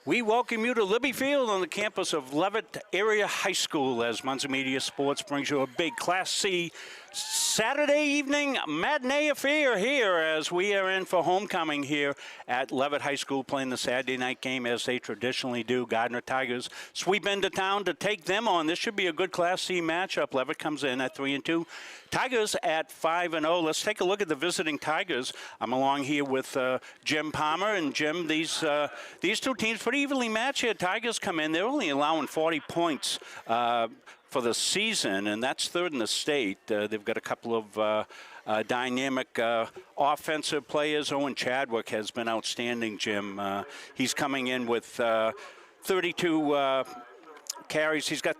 We welcome you to Libby Field on the campus of Leavitt Area High School as Munster Media Sports brings you a big Class C Saturday evening matinee affair here as we are in for homecoming here at Leavitt High School, playing the Saturday night game as they traditionally do. Gardiner Tigers sweep into town to take them on. This should be a good Class C matchup. Leavitt comes in at 3-2. Tigers at 5-0. Let's take a look at the visiting Tigers. I'm along here with Jim Palmer. And Jim, these two teams pretty evenly matched here. Tigers come in. They're only allowing 40 points for the season, and that's third in the state. They've got a couple of dynamic offensive players. Owen Chadwick has been outstanding, Jim. He's coming in with 32 carries. He's got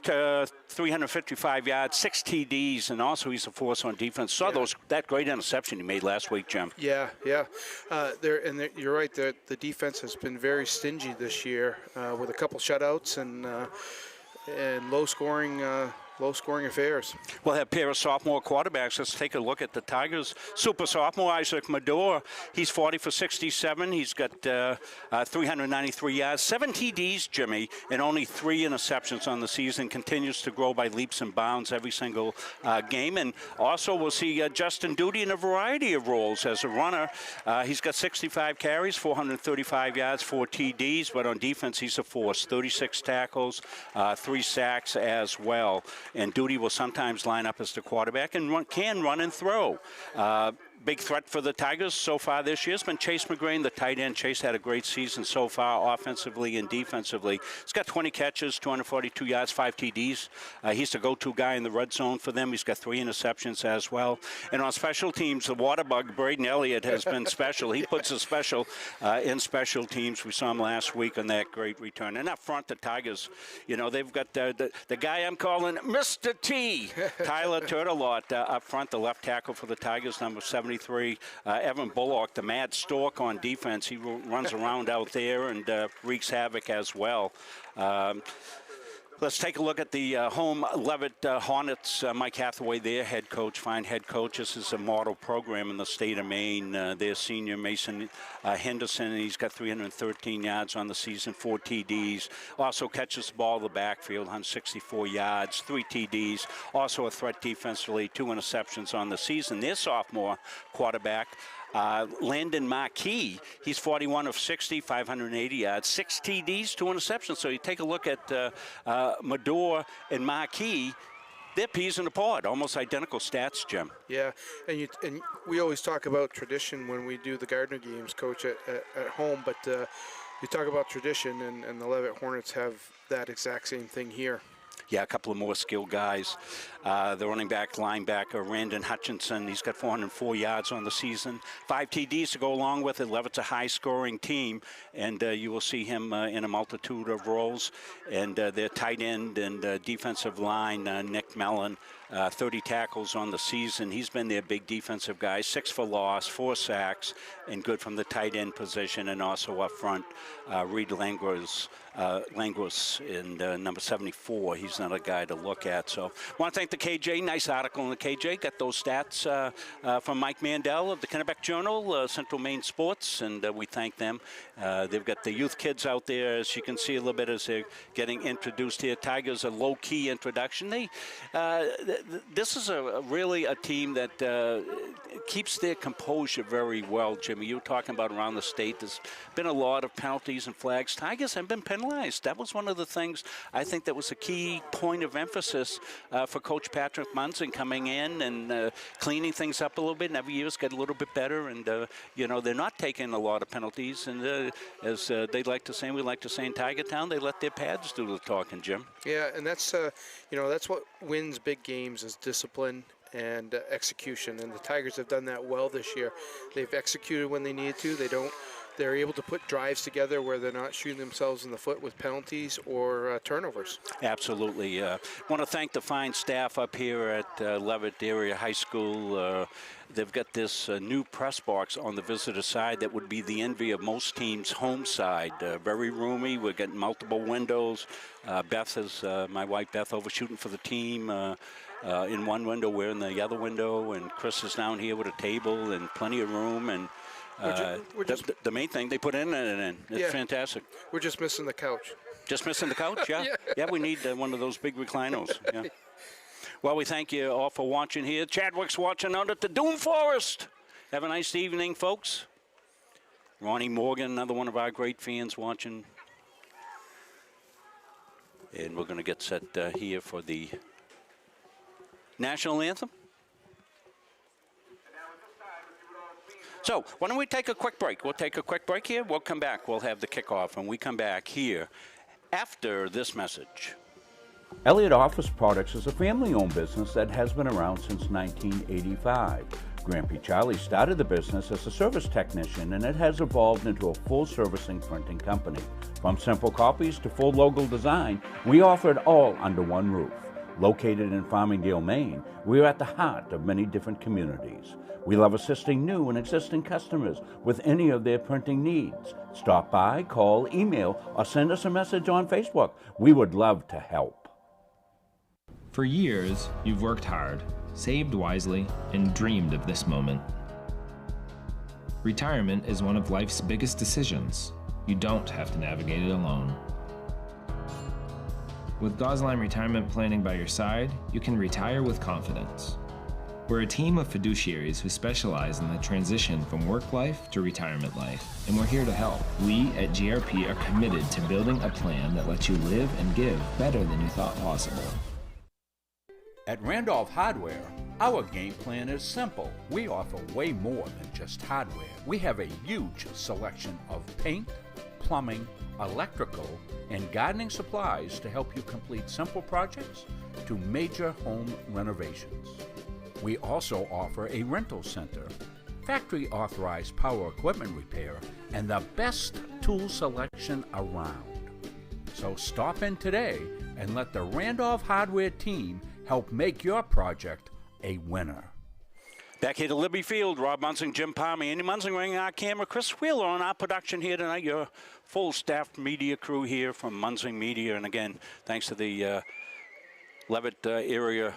355 yards, 6 TDs, and also he's a force on defense. Saw that great interception he made last week, Jim. Yeah. You're right. The defense has been very stingy this year with a couple shutouts and low-scoring affairs. We'll have a pair of sophomore quarterbacks. Let's take a look at the Tigers. Super sophomore Isaac Medore. He's 40 for 67. He's got 393 yards, 7 TDs, Jimmy, and only 3 interceptions on the season. Continues to grow by leaps and bounds every single game. And also we'll see Justin Duty in a variety of roles as a runner. He's got 65 carries, 435 yards, 4 TDs, but on defense he's a force. 36 tackles, 3 sacks as well. And Duty will sometimes line up as the quarterback and can run and throw. Big threat for the Tigers so far this year has been Chase McGrain, the tight end. Chase had a great season so far, offensively and defensively. He's got 20 catches, 242 yards, 5 TDs. He's the go-to guy in the red zone for them. He's got 3 interceptions as well. And on special teams, the water bug, Braden Elliott, has been special. He puts a special in special teams. We saw him last week on that great return. And up front, the Tigers, they've got the guy I'm calling Mr. T, Tyler Turtelot, up front, the left tackle for the Tigers, number 73. Evan Bullock, the mad stork on defense. He runs around out there and wreaks havoc as well. Let's take a look at the home Leavitt Hornets. Mike Hathaway, their head coach, fine head coach. This is a model program in the state of Maine. Their senior, Mason Henderson, he's got 313 yards on the season, 4 TDs. Also catches the ball in the backfield, 164 yards, 3 TDs. Also a threat defensively, 2 interceptions on the season. Their sophomore quarterback, Landon Marquis, he's 41 of 60, 580 yards, 6 TDs, 2 interceptions. So you take a look at Medore and Marquis, they're peas in a pod, almost identical stats, Jim. Yeah, and we always talk about tradition when we do the Gardiner games, Coach, at home, but you talk about tradition, and the Leavitt Hornets have that exact same thing here. Yeah, a couple of more skilled guys. The running back, linebacker, Randon Hutchinson, he's got 404 yards on the season. 5 TDs to go along with it. Leavitt's a high-scoring team, and you will see him in a multitude of roles. And their tight end and defensive line, Nick Mellon, 30 tackles on the season. He's been their big defensive guy, 6 for loss, 4 sacks, and good from the tight end position. And also up front, Reed Langros in number 74. He's not a guy to look at. So I want to thank the KJ. Nice article in the KJ. Got those stats from Mike Mandel of the Kennebec Journal, Central Maine Sports, and we thank them. They've got the youth kids out there, as you can see a little bit as they're getting introduced here. Tigers, a low-key introduction. This is really a team that keeps their composure very well, Jimmy. You were talking about around the state. There's been a lot of penalties and flags. Tigers have been penalized. That was one of the things I think that was a key point of emphasis for Coach Patrick Munson coming in and cleaning things up a little bit, and every year's get a little bit better. And, they're not taking a lot of penalties. And as they like to say, we like to say in Tiger Town, they let their pads do the talking, Jim. Yeah, and that's what wins big games is discipline and execution, and the Tigers have done that well this year. They've executed when they need to. They're able to put drives together where they're not shooting themselves in the foot with penalties or turnovers. Absolutely. Want to thank the fine staff up here at Leavitt Area High School. They've got this new press box on the visitor side that would be the envy of most teams' home side. Very roomy. We're getting multiple windows. Beth is, my wife Beth, over shooting for the team. In one window, we're in the other window, and Chris is down here with a table and plenty of room. And The main thing, they put in and in. It's fantastic. We're just missing the couch. Just missing the couch, yeah. Yeah, we need one of those big recliners. Yeah. Well, we thank you all for watching here. Chadwick's watching out at the Doom Forest. Have a nice evening, folks. Ronnie Morgan, another one of our great fans watching. And we're going to get set here for the national anthem. So why don't we take a quick break? We'll take a quick break here. We'll come back. We'll have the kickoff, and we come back here after this message. Elliott Office Products is a family-owned business that has been around since 1985. Grampy Charlie started the business as a service technician, and it has evolved into a full-servicing printing company. From simple copies to full logo design, we offer it all under one roof. Located in Farmingdale, Maine, we are at the heart of many different communities. We love assisting new and existing customers with any of their printing needs. Stop by, call, email, or send us a message on Facebook. We would love to help. For years, you've worked hard, saved wisely, and dreamed of this moment. Retirement is one of life's biggest decisions. You don't have to navigate it alone. With Gosline Retirement Planning by your side, you can retire with confidence. We're a team of fiduciaries who specialize in the transition from work life to retirement life, and we're here to help. We at GRP are committed to building a plan that lets you live and give better than you thought possible. At Randolph Hardware, our game plan is simple. We offer way more than just hardware. We have a huge selection of paint, plumbing, electrical, and gardening supplies to help you complete simple projects to major home renovations. We also offer a rental center, factory authorized power equipment repair, and the best tool selection around. So stop in today and let the Randolph Hardware team help make your project a winner. Back here to Libby Field, Rob Munsing, Jim Palmer, Andy Munsing running our camera, Chris Wheeler on our production here tonight. Your full staffed media crew here from Munsing Media. And again, thanks to the Leavitt area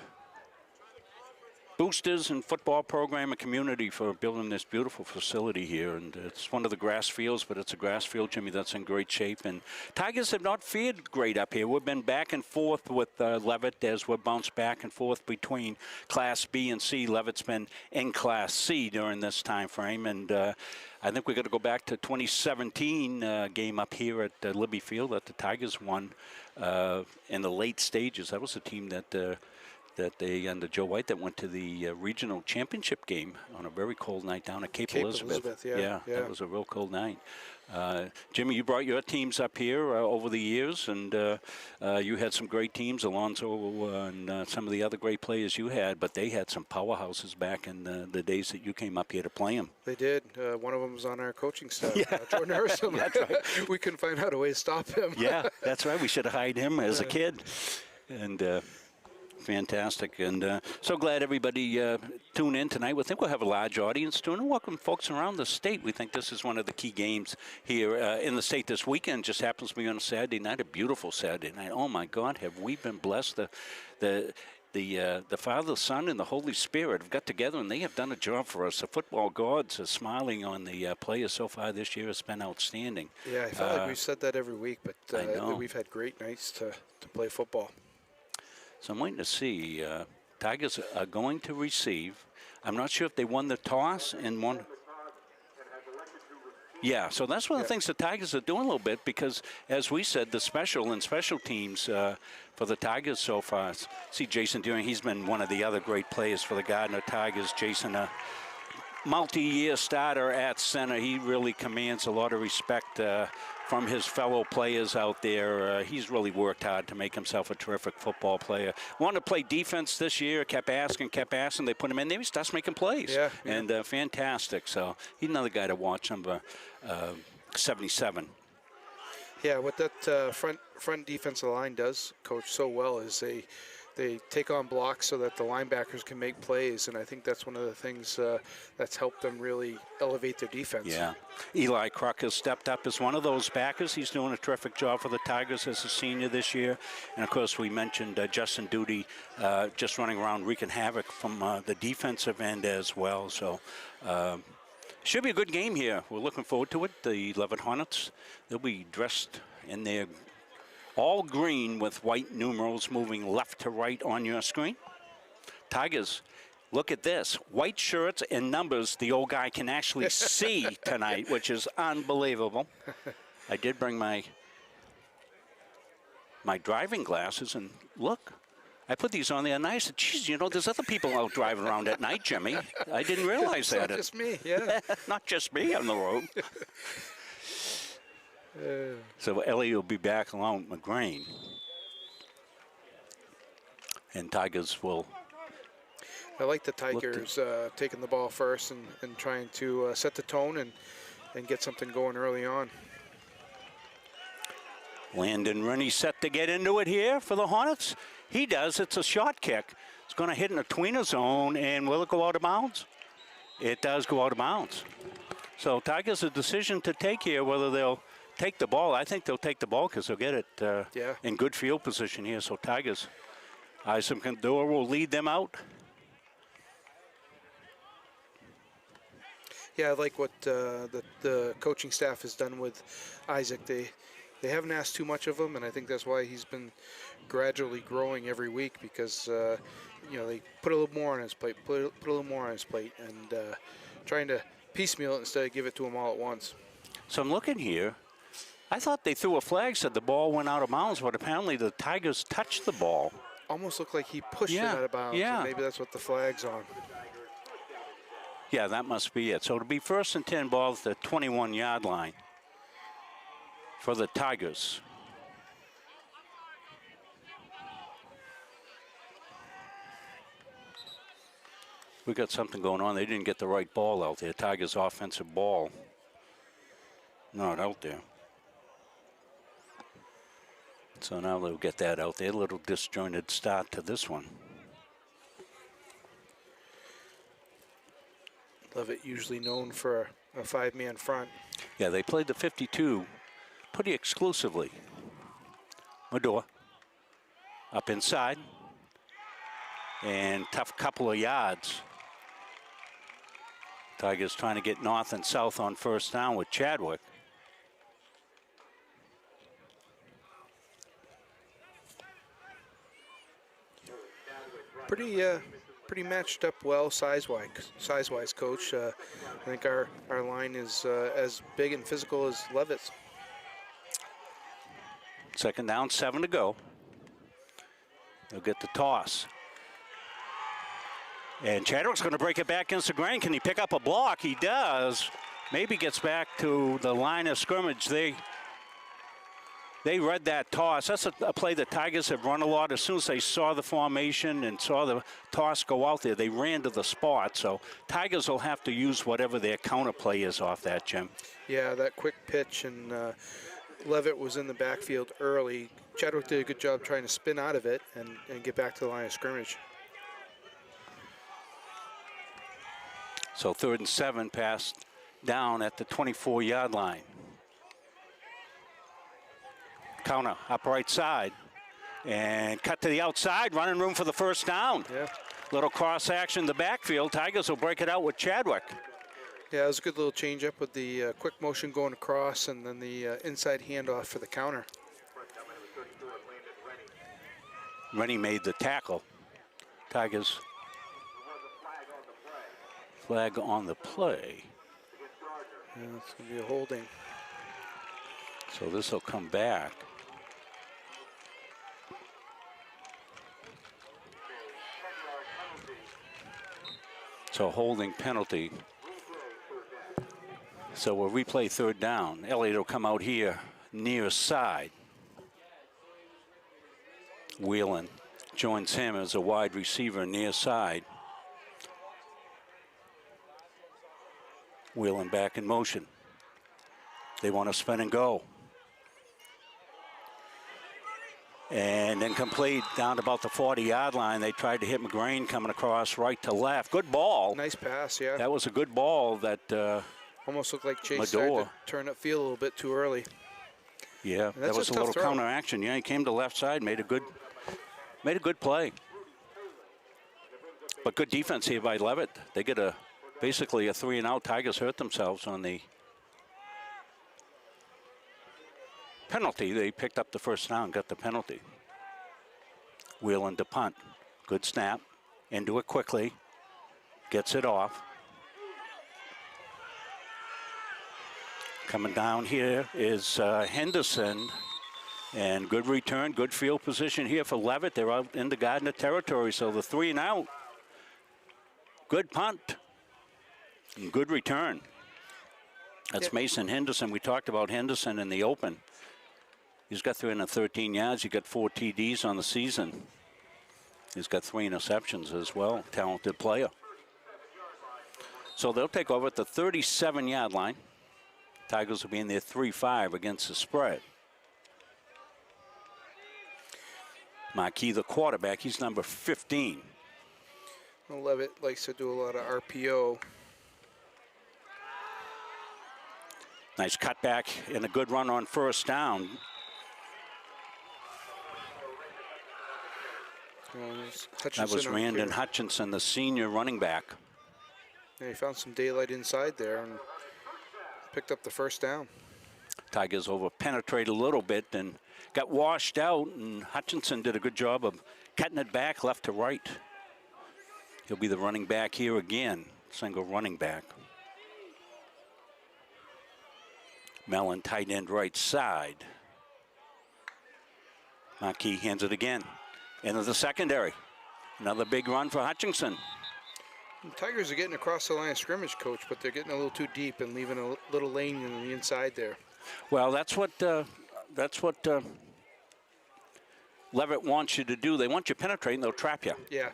boosters and football program and community for building this beautiful facility here. And it's one of the grass fields, but it's a grass field, Jimmy, that's in great shape. And Tigers have not fared great up here. We've been back and forth with Leavitt as we've bounced back and forth between Class B and C. Leavitt's been in Class C during this time frame. And I think we're going to go back to 2017 game up here at Libby Field that the Tigers won in the late stages. That was a team that they, under Joe White, that went to the regional championship game on a very cold night down at Cape Elizabeth. Yeah, that was a real cold night. Jimmy, you brought your teams up here over the years, and you had some great teams, Alonzo and some of the other great players you had, but they had some powerhouses back in the days that you came up here to play them. They did. One of them was on our coaching staff, Jordan Ursom. That's right. We couldn't find out a way to stop him. Yeah, that's right. We should have hired him as a kid. And fantastic, and so glad everybody tuned in tonight. We think we'll have a large audience tune, and welcome folks around the state. We think this is one of the key games here in the state this weekend. Just happens to be on a Saturday night, a beautiful Saturday night. Oh my God, have we been blessed? The Father, the Son, and the Holy Spirit have got together, and they have done a job for us. The football gods are smiling on the players so far this year. It's been outstanding. Yeah, I feel like we've said that every week, but we've had great nights to play football. So I'm waiting to see. Tigers are going to receive. I'm not sure if they won the toss and won. Yeah, so that's one of the things the Tigers are doing a little bit because, as we said, the special teams for the Tigers so far. See Jason Deering, he's been one of the other great players for the Gardiner Tigers. Jason, a multi-year starter at center. He really commands a lot of respect from his fellow players out there. He's really worked hard to make himself a terrific football player. Wanted to play defense this year, kept asking. They put him in there, he starts making plays. Yeah. And fantastic. So he's another guy to watch, number 77. Yeah, what that front defensive line does, Coach, so well is they take on blocks so that the linebackers can make plays, and I think that's one of the things that's helped them really elevate their defense. Yeah. Eli Kruk has stepped up as one of those backers. He's doing a terrific job for the Tigers as a senior this year. And, of course, we mentioned Justin Duty just running around wreaking havoc from the defensive end as well. So Should be a good game here. We're looking forward to it. The Leavitt Hornets, they'll be dressed in their all green with white numerals moving left to right on your screen. Tigers, look at this. White shirts and numbers the old guy can actually see tonight, which is unbelievable. I did bring my driving glasses, and look, I put these on there and I said, geez, you know, there's other people out driving around at night, Jimmy. I didn't realize that. Not just me, yeah. Not just me on the road. So Ellie will be back along with McGrain. And Tigers will... I like the Tigers taking the ball first and trying to set the tone and get something going early on. Landon Rennie set to get into it here for the Hornets. He does. It's a shot kick. It's going to hit in the tweener zone, and will it go out of bounds? It does go out of bounds. So Tigers a decision to take here, whether they'll take the ball. I think they'll take the ball because they'll get it in good field position here. So Tigers, Isaac Condor will lead them out. Yeah, I like what the coaching staff has done with Isaac. They haven't asked too much of him, and I think that's why he's been gradually growing every week because, you know, they put a little more on his plate, put a little more on his plate, and trying to piecemeal it instead of give it to him all at once. So I'm looking here. I thought they threw a flag, said the ball went out of bounds, but apparently the Tigers touched the ball. Almost looked like he pushed it out of bounds. Yeah. So maybe that's what the flag's on. Yeah, that must be it. So it'll be 1st and 10 ball at the 21-yard line for the Tigers. We got something going on. They didn't get the right ball out there. Tigers offensive ball not out there. So now they'll get that out there. A little disjointed start to this one. Leavitt usually known for a 5-man front. Yeah, they played the 52 pretty exclusively. Medore up inside. And tough couple of yards. Tigers trying to get north and south on 1st down with Chadwick. Pretty matched up well size-wise, Coach. I think our line is as big and physical as Leavitt's. 2nd down, 7 to go. They'll get the toss. And Chadwick's going to break it back against the grain. Can he pick up a block? He does. Maybe gets back to the line of scrimmage. They read that toss. That's a play the Tigers have run a lot. As soon as they saw the formation and saw the toss go out there, they ran to the spot. So Tigers will have to use whatever their counter play is off that, Jim. Yeah, that quick pitch, and Leavitt was in the backfield early. Chadwick did a good job trying to spin out of it and get back to the line of scrimmage. So 3rd and 7, pass down at the 24-yard line. Counter up right side and cut to the outside, running room for the 1st down. Yeah. Little cross action in the backfield. Tigers will break it out with Chadwick. Yeah, it was a good little change up with the quick motion going across and then the inside handoff for the counter. Rennie made the tackle. Tigers flag on the play. Yeah, it's going to be a holding. So this will come back. So holding penalty. So we'll replay 3rd down. Elliott will come out here near side. Whelan joins him as a wide receiver near side. Whelan back in motion. They want to spin and go. And then complete down to about the 40-yard line. They tried to hit McGrain coming across right to left. Good ball. Nice pass, yeah. That was a good ball that almost looked like Chase started to turn upfield a little bit too early. Yeah, that was a little counter action. Yeah, he came to left side, made a good play. But good defense here by Leavitt. They get a basically a 3-and-out. Tigers hurt themselves on the penalty. They picked up the first down, got the penalty. Wheeling to punt. Good snap. Into it quickly. Gets it off. Coming down here is Henderson. And good return, good field position here for Leavitt. They're out in the Gardiner territory, so the 3-and-out. Good punt. And good return. That's Mason Henderson. We talked about Henderson in the open. He's got 313 yards. He got 4 TDs on the season. He's got 3 interceptions as well. Talented player. So they'll take over at the 37-yard line. Tigers will be in there 3-5 against the spread. Marquis, the quarterback, he's number 15. Well, Leavitt likes to do a lot of RPO. Nice cutback and a good run on first down. That was Randon Hutchinson, the senior running back. Yeah, he found some daylight inside there and picked up the first down. Tigers over-penetrated a little bit and got washed out, and Hutchinson did a good job of cutting it back left to right. He'll be the running back here again, single running back. Mellon, tight end right side. Marquis hands it again. Into the secondary. Another big run for Hutchinson. The Tigers are getting across the line of scrimmage, Coach, but they're getting a little too deep and leaving a little lane on the inside there. Well, that's what Leavitt wants you to do. They want you to penetrate and they'll trap you. Yeah.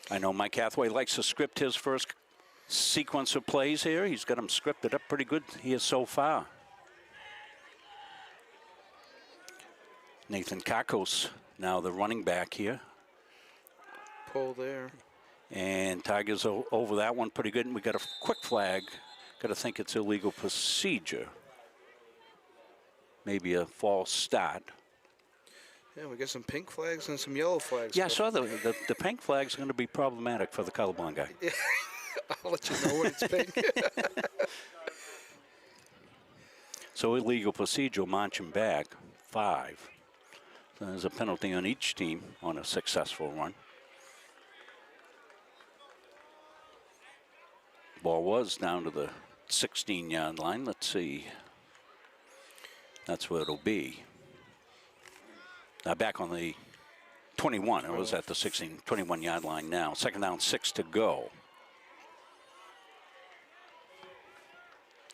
I know Mike Hathaway likes to script his first sequence of plays here. He's got them scripted up pretty good here so far. Nathan Kakos, now the running back here. Pull there. And Tigers over that one pretty good. And we got a quick flag. Got to think it's illegal procedure. Maybe a false start. Yeah, we got some pink flags and some yellow flags. Yeah, I saw the pink flag's going to be problematic for the colorblind guy. Yeah. I'll let you know when it's pink. So illegal procedure, march him back, 5. So there's a penalty on each team on a successful run. Ball was down to the 16-yard line. Let's see. That's where it'll be. Now back on the 21. It was at the 21-yard line now. Second down, 6 to go.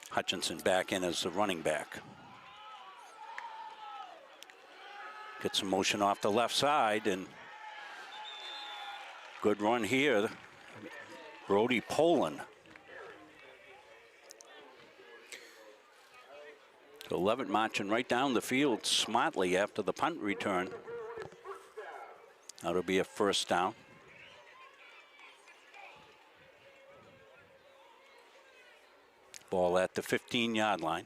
Hutchinson back in as the running back. Get some motion off the left side, and good run here. Brody Poland. So Leavitt marching right down the field smartly after the punt return. That'll be a first down. Ball at the 15-yard line.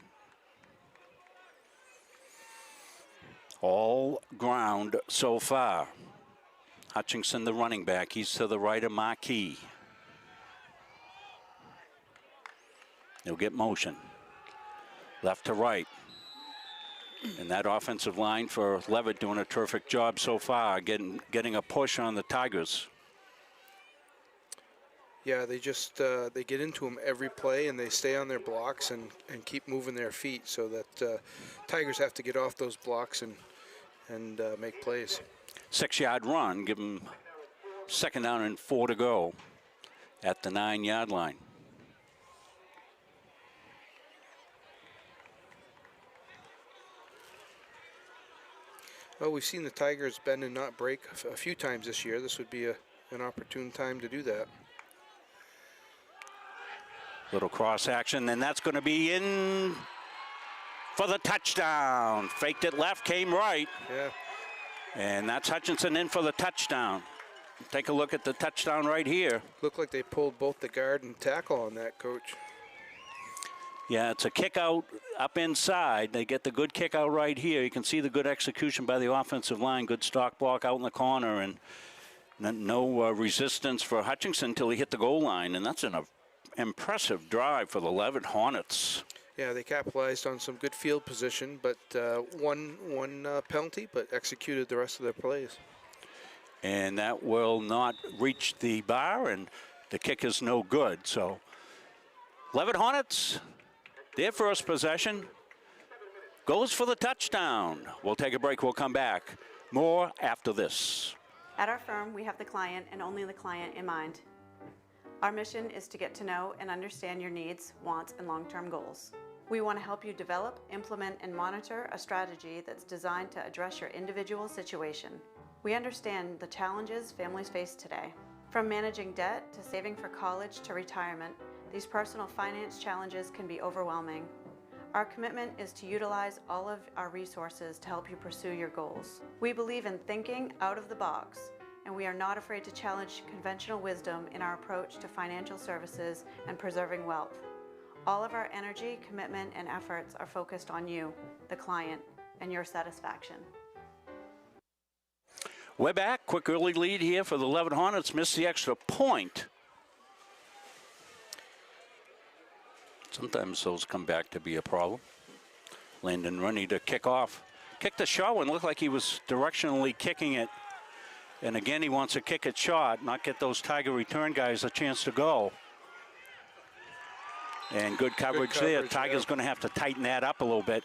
All ground so far. Hutchinson, the running back. He's to the right of Marquis. He'll get motion. Left to right. And that offensive line for Leavitt doing a terrific job so far, getting a push on the Tigers. Yeah, they just they get into them every play, and they stay on their blocks and keep moving their feet, so that Tigers have to get off those blocks and make plays. 6-yard run, give them second down and 4 to go at the 9-yard line. Well, we've seen the Tigers bend and not break a few times this year. This would be an opportune time to do that. Little cross action, and that's going to be in for the touchdown. Faked it left, came right. Yeah. And that's Hutchinson in for the touchdown. Take a look at the touchdown right here. Looked like they pulled both the guard and tackle on that, Coach. Yeah, it's a kick out up inside. They get the good kick out right here. You can see the good execution by the offensive line. Good stock block out in the corner, and no resistance for Hutchinson until he hit the goal line. And that's an impressive drive for the Leavitt Hornets. Yeah, they capitalized on some good field position, but one penalty, but executed the rest of their plays. And that will not reach the bar, and the kick is no good. So Leavitt Hornets, their first possession, goes for the touchdown. We'll take a break. We'll come back. More after this. At our firm, we have the client and only the client in mind. Our mission is to get to know and understand your needs, wants, and long-term goals. We want to help you develop, implement, and monitor a strategy that's designed to address your individual situation. We understand the challenges families face today. From managing debt to saving for college to retirement, these personal finance challenges can be overwhelming. Our commitment is to utilize all of our resources to help you pursue your goals. We believe in thinking out of the box, and we are not afraid to challenge conventional wisdom in our approach to financial services and preserving wealth. All of our energy, commitment, and efforts are focused on you, the client, and your satisfaction. We're back. Quick early lead here for the Leavitt Hornets. Missed the extra point. Sometimes those come back to be a problem. Landon Rooney to kick off. Kicked the short one. Looked like he was directionally kicking it. And again, he wants to kick it short, not get those Tiger return guys a chance to go. And good coverage there. Tiger's going to have to tighten that up a little bit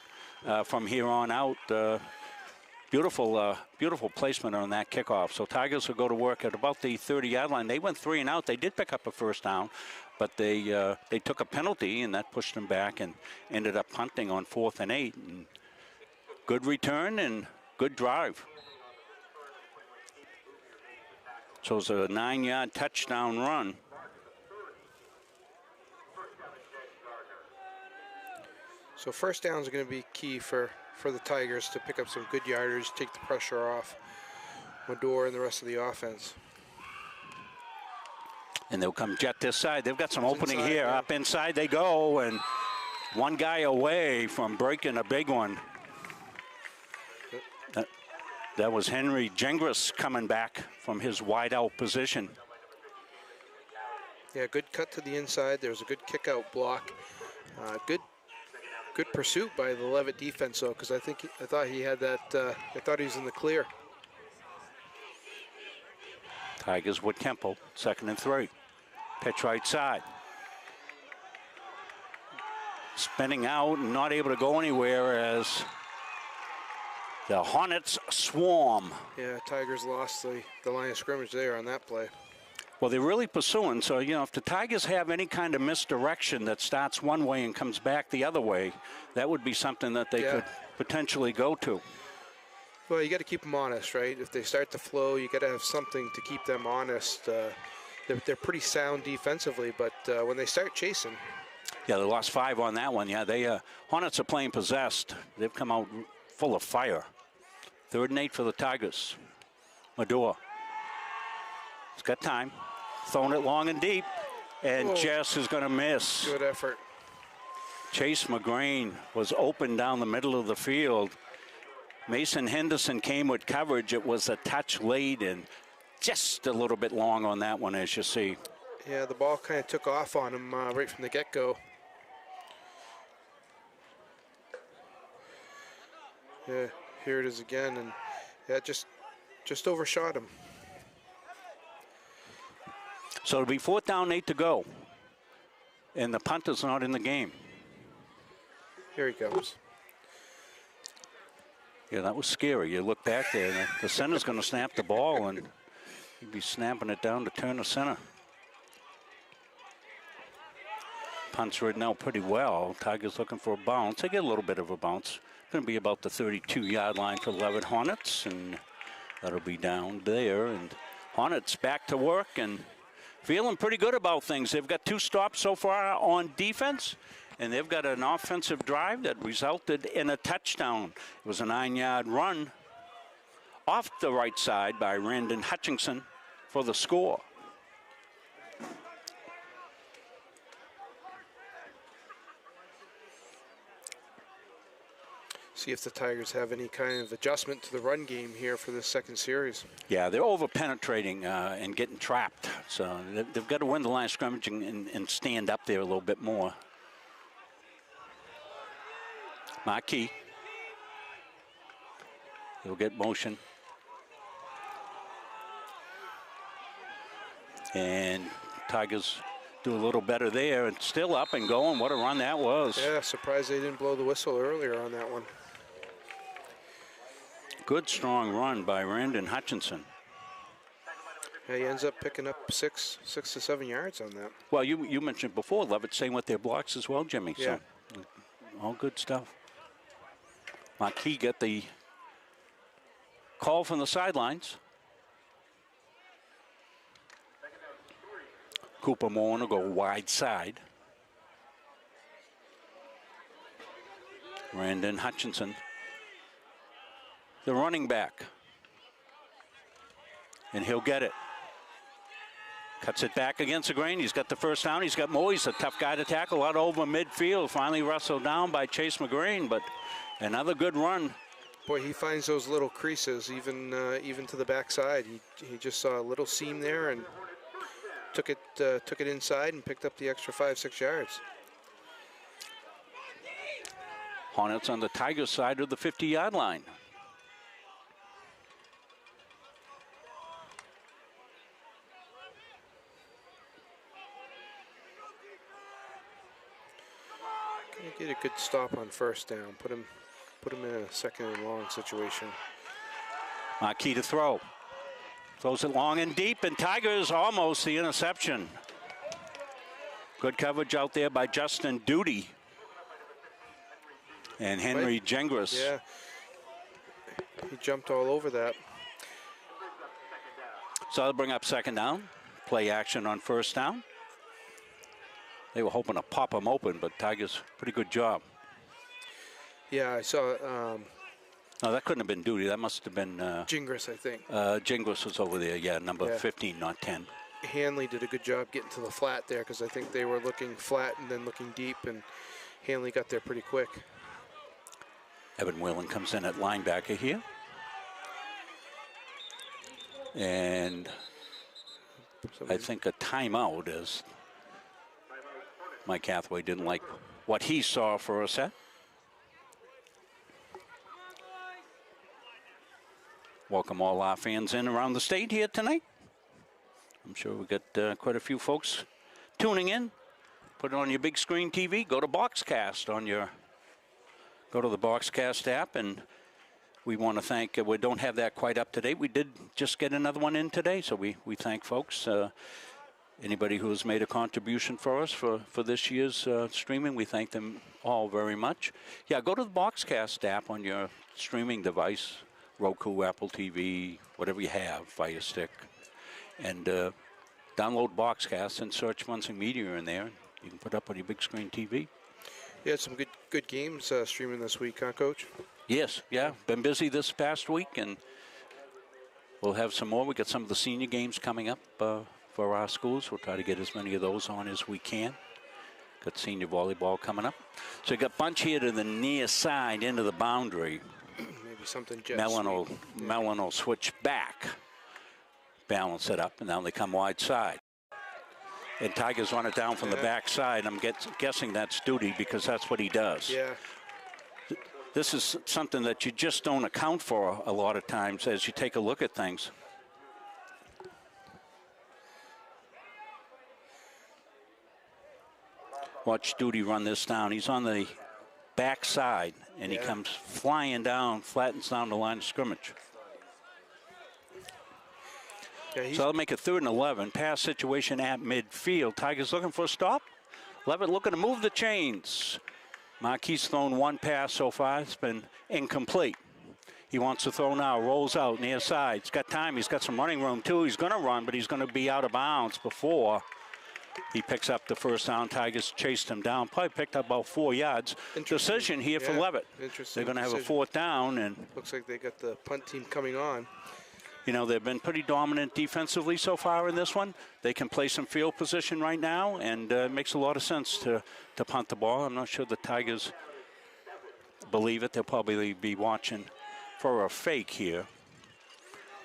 from here on out. Beautiful placement on that kickoff. So Tigers will go to work at about the 30-yard line. They went 3 and out. They did pick up a first down, but they took a penalty, and that pushed them back and ended up punting on 4th and 8. And good return and good drive. So it's a 9-yard touchdown run. So first downs are going to be key for the Tigers to pick up some good yardage, take the pressure off Medor and the rest of the offense. And they'll come jet this side. They've got some opening inside, here. yeah. Up inside they go, and one guy away from breaking a big one. That was Henry Gengras coming back from his wide out position. Yeah, good cut to the inside. There was a good kick out block. Good pursuit by the Leavitt defense, though, because I thought he had that. I thought he was in the clear. Tigers with Kemple, 2nd and 3. Pitch right side. Spinning out and not able to go anywhere as the Hornets swarm. Yeah, Tigers lost the line of scrimmage there on that play. Well, they're really pursuing, so, you know, if the Tigers have any kind of misdirection that starts one way and comes back the other way, that would be something that they could potentially go to. Well, you got to keep them honest, right? If they start to flow, you got to have something to keep them honest. They're pretty sound defensively, but when they start chasing. Yeah, they lost 5 on that one. Yeah, they Hornets are playing possessed. They've come out full of fire. 3rd and 8 for the Tigers. Medor. He's got time. Throwing it long and deep. And Jess is going to miss. Good effort. Chase McGrain was open down the middle of the field. Mason Henderson came with coverage. It was a touch late and just a little bit long on that one, as you see. Yeah, the ball kind of took off on him right from the get-go. Yeah, here it is again, and yeah, just overshot him. So it'll be 4th down, 8 to go. And the punt is not in the game. Here he comes. Yeah, that was scary. You look back there, and the center's going to snap the ball, and he'd be snapping it down to turn the center. Punt's ridden out pretty well. Tigers looking for a bounce. They get a little bit of a bounce. Going to be about the 32-yard line for Leavitt Hornets, and that'll be down there. And Hornets back to work and feeling pretty good about things. They've got 2 stops so far on defense, and they've got an offensive drive that resulted in a touchdown. It was a 9-yard run off the right side by Randon Hutchinson for the score. See if the Tigers have any kind of adjustment to the run game here for this second series. Yeah, they're over-penetrating and getting trapped. So they've got to win the line of scrimmage and stand up there a little bit more. Marquis. He'll get motion. And Tigers do a little better there, and still up and going. What a run that was. Yeah, surprised they didn't blow the whistle earlier on that one. Good, strong run by Randon Hutchinson. Yeah, he ends up picking up 6 to 7 yards on that. Well, you mentioned before, Leavitt saying with their blocks as well, Jimmy. Yeah. So, all good stuff. Marquis got the call from the sidelines. Cooper Moore will go wide side. Randon Hutchinson, the running back. And he'll get it. Cuts it back against the grain. He's got the first down. He's got Moore. He's a tough guy to tackle out over midfield. Finally wrestled down by Chase McGrain, but another good run. Boy, he finds those little creases even to the backside. He just saw a little seam there and took it inside and picked up the extra 5-6 yards. Hornets on the Tigers side of the 50-yard line. Get a good stop on first down. Put him in a second and long situation. Marquis to throw. Throws it long and deep, and Tigers almost the interception. Good coverage out there by Justin Duty and Henry Gengras. Yeah, he jumped all over that. So they'll bring up second down. Play action on first down. They were hoping to pop him open, but Tigers, pretty good job. Yeah, I saw No, that couldn't have been Duty. That must have been... Gingras, I think. Gingras was over there, yeah, number 15, not 10. Hanley did a good job getting to the flat there because I think they were looking flat and then looking deep, and Hanley got there pretty quick. Evan Whalen comes in at linebacker here. And I think a timeout is... Mike Hathaway didn't like what he saw for a set. Welcome all our fans in around the state here tonight. I'm sure we got quite a few folks tuning in. Put it on your big screen TV. Go to Boxcast go to the Boxcast app, and we want to thank. We don't have that quite up to date. We did just get another one in today, so we thank folks. Anybody who has made a contribution for us for this year's streaming, we thank them all very much. Yeah, go to the Boxcast app on your streaming device, Roku, Apple TV, whatever you have, Fire Stick, and download Boxcast and search Munson Media in there. You can put it up on your big screen TV. You had some good games streaming this week, huh, Coach? Yes, yeah. Been busy this past week, and we'll have some more. We got some of the senior games coming up for our schools. We'll try to get as many of those on as we can. Got senior volleyball coming up. So you got bunch here to the near side into the boundary. Maybe something jet Mellon will switch back, balance it up, and now they come wide side. And Tigers run it down from the back side. I'm guessing that's Duty because that's what he does. Yeah. This is something that you just don't account for a lot of times as you take a look at things. Watch Duty run this down. He's on the back side, and he comes flying down, flattens down the line of scrimmage. Yeah, so they'll make a 3rd and 11. Pass situation at midfield. Tigers looking for a stop. Leavitt looking to move the chains. Marquis thrown one pass so far. It's been incomplete. He wants to throw now. Rolls out near side. He's got time. He's got some running room, too. He's going to run, but he's going to be out of bounds before he picks up the first down. Tigers chased him down. Probably picked up about 4 yards. Decision here for Leavitt. Interesting. They're going to have a 4th down. And looks like they got the punt team coming on. You know, they've been pretty dominant defensively so far in this one. They can play some field position right now, and it makes a lot of sense to punt the ball. I'm not sure the Tigers believe it. They'll probably be watching for a fake here.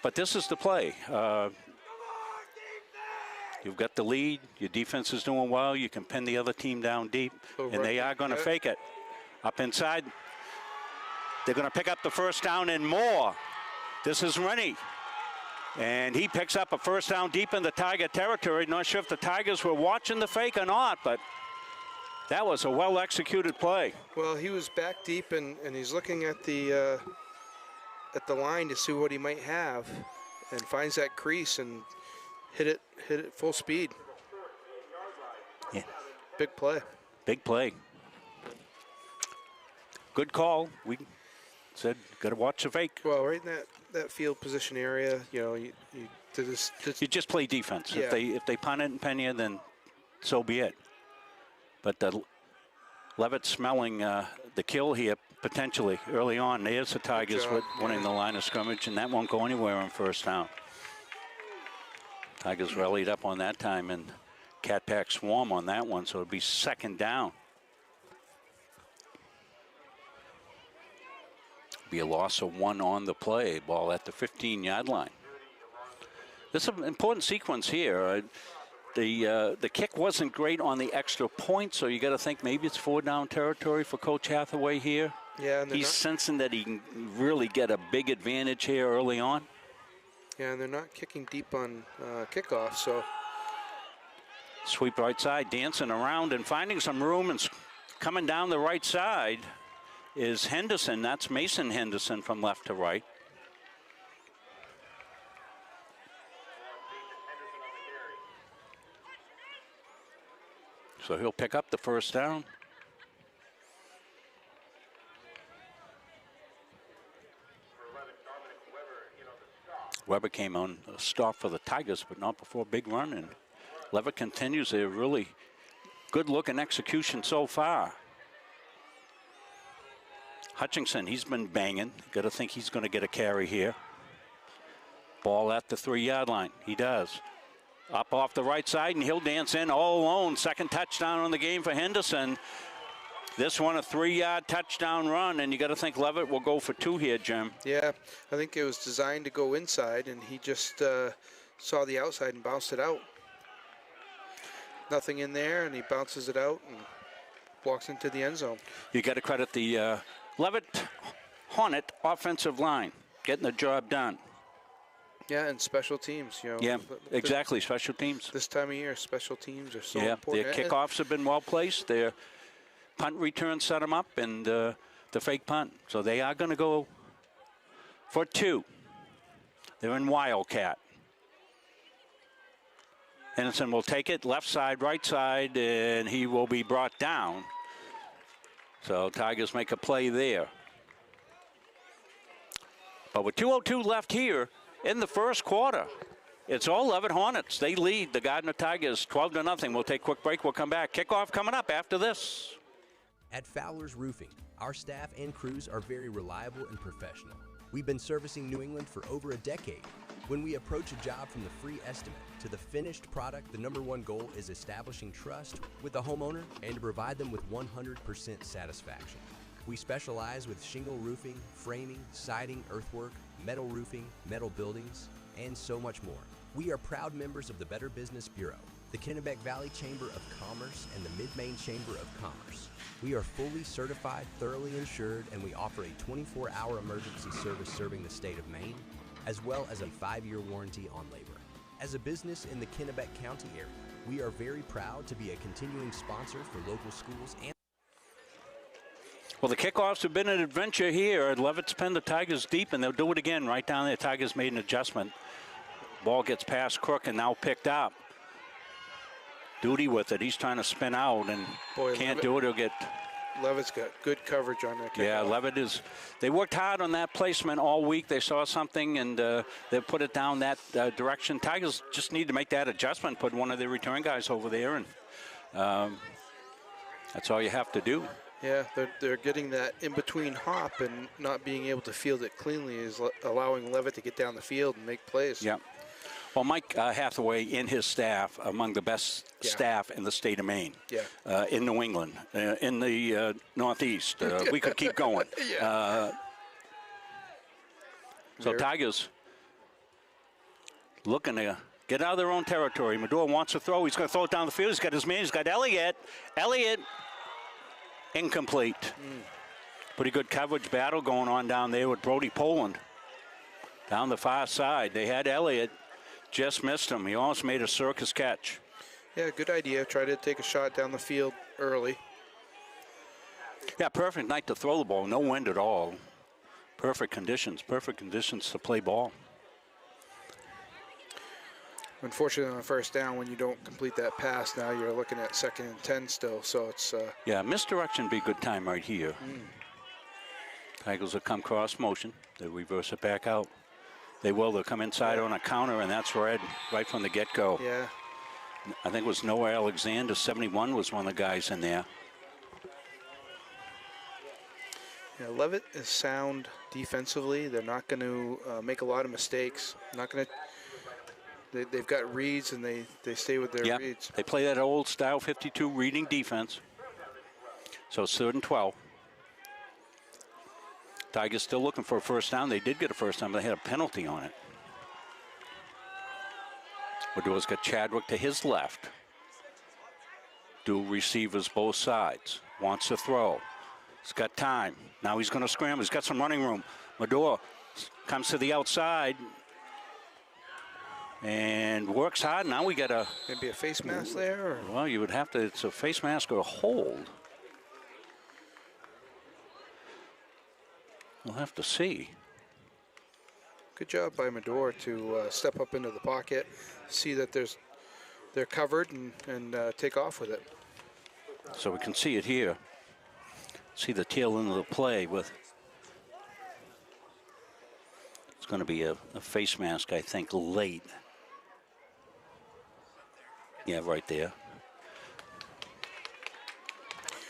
But this is the play. You've got the lead. Your defense is doing well. You can pin the other team down deep. And they are going to fake it. Up inside. They're going to pick up the first down and more. This is Rennie. And he picks up a first down deep in the Tiger territory. Not sure if the Tigers were watching the fake or not, but that was a well-executed play. Well, he was back deep, and he's looking at the line to see what he might have, and finds that crease and hit it full speed. Yeah. Big play. Big play. Good call. We said, got to watch the fake. Well, right in that field position area, you You just play defense. Yeah. If they punt it and pen you, then so be it. But Leavitt smelling the kill here potentially early on. There's the Tigers winning the line of scrimmage, and that won't go anywhere on first down. Tigers rallied up on that time, and Cat Pack swarm on that one, so it'll be second down. Be a loss of 1 on the play. Ball at the 15-yard line. This is an important sequence here. The kick wasn't great on the extra point, so you got to think maybe it's 4-down territory for Coach Hathaway here. Yeah, and he's sensing that he can really get a big advantage here early on. Yeah, and they're not kicking deep on kickoff, so. Sweep right side, dancing around and finding some room, and coming down the right side is Henderson. That's Mason Henderson from left to right. So he'll pick up the first down. Weber came on a stop for the Tigers, but not before a big run. And Leavitt continues their really good-looking execution so far. Hutchinson, he's been banging. Got to think he's going to get a carry here. Ball at the 3-yard line. He does. Up off the right side, and he'll dance in all alone. Second touchdown on the game for Henderson. This one a 3-yard touchdown run, and you got to think Leavitt will go for 2 here, Jim. Yeah, I think it was designed to go inside, and he just saw the outside and bounced it out. Nothing in there, and he bounces it out and walks into the end zone. You got to credit the Leavitt Hornet offensive line getting the job done. Yeah, and special teams, Yeah, exactly, special teams. This time of year, special teams are so important. Their kickoffs have been well placed. Their punt return set them up, and the fake punt. So they are going to go for 2. They're in Wildcat. Henderson will take it left side, right side, and he will be brought down. So Tigers make a play there. But with 2:02 left here in the first quarter, it's all Leavitt Hornets. They lead the Gardiner Tigers 12-0. We'll take a quick break. We'll come back. Kickoff coming up after this. At Fowler's Roofing, our staff and crews are very reliable and professional. We've been servicing New England for over a decade. When we approach a job from the free estimate to the finished product, the #1 goal is establishing trust with the homeowner and to provide them with 100% satisfaction. We specialize with shingle roofing, framing, siding, earthwork, metal roofing, metal buildings, and so much more. We are proud members of the Better Business Bureau, the Kennebec Valley Chamber of Commerce, and the Mid-Maine Chamber of Commerce. We are fully certified, thoroughly insured, and we offer a 24-hour emergency service serving the state of Maine, as well as a 5-year warranty on labor. As a business in the Kennebec County area, we are very proud to be a continuing sponsor for local schools and. Well, the kickoffs have been an adventure here. Leavitt's pinned the Tigers deep, and they'll do it again right down there. Tigers made an adjustment. Ball gets past Crook and now picked up. Duty with it. He's trying to spin out and can't do it. He'll get. Leavitt's got good coverage on that kickoff. Yeah, Leavitt is. They worked hard on that placement all week. They saw something and they put it down that direction. Tigers just need to make that adjustment, put one of their return guys over there, and that's all you have to do. Yeah, they're getting that in-between hop, and not being able to field it cleanly is allowing Leavitt to get down the field and make plays. Yeah. Well, Mike Hathaway and his staff, among the best staff in the state of Maine, in New England, in the Northeast. We could keep going. So Tigers looking to get out of their own territory. Medora wants to throw. He's going to throw it down the field. He's got his man. He's got Elliott. Elliott, incomplete. Pretty good coverage battle going on down there with Brody Poland. Down the far side. They had Elliott. Just missed him. He almost made a circus catch. Yeah, good idea. Try to take a shot down the field early. Yeah, perfect night to throw the ball. No wind at all. Perfect conditions to play ball. Unfortunately, on the first down, when you don't complete that pass, now you're looking at 2nd and 10 still. So it's yeah, misdirection would be a good time right here. Tigers will come cross motion. They reverse it back out. They will. They'll come inside on a counter, and that's red right from the get-go. Yeah. I think it was Noah Alexander, 71, was one of the guys in there. Yeah, Leavitt is sound defensively. They're not going to make a lot of mistakes. Not going to. They've got reads, and they stay with their reads. They play that old style 52 reading defense. So it's 3rd and 12. Tigers still looking for a first down. They did get a first down, but they had a penalty on it. Medora's got Chadwick to his left. Dual receivers both sides. Wants to throw. He's got time. Now he's going to scramble. He's got some running room. Medora comes to the outside and works hard. Now we got a... Maybe a face mask there? Or? Well, you would have to... It's a face mask or a hold. We'll have to see. Good job by Medora to step up into the pocket, see that they're covered, and take off with it. So we can see it here. See the tail end of the play with. It's going to be a face mask, I think, late. Yeah, right there.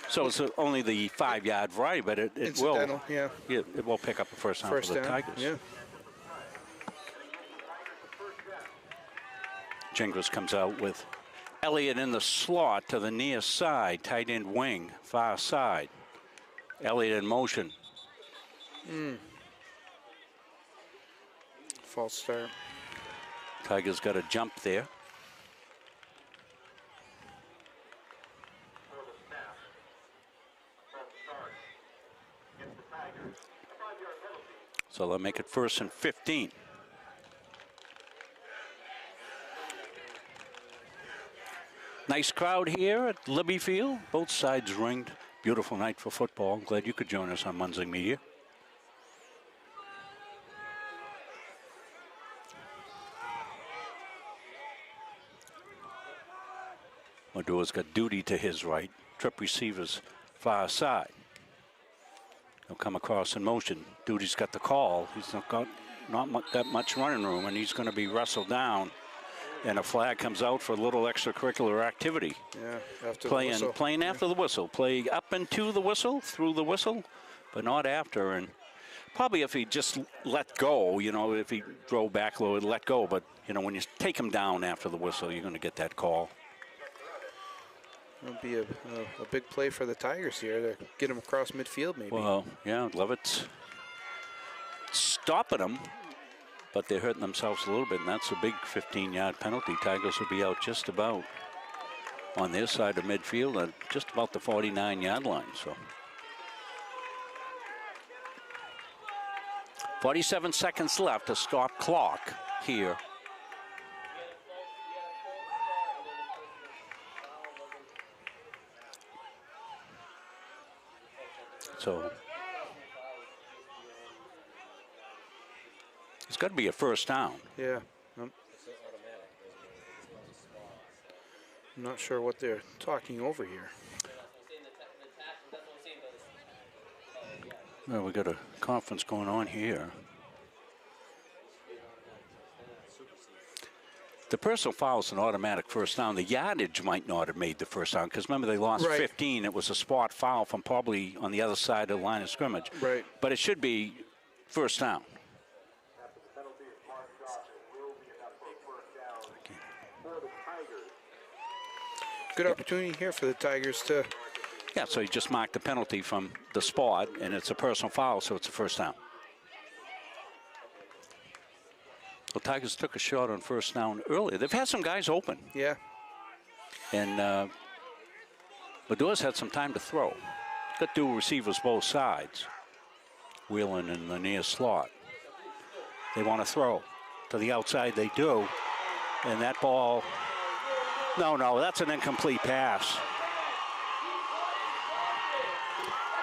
So it's only the 5-yard variety, but it will. Yeah. It will pick up the first down for the Tigers. Yeah. Gingras comes out with Elliott in the slot to the near side, tight end wing, far side. Elliott in motion. False start. Tigers got a jump there. So they'll make it 1st and 15. Nice crowd here at Libby Field. Both sides ringed. Beautiful night for football. I'm glad you could join us on Munzing Media. Medora's got Duty to his right. Trip receivers far side. He'll come across in motion. Duty's got the call. He's not got that much running room, and he's going to be wrestled down. And a flag comes out for a little extracurricular activity. Yeah, after playing, the whistle. Playing after the whistle. Play up into the whistle, through the whistle, but not after. And probably if he just let go, you know, if he drove back low, he'd let go. But, you know, when you take him down after the whistle, you're going to get that call. It'll be a big play for the Tigers here to get him across midfield, maybe. Well, yeah, Leavitt's stopping them, but they're hurting themselves a little bit, and that's a big 15-yard penalty. Tigers will be out just about on their side of midfield at just about the 49-yard line. So 47 seconds left to stop clock here. So it's got to be a first down. Yeah. I'm not sure what they're talking over here. Well, we got a conference going on here. The personal foul is an automatic first down. The yardage might not have made the first down because remember they lost 15. It was a spot foul from probably on the other side of the line of scrimmage. Right. But it should be first down. Good opportunity here for the Tigers to. Yeah, so he just marked the penalty from the spot, and it's a personal foul, so it's a first down. Well, Tigers took a shot on first down earlier. They've had some guys open, Yeah. and Medore's had some time to throw. Got two receivers both sides, Whelan in the near slot. They want to throw to the outside. They do, and that ball. No, that's an incomplete pass.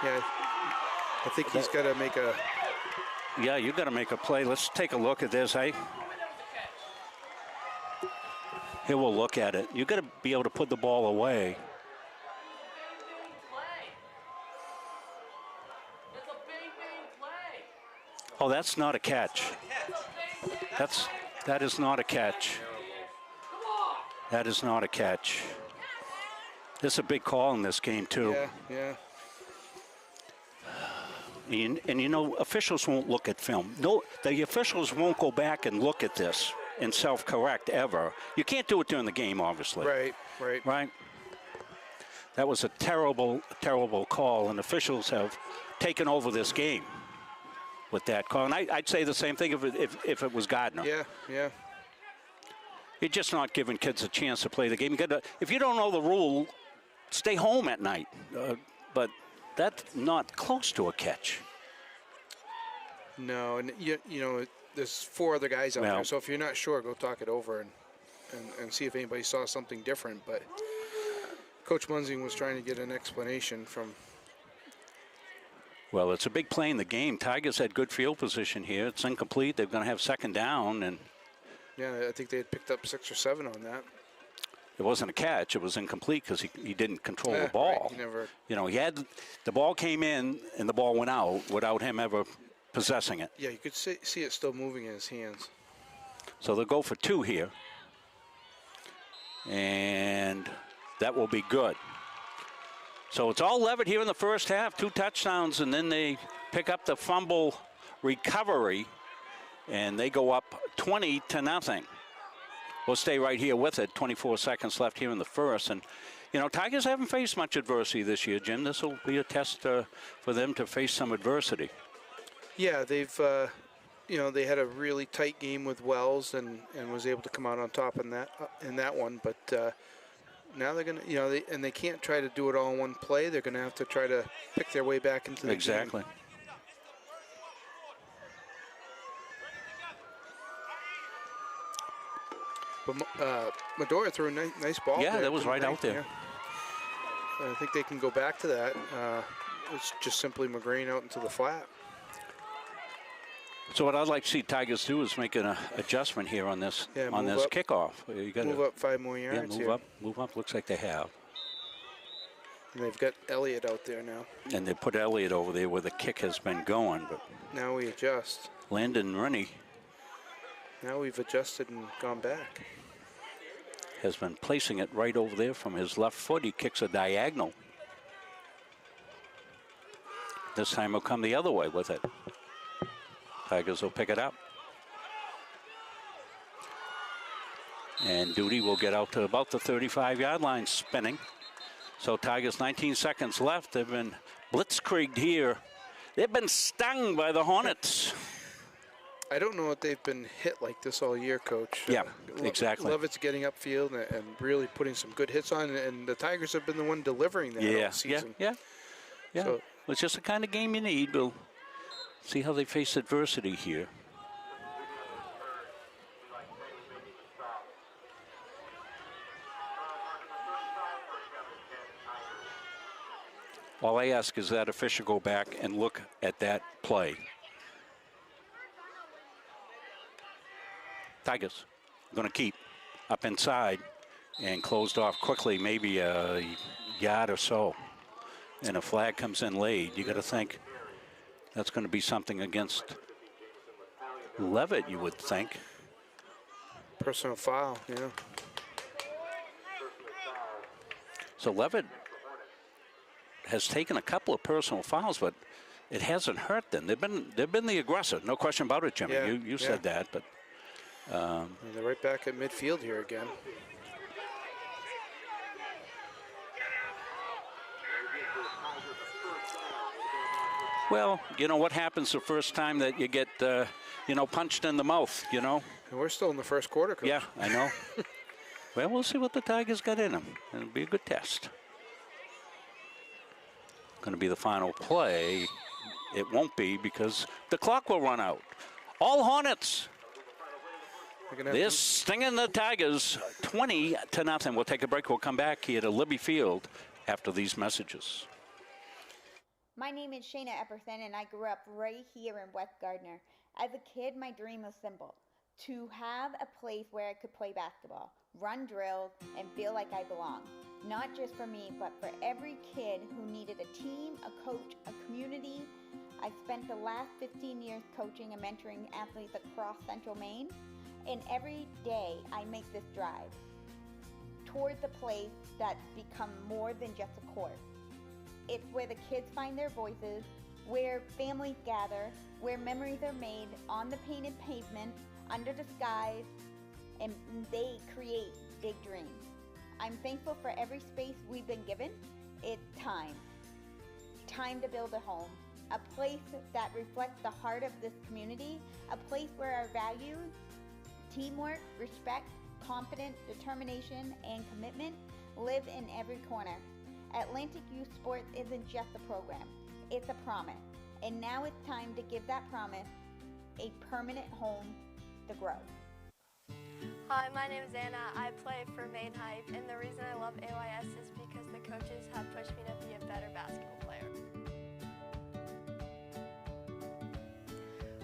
Yeah. I think he's got to make a. Yeah, you got to make a play. Let's take a look at this, hey? Here we'll look at it. You got to be able to put the ball away. Oh, that's not a catch. That is not a catch. That is not a catch. This is a big call in this game too. Yeah. And you know, officials won't look at film. No, the officials won't go back and look at this and self-correct ever. You can't do it during the game, obviously. Right. That was a terrible, terrible call, and officials have taken over this game with that call. And I'd say the same thing if it was Gardiner. Yeah. You're just not giving kids a chance to play the game. If you don't know the rule, stay home at night. But that's not close to a catch. No, and you know, there's four other guys out there, so if you're not sure, go talk it over and see if anybody saw something different. But Coach Munzing was trying to get an explanation from. Well, it's a big play in the game. Tigers had good field position here. It's incomplete. They're going to have second down, and yeah, I think they had picked up 6 or 7 on that. It wasn't a catch. It was incomplete because he didn't control the ball. Right. He never. You know, the ball came in and the ball went out without him ever possessing it. Yeah, you could see it still moving in his hands. So they'll go for 2 here, and that will be good. So it's all Leavitt here in the first half, 2 touchdowns, and then they pick up the fumble recovery, and they go up 20-0. We'll stay right here with it. 24 seconds left here in the first. And, you know, Tigers haven't faced much adversity this year, Jim. This will be a test for them to face some adversity. Yeah, they've, you know, they had a really tight game with Wells and was able to come out on top in that one. But now they're going to, you know, they can't try to do it all in one play. They're going to have to try to pick their way back into the Exactly. game. But Medora threw a nice ball. Yeah, there, that was right out there. Yeah. I think they can go back to that. It's just simply McGrane out into the flat. So what I'd like to see Tigers do is make an adjustment here on this kickoff. You got to move up 5 more yards. Yeah, move up. Looks like they have. And they've got Elliott out there now. And they put Elliott over there where the kick has been going. But now we adjust. Landon Rennie. Now we've adjusted and gone back. Has been placing it right over there from his left foot. He kicks a diagonal. This time he'll come the other way with it. Tigers will pick it up. And Duty will get out to about the 35-yard line spinning. So Tigers 19 seconds left. They've been blitzkrieged here. They've been stung by the Hornets. I don't know if they've been hit like this all year, Coach. Yeah, exactly. Leavitt's getting upfield and really putting some good hits on, and the Tigers have been the one delivering that all season. Yeah. So, it's just the kind of game you need. We'll see how they face adversity here. All I ask is that official go back and look at that play. Tigers going to keep up inside and closed off quickly, maybe a yard or so. And a flag comes in late. You got to think that's going to be something against Leavitt, you would think. Personal foul, yeah. So Leavitt has taken a couple of personal fouls, but it hasn't hurt them. They've been the aggressor, no question about it, Jimmy. Yeah, You said that, but And they're right back at midfield here again. Well, you know what happens the first time that you get, you know, punched in the mouth, you know? And we're still in the first quarter, Coach. Yeah, I know. Well, we'll see what the Tigers got in them. It'll be a good test. Going to be the final play. It won't be because the clock will run out. All Hornets. They're stinging the Tigers 20-0. We'll take a break. We'll come back here to Libby Field after these messages. My name is Shayna Epperson, and I grew up right here in West Gardiner. As a kid, my dream was simple: to have a place where I could play basketball, run drills, and feel like I belong. Not just for me, but for every kid who needed a team, a coach, a community. I spent the last 15 years coaching and mentoring athletes across Central Maine, and every day I make this drive towards a place that's become more than just a court. It's where the kids find their voices, where families gather, where memories are made on the painted pavement, under the skies, and they create big dreams. I'm thankful for every space we've been given. It's time. Time to build a home, a place that reflects the heart of this community, a place where our values, teamwork, respect, confidence, determination, and commitment live in every corner. Atlantic Youth Sports isn't just a program, it's a promise. And now it's time to give that promise a permanent home to grow. Hi, my name is Anna. I play for Maine Hype, and the reason I love AYS is because the coaches have pushed me to be a better basketball player.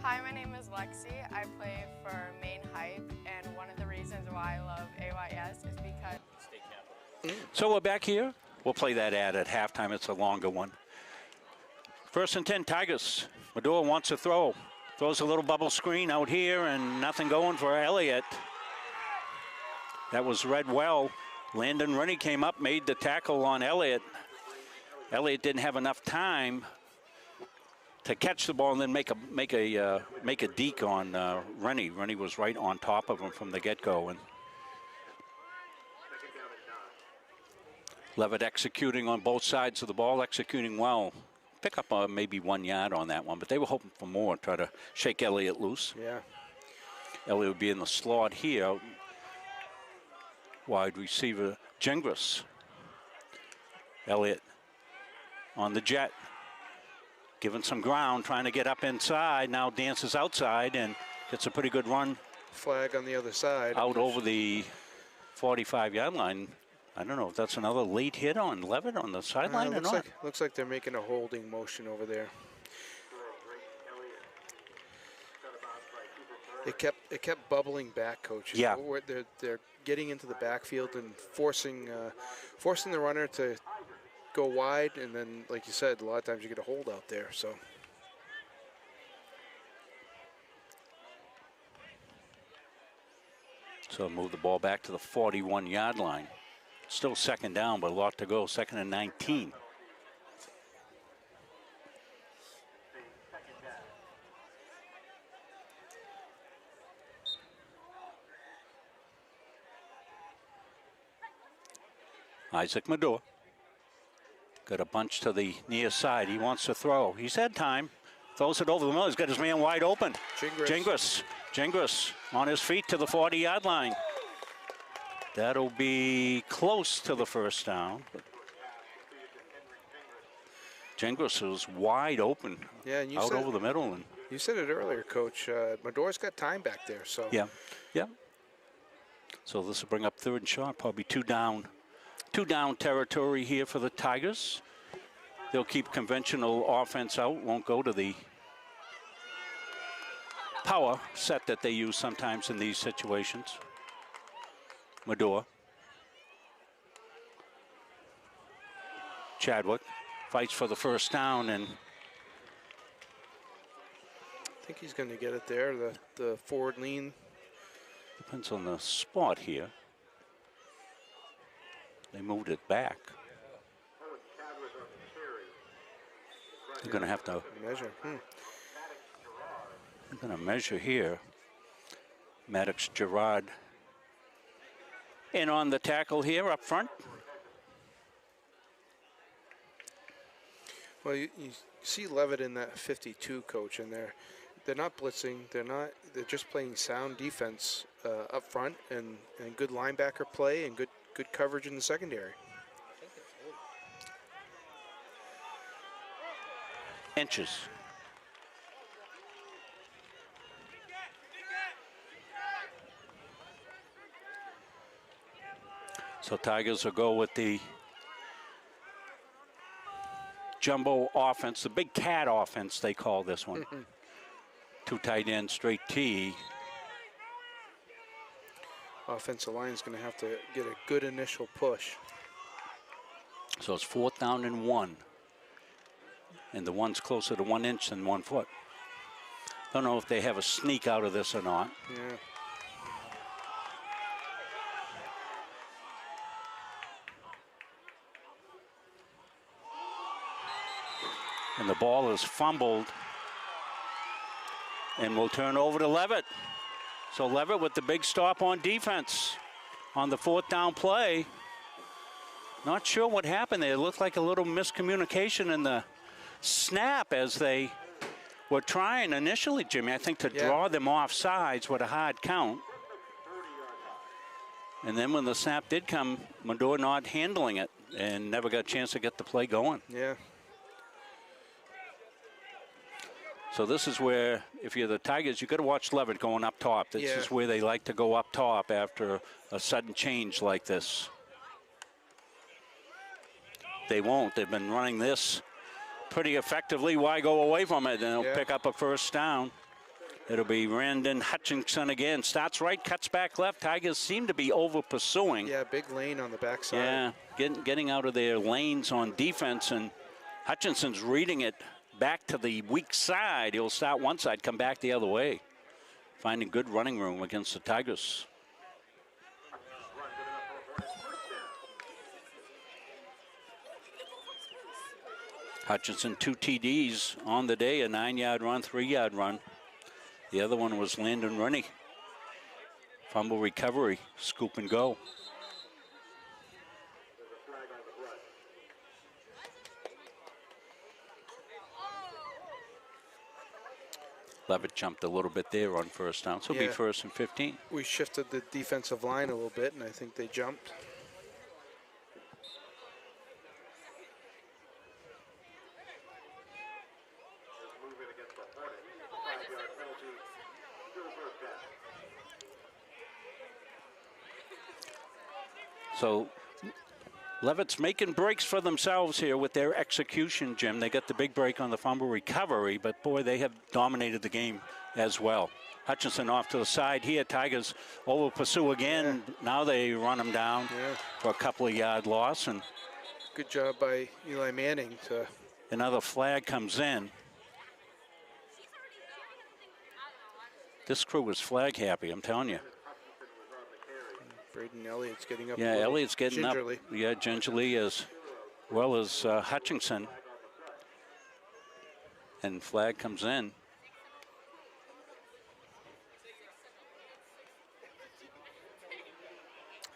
Hi, my name is Lexi. I play for Maine Hype, and one of the reasons why I love AYS is because... So we're back here. We'll play that ad at halftime. It's a longer one. First and 10, Tigers. Medora wants to throw. Throws a little bubble screen out here, and nothing going for Elliott. That was read well. Landon Rennie came up, made the tackle on Elliott. Elliott didn't have enough time to catch the ball and then make a deke on Rennie. Rennie was right on top of him from the get-go. And Leavitt executing on both sides of the ball, executing well. Pick up maybe 1 yard on that one, but they were hoping for more, try to shake Elliott loose. Yeah. Elliott would be in the slot here. Wide receiver, Gingras. Elliott on the jet, giving some ground, trying to get up inside. Now dances outside and gets a pretty good run. Flag on the other side. Out over the 45-yard line. I don't know if that's another late hit on Leavitt on the sideline or not. Looks like they're making a holding motion over there. It kept bubbling back, Coach. Yeah. They're getting into the backfield and forcing the runner to go wide, and then, like you said, a lot of times you get a hold out there. So move the ball back to the 41-yard line. Still second down, but a lot to go. Second and 19. Isaac Medora. Got a bunch to the near side. He wants to throw. He's had time. Throws it over the middle. He's got his man wide open. Gingras on his feet to the 40-yard line. That'll be close to the first down. Gingras is wide open. Yeah, and out over the middle. And you said it earlier, Coach. Medora's got time back there. So yeah. So this will bring up third and short. Probably two down territory here for the Tigers. They'll keep conventional offense out. Won't go to the power set that they use sometimes in these situations. Medora. Chadwick fights for the first down, and I think he's going to get it there. The forward lean. Depends on the spot here. They moved it back. They're going to have to measure. They're going to measure here. Maddox Gerard. And on the tackle here up front. Well, you see Leavitt in that 52, coach, and they're not blitzing. They're just playing sound defense up front and good linebacker play and good coverage in the secondary. Inches. So Tigers will go with the jumbo offense, the big cat offense, they call this one. Two tight ends, straight T. Offensive line is going to have to get a good initial push. So it's 4th down and 1. And the one's closer to 1 inch than 1 foot. Don't know if they have a sneak out of this or not. Yeah. And the ball is fumbled and will turn over to Leavitt. So Leavitt with the big stop on defense on the 4th down play. Not sure what happened there. It looked like a little miscommunication in the snap as they were trying initially, Jimmy, I think to draw them off sides with a hard count. And then when the snap did come, Madore not handling it and never got a chance to get the play going. Yeah. So this is where, if you're the Tigers, you got to watch Leavitt going up top. This is where they like to go up top after a sudden change like this. They won't. They've been running this pretty effectively. Why go away from it? And they'll pick up a 1st down. It'll be Randon Hutchinson again. Starts right, cuts back left. Tigers seem to be over pursuing. Yeah, big lane on the backside. Yeah, getting out of their lanes on defense, and Hutchinson's reading it back to the weak side. He'll start one side, come back the other way. Finding good running room against the Tigers. Hutchinson, 2 TDs on the day, a 9-yard run, 3-yard run. The other one was Landon Rennie. Fumble recovery, scoop and go. Leavitt jumped a little bit there on 1st down, so it'll be 1st and 15. We shifted the defensive line a little bit, and I think they jumped. So Leavitt's making breaks for themselves here with their execution, Jim. They got the big break on the fumble recovery, but boy, they have dominated the game as well. Hutchinson off to the side here. Tigers over pursue again. Now they run him down for a couple of yard loss. And good job by Eli Manning. Another flag comes in. This crew was flag happy, I'm telling you. Braden Elliott's getting up. Yeah, Elliott's getting gingerly. up. Yeah, gingerly as well as Hutchinson. And flag comes in.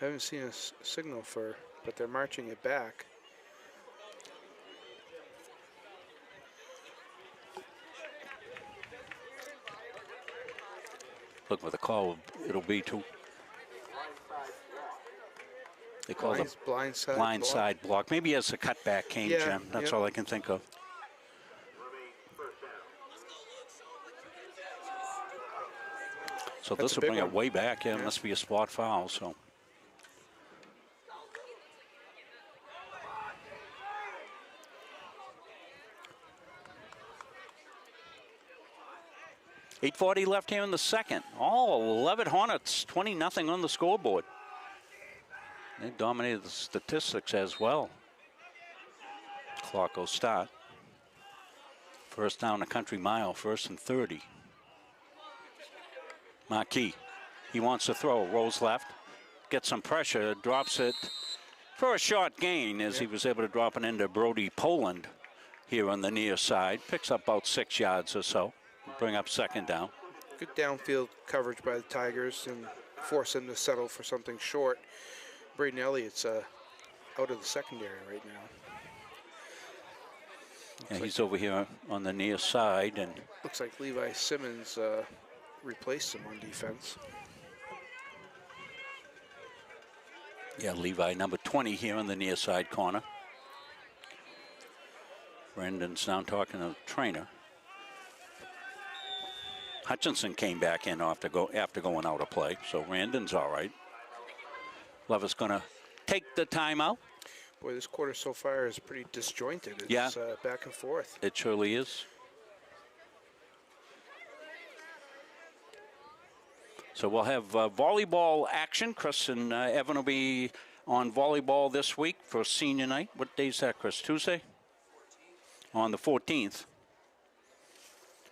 I haven't seen a signal but they're marching it back. Look what the call it'll be to. They call it blindside block. Maybe as a cutback came, Jim. That's all I can think of. So this will bring it way back. Yeah, it must be a spot foul. So. .840 left here in the second. Oh, Leavitt Hornets, 20-0 on the scoreboard. They dominated the statistics as well. Clock will start. 1st down a country mile, 1st and 30. Marquis, he wants to throw, rolls left, gets some pressure, drops it for a short gain as he was able to drop it into Brody Poland here on the near side. Picks up about 6 yards or so. Bring up 2nd down. Good downfield coverage by the Tigers and force them to settle for something short. Braden Elliott's out of the secondary right now. And he's over here on the near side, and Looks like Levi Simmons replaced him on defense. yeah, Levi, number 20 here on the near side corner. Brendan's now talking to the trainer. Hutchinson came back in after going out of play, so Randon's all right. Leavitt's going to take the timeout. Boy, this quarter so far is pretty disjointed. It's Yeah. Back and forth. It surely is. So we'll have volleyball action. Chris and Evan will be on volleyball this week for senior night. What day is that, Chris? Tuesday? On the 14th.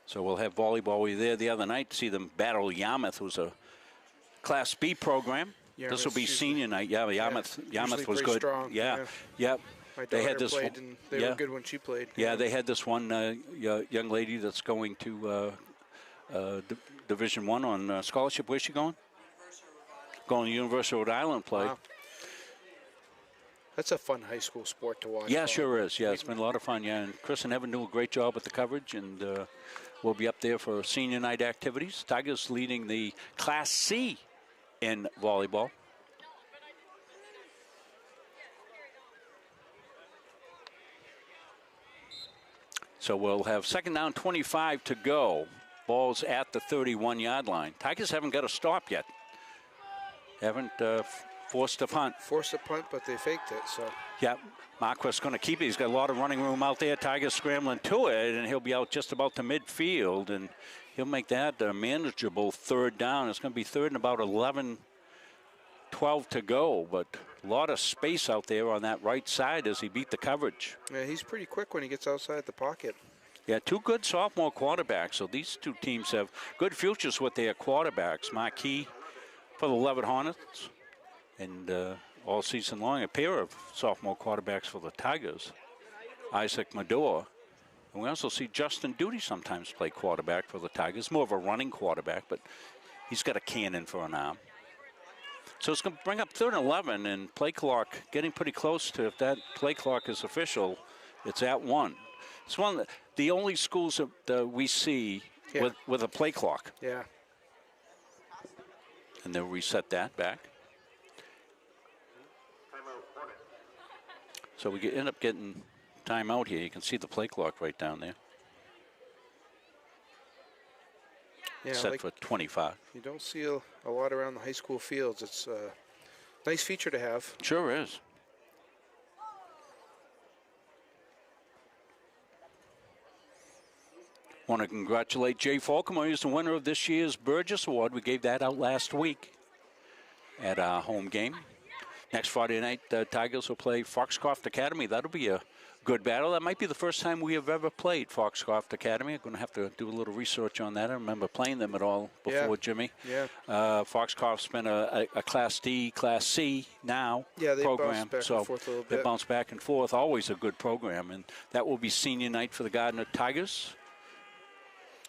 So we'll have volleyball. We were there the other night to see them battle Yarmouth, who's a Class B program. This will be senior night. Yeah, Yarmouth was good. Strong. Yeah, yep. My They daughter had this played, and they were good when she played. Yeah, they had this one young lady that's going to Division One on scholarship. Where's she going? Going to University of Rhode Island play. Wow. That's a fun high school sport to watch. Yeah, sure is. Yeah, it's been a lot of fun. Yeah, and Chris and Evan do a great job with the coverage, and we'll be up there for senior night activities. Tigers leading the Class C in volleyball. So we'll have second down, 25 to go. Ball's at the 31-yard line. Tigers haven't got a stop yet. Haven't forced a punt. Forced a punt, but they faked it. So. Yeah, Marquis going to keep it. He's got a lot of running room out there. Tigers scrambling to it, and he'll be out just about to midfield, and he'll make that a manageable third down. It's going to be third and about 11, 12 to go, but a lot of space out there on that right side as he beat the coverage. Yeah, he's pretty quick when he gets outside the pocket. Yeah, two good sophomore quarterbacks. So these two teams have good futures with their quarterbacks. Marquis for the Leavitt Hornets, and all season long, a pair of sophomore quarterbacks for the Tigers. Isaac Medore. And we also see Justin Duty sometimes play quarterback for the Tigers. More of a running quarterback, but he's got a cannon for an arm. So it's going to bring up 3rd and 11, and play clock getting pretty close to, if that play clock is official, it's at 1. It's one of the only schools that we see with a play clock. Yeah. And they'll reset that back. So we end up getting timeout here. You can see the play clock right down there. Yeah, set like for 25. You don't see a lot around the high school fields. It's a nice feature to have. Sure is. Want to congratulate Jay Falcomore. He's the winner of this year's Burgess Award. We gave that out last week at our home game. Next Friday night, Tigers will play Foxcroft Academy. That'll be a good battle. That might be the first time we have ever played Foxcroft Academy. I'm going to have to do a little research on that. I remember playing them at all before, Jimmy. Yeah. Foxcroft's been a Class D, Class C now program. Bounce back and forth a little bit. They bounce back and forth. Always a good program. And that will be senior night for the Gardiner Tigers.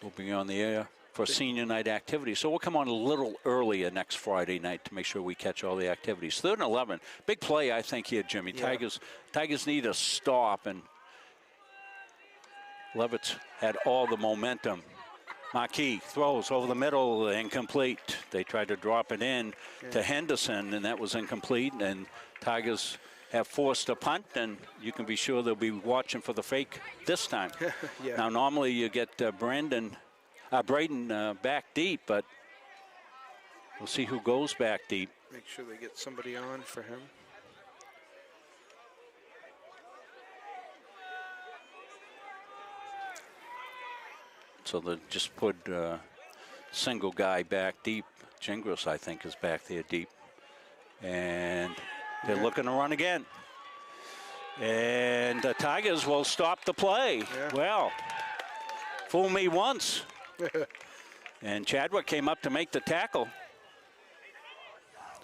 We'll be on the air for senior night activities. So we'll come on a little earlier next Friday night to make sure we catch all the activities. 3rd and 11. Big play, I think, here, Jimmy. Yeah. Tigers need a stop, and Leavitt's had all the momentum. Marquis throws over the middle, incomplete. They tried to drop it in to Henderson, and that was incomplete. And Tigers have forced a punt, and you can be sure they'll be watching for the fake this time. Yeah. Now, normally you get Braden back deep, but we'll see who goes back deep. Make sure they get somebody on for him. So they just put single guy back deep. Gingras, I think, is back there deep. And they're looking to run again. And the Tigers will stop the play. Yeah. Well, fool me once. And Chadwick came up to make the tackle.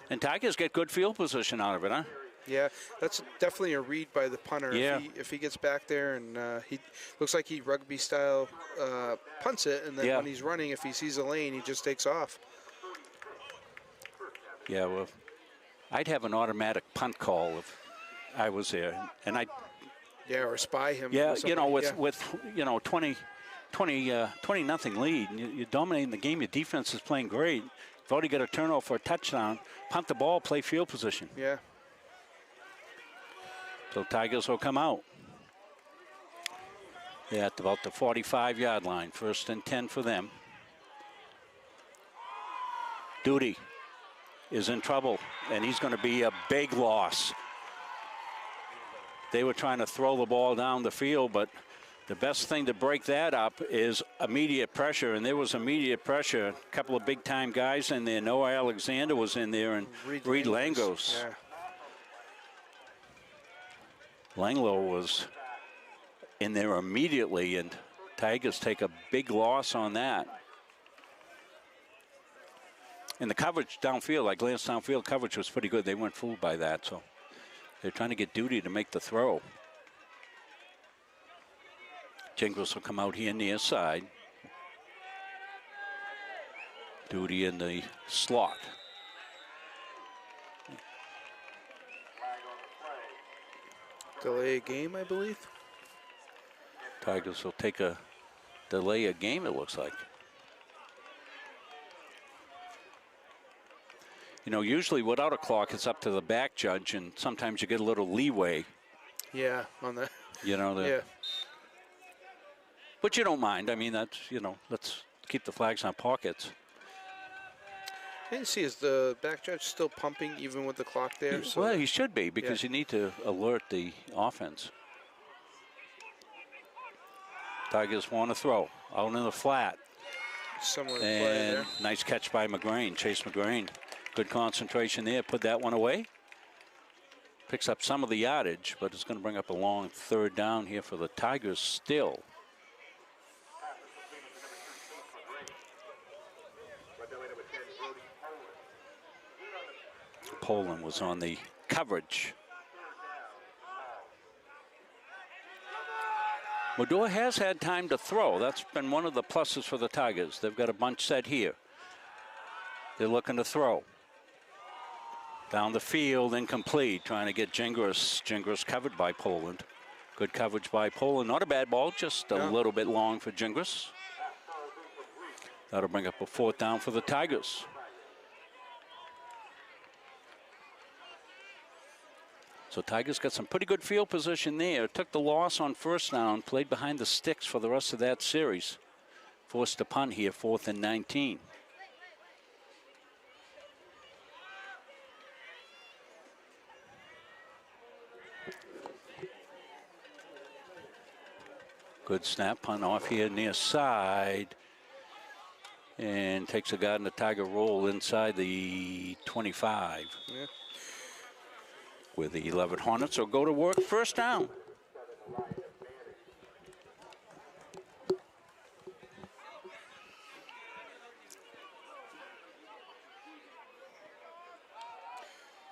And Tigers get good field position out of it, huh? Yeah, that's definitely a read by the punter. Yeah. If he gets back there and he looks like he rugby style punts it, and then Yeah. when he's running, if he sees a lane, he just takes off. Yeah, well, I'd have an automatic punt call if I was there, and I. Yeah, or spy him. Yeah, with you know, somebody. with 20 nothing lead, and you're dominating the game. Your defense is playing great. You've already got a turnover for a touchdown. Punt the ball, play field position. Yeah. So Tigers will come out. They're at about the 45-yard line. 1st and 10 for them. Duty is in trouble, and he's going to be a big loss. They were trying to throw the ball down the field, but the best thing to break that up is immediate pressure, and there was immediate pressure. A couple of big-time guys in there. Noah Alexander was in there, and Reed Langos. Yeah. Langlo was in there immediately, and Tigers take a big loss on that. And the coverage downfield, I glanced downfield, coverage was pretty good. They weren't fooled by that, so they're trying to get Duty to make the throw. Jingles will come out here near side. Duty in the slot. Delay a game, I believe. Tigers will take a delay a game, it looks like. You know, usually without a clock, it's up to the back judge, and sometimes you get a little leeway. Yeah, on the. You know, Yeah. But you don't mind. I mean, that's, you know, let's keep the flags on pockets. I didn't see, is the back judge still pumping even with the clock there? So Well, he should be, because you need to alert the offense. Tigers want to throw out in the flat. Similar play And there. nice catch by McGrain, Chase McGrain. Good concentration there, put that one away. Picks up some of the yardage, but it's going to bring up a long 3rd down here for the Tigers still. Poland was on the coverage. Medore has had time to throw. That's been one of the pluses for the Tigers. They've got a bunch set here. They're looking to throw. Down the field, incomplete, trying to get Gingras. Gingras covered by Poland. Good coverage by Poland. Not a bad ball, just a little bit long for Gingras. That'll bring up a 4th down for the Tigers. So Tigers got some pretty good field position there. Took the loss on 1st down, played behind the sticks for the rest of that series. Forced a punt here, 4th and 19. Good snap, punt off here near side. And takes a Gardiner Tiger roll inside the 25. Yeah. With the 11 Hornets will go to work, 1st down.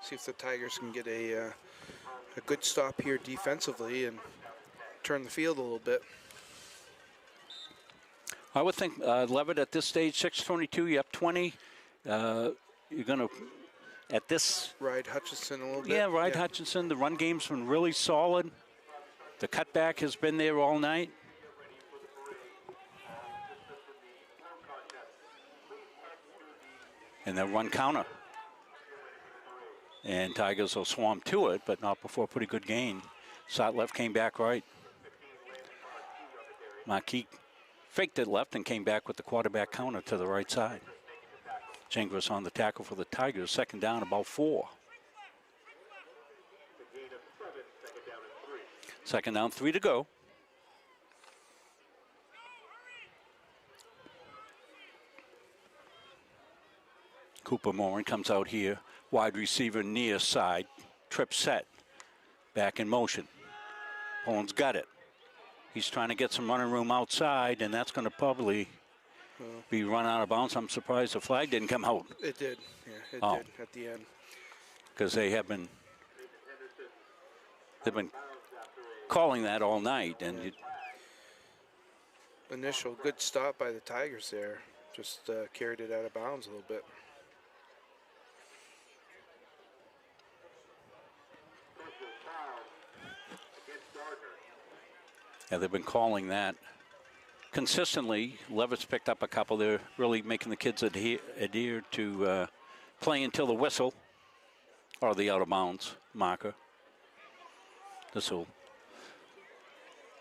See if the Tigers can get a good stop here defensively and turn the field a little bit. I would think Leavitt at this stage, 6:22, you up 20. You're going to, at this. Ride Hutchinson a little bit. Yeah, Ride Hutchinson. The run game's been really solid. The cutback has been there all night. And then run counter. And Tigers will swarm to it, but not before a pretty good gain. Shot left, came back right. Marquis faked it left and came back with the quarterback counter to the right side. Gingras on the tackle for the Tigers. 2nd down, about 4. 2nd down, 3 to go. Cooper Morin comes out here. Wide receiver near side. Trip set. Back in motion. Poland's got it. He's trying to get some running room outside, and that's going to probably be run out of bounds. I'm surprised the flag didn't come out. It did. Yeah, it did at the end. Because they have been They've been calling that all night, and Initial good stop by the Tigers there. Just carried it out of bounds a little bit. yeah, they've been calling that consistently. Leavitt's picked up a couple. They're really making the kids adhere to play until the whistle or the out of bounds marker. This will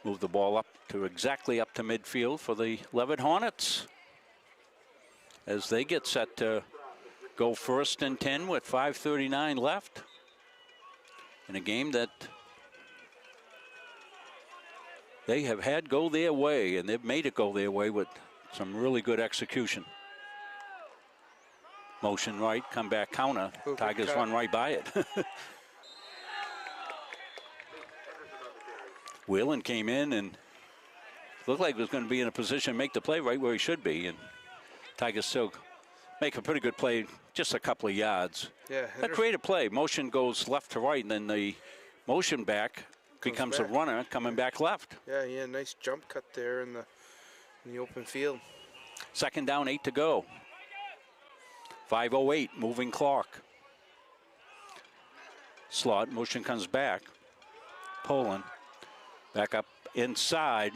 move the ball up to exactly up to midfield for the Leavitt Hornets as they get set to go 1st and 10 with 5:39 left in a game that they have had go their way, and they've made it go their way with some really good execution. Motion right, come back counter. Tigers run right by it. Whelan came in and looked like he was going to be in a position to make the play right where he should be, and Tigers still make a pretty good play, just a couple of yards. Yeah, A creative play. Motion goes left to right, and then the motion back becomes a runner coming back left. Yeah, nice jump cut there in the open field. 2nd down, 8 to go. 5:08, moving clock. Slot, motion comes back. Poland back up inside,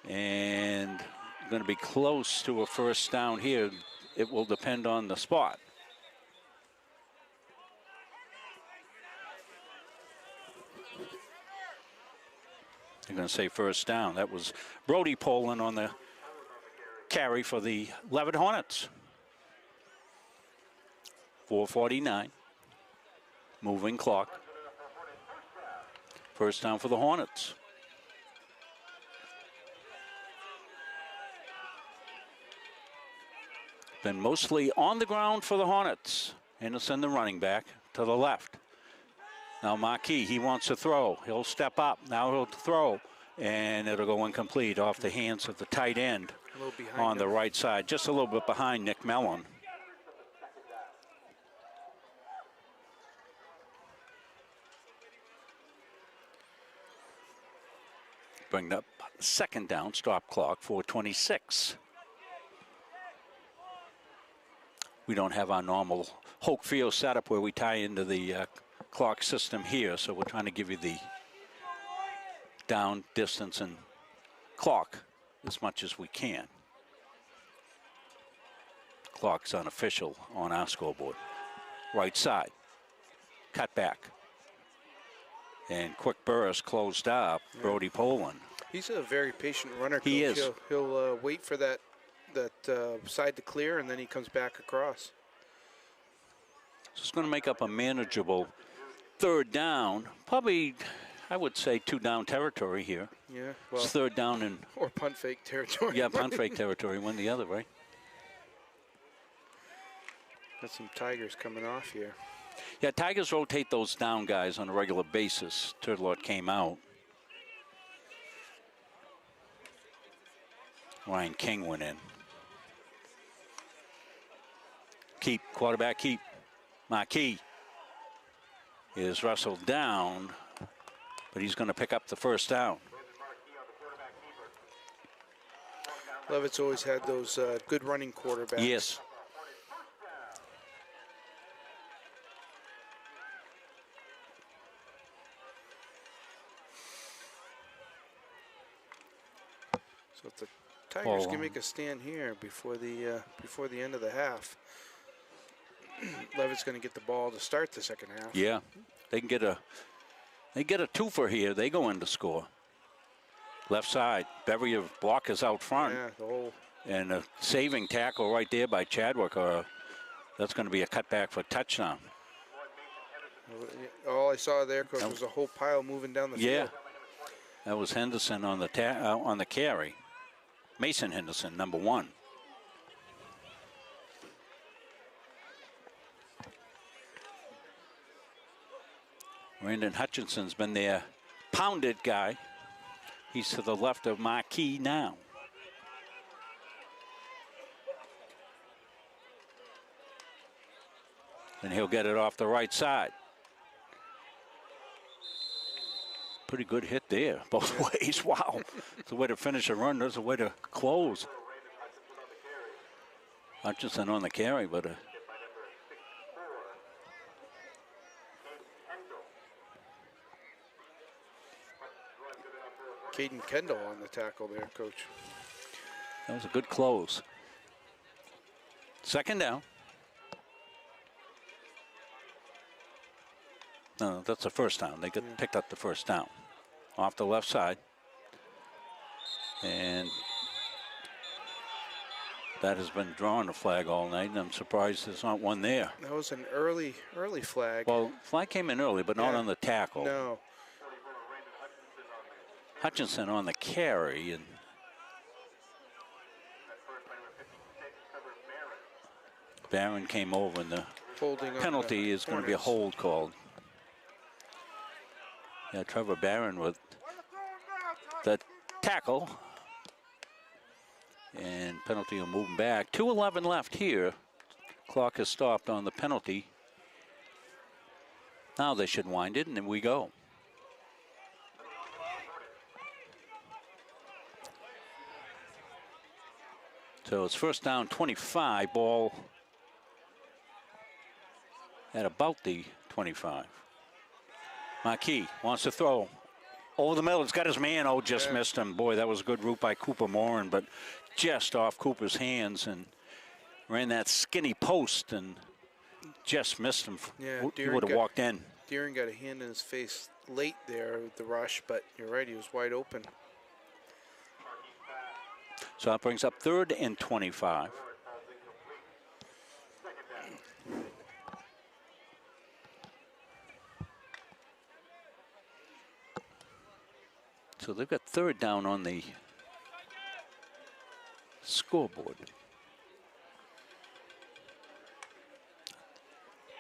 and going to be close to a 1st down here. It will depend on the spot. They're going to say 1st down. That was Brody Poland on the carry for the Leavitt Hornets. 4:49, moving clock. 1st down for the Hornets. Been mostly on the ground for the Hornets. Henderson, the running back, to the left. Now Marquis, he wants to throw. He'll step up. Now he'll throw. And it'll go incomplete off the hands of the tight end on the right side. Just a little bit behind Nick Mellon. Bring up 2nd down, stop clock, 4:26. We don't have our normal Hoke Field setup where we tie into the clock system here, so we're trying to give you the down, distance, and clock as much as we can. Clock's unofficial on our scoreboard. Right side, cut back. And quick burst closed up, Brody Poland. He's a very patient runner. He Coach. is. He'll wait for that side to clear, and then he comes back across. So it's going to make up a manageable 3rd down. Probably, I would say, 2 down territory here. Yeah, well. It's 3rd down and... Or punt fake territory. Yeah, punt fake territory, one the other, right? Got some Tigers coming off here. Yeah, Tigers rotate those down guys on a regular basis. Turtelot came out. Ryan King went in. Keep, quarterback keep. Marquis is wrestled down, but he's going to pick up the 1st down. Leavitt's always had those good running quarterbacks. Yes. So if the Tigers can make a stand here before the end of the half, Leavitt's going to get the ball to start the 2nd half. Yeah, they can get a 2-for here. They go in to score. Left side, Beverly of block is out front. Yeah, the whole. And a saving tackle right there by Chadwick. That's going to be a cutback for a touchdown. All I saw there, Coach, was a whole pile moving down the field. Yeah, that was Henderson on the carry. Mason Henderson, number 1. Brandon Hutchinson's been their pounded guy. He's to the left of Marquis now. And he'll get it off the right side. Pretty good hit there, both ways. Wow. It's a way to finish a run. There's a way to close. Hutchinson on the carry, but Caden Kendall on the tackle there, Coach. that was a good close. Second down. No, that's the first down. They picked up the first down. Off the left side. And that has been drawing a flag all night, and I'm surprised there's not one there. That was an early flag. Well, flag came in early, but not on the tackle. No. Hutchinson on the carry, and Barron came over, and the Holding on penalty the is going to be a Hornets. hold called. Yeah, Trevor Barron with the tackle. And penalty will move him back. 2:11 left here. Clock has stopped on the penalty. Now they should wind it, and then we go. So it's first down 25, ball at about the 25. Marquis wants to throw over the middle. It's got his man. Oh, just missed him. Boy, that was a good route by Cooper Moran, but just off Cooper's hands and ran that skinny post and just missed him. Yeah, He Deering would have walked in. Deering got a hand in his face late there with the rush, but you're right, he was wide open. So that brings up 3rd and 25. So they've got 3rd down on the scoreboard.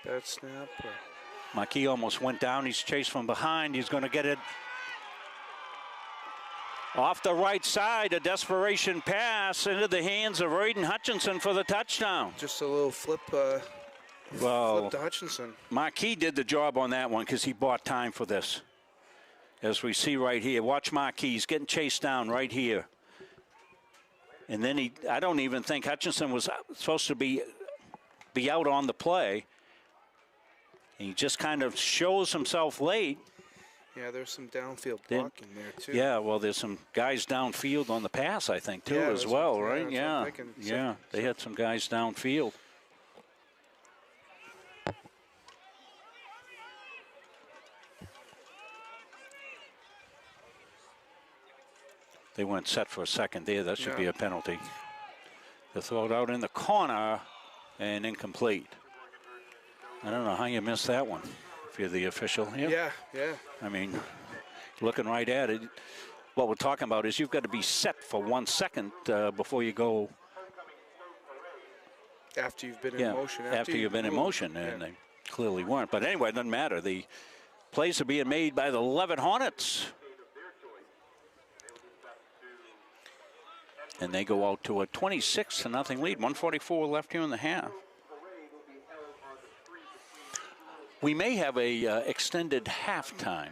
Bad snap. Marquis almost went down. He's chased from behind. He's going to get it off the right side. A desperation pass into the hands of Raiden Hutchinson for the touchdown. Just a little flip, Well, flip to Hutchinson. Marquis did the job on that one because he bought time for this. As we see right here, watch Marquis. He's getting chased down right here. And then I don't even think Hutchinson was supposed to be out on the play. He just kind of shows himself late. Yeah, there's some downfield blocking there, too. Yeah, well, there's some guys downfield on the pass, I think, too, as well, right? Yeah, yeah, they had some guys downfield. They went set for a second there. That should be a penalty. They throw it out in the corner and incomplete. I don't know how you missed that one if you're the official. Yeah. I mean, looking right at it, what we're talking about is you've got to be set for 1 second before you go. After you've been in motion. After you've been in motion, and they clearly weren't. But anyway, it doesn't matter. The plays are being made by the Leavitt Hornets. And they go out to a 26-0 lead. 1:44 left here in the half. We may have a extended halftime.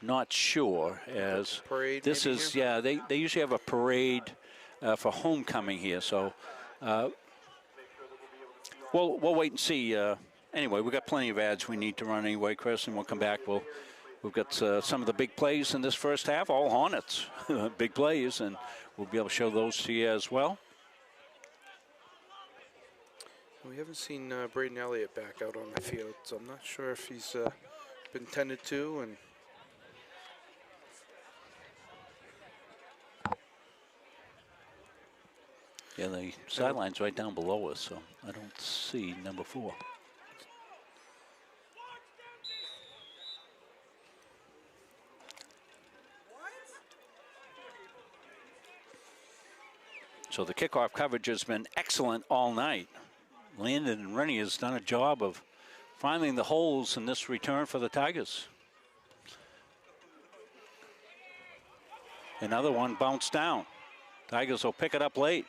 Not sure, as parade this is here? they usually have a parade for homecoming here. So we'll wait and see. Anyway, we've got plenty of ads we need to run anyway, Chris, and we'll come back. We've got some of the big plays in this first half, all Hornets, big plays, and we'll be able to show those to you as well. We haven't seen Braden Elliott back out on the field, so I'm not sure if he's been tended to. And yeah, the sideline's right down below us, so I don't see number 4. So the kickoff coverage has been excellent all night. Landon and Rennie has done a job of finding the holes in this return for the Tigers. Another one bounced down. Tigers will pick it up late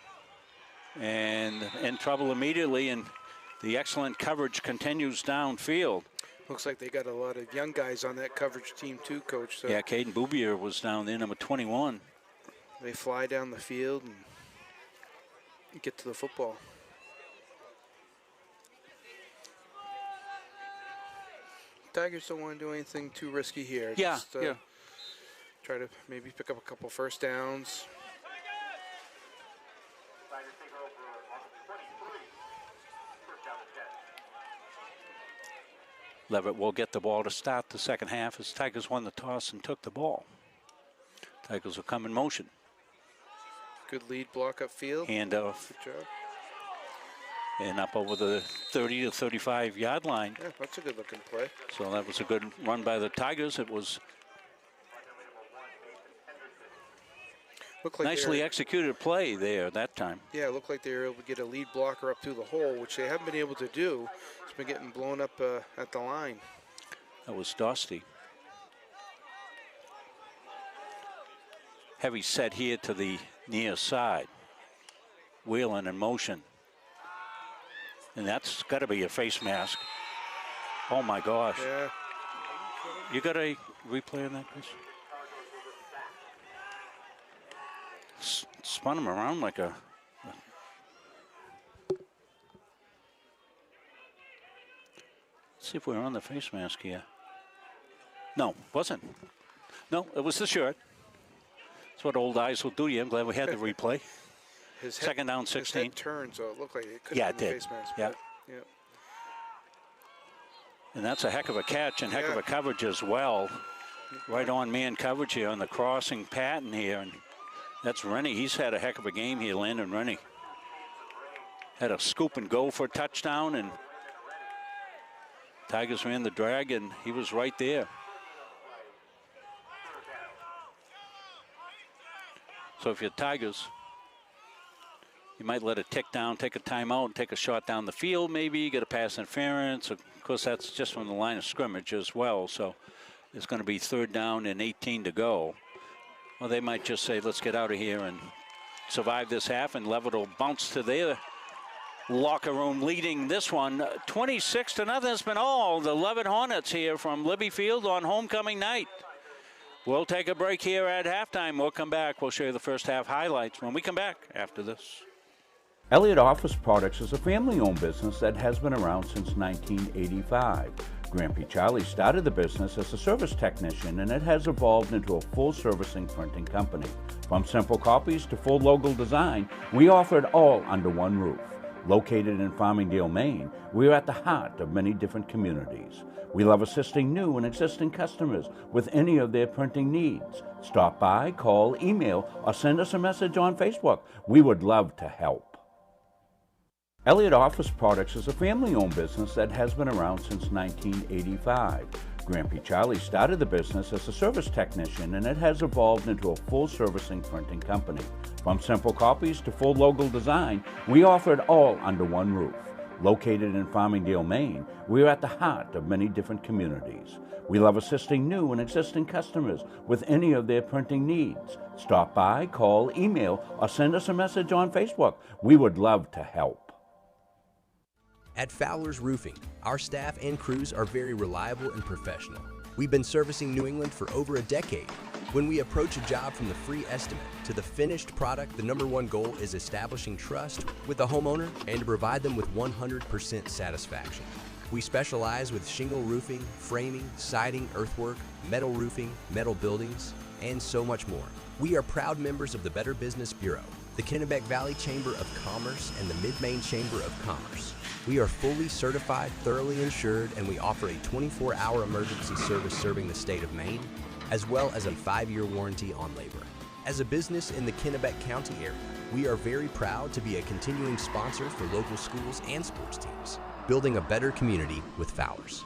and in trouble immediately, and the excellent coverage continues downfield. Looks like they got a lot of young guys on that coverage team too, Coach. So Yeah, Caden Bouvier was down there, number 21. they fly down the field and get to the football. Tigers don't want to do anything too risky here. Yeah, Just, yeah. Try to maybe pick up a couple first downs. Leavitt will get the ball to start the second half as Tigers won the toss and took the ball. Tigers will come in motion. Good lead block upfield. Handoff Good job. and up over the 30 to 35 yard line. Yeah, that's a good looking play. So that was a good run by the Tigers. It was Looked like nicely executed play there that time. Yeah, it looked like they were able to get a lead blocker up through the hole, which they haven't been able to do. It's been getting blown up at the line. That was Dosty. Heavy set here to the near side. Wheeling in motion. And that's got to be a face mask. Oh my gosh. Yeah. You got a replay on that, Chris? Spun him around like a. Let's see if we're on the face mask here. No, wasn't. No, it was the shirt. That's what old eyes will do to you. I'm glad we had the replay. His Second down, 16. His head turned, so it looked like it could Yeah, have it been a did. face mask. Yeah. but, yeah. And that's a heck of a catch and heck of a coverage as well. Right on man coverage here on the crossing pattern here. And that's Rennie. He's had a heck of a game here, Landon Rennie. Had a scoop and go for a touchdown, and Tigers ran the drag, and he was right there. So if you're Tigers, you might let it tick down, take a timeout, and take a shot down the field maybe, get a pass interference. Of course, that's just from the line of scrimmage as well. So it's going to be 3rd down and 18 to go. Well, they might just say, let's get out of here and survive this half, and Leavitt will bounce to their locker room leading this one 26-0. It's been all the Leavitt Hornets here from Libby Field on homecoming night. We'll take a break here at halftime. We'll come back. We'll show you the first half highlights when we come back after this. Elliott Office Products is a family-owned business that has been around since 1985. Grampy Charlie started the business as a service technician, and it has evolved into a full-servicing printing company. From simple copies to full logo design, we offer it all under one roof. Located in Farmingdale, Maine, we are at the heart of many different communities. We love assisting new and existing customers with any of their printing needs. Stop by, call, email, or send us a message on Facebook. We would love to help. Elliott Office Products is a family-owned business that has been around since 1985. Grampy Charlie started the business as a service technician, and it has evolved into a full-servicing printing company. From simple copies to full logo design, we offer it all under one roof. Located in Farmingdale, Maine, we are at the heart of many different communities. We love assisting new and existing customers with any of their printing needs. Stop by, call, email, or send us a message on Facebook. We would love to help. At Fowler's Roofing, our staff and crews are very reliable and professional. We've been servicing New England for over a decade. When we approach a job from the free estimate to the finished product, the #1 goal is establishing trust with the homeowner and to provide them with 100% satisfaction. We specialize with shingle roofing, framing, siding, earthwork, metal roofing, metal buildings, and so much more. We are proud members of the Better Business Bureau, the Kennebec Valley Chamber of Commerce, and the Mid-Maine Chamber of Commerce. We are fully certified, thoroughly insured, and we offer a 24-hour emergency service serving the state of Maine, as well as a 5-year warranty on labor. As a business in the Kennebec County area, we are very proud to be a continuing sponsor for local schools and sports teams, building a better community with Fowler's.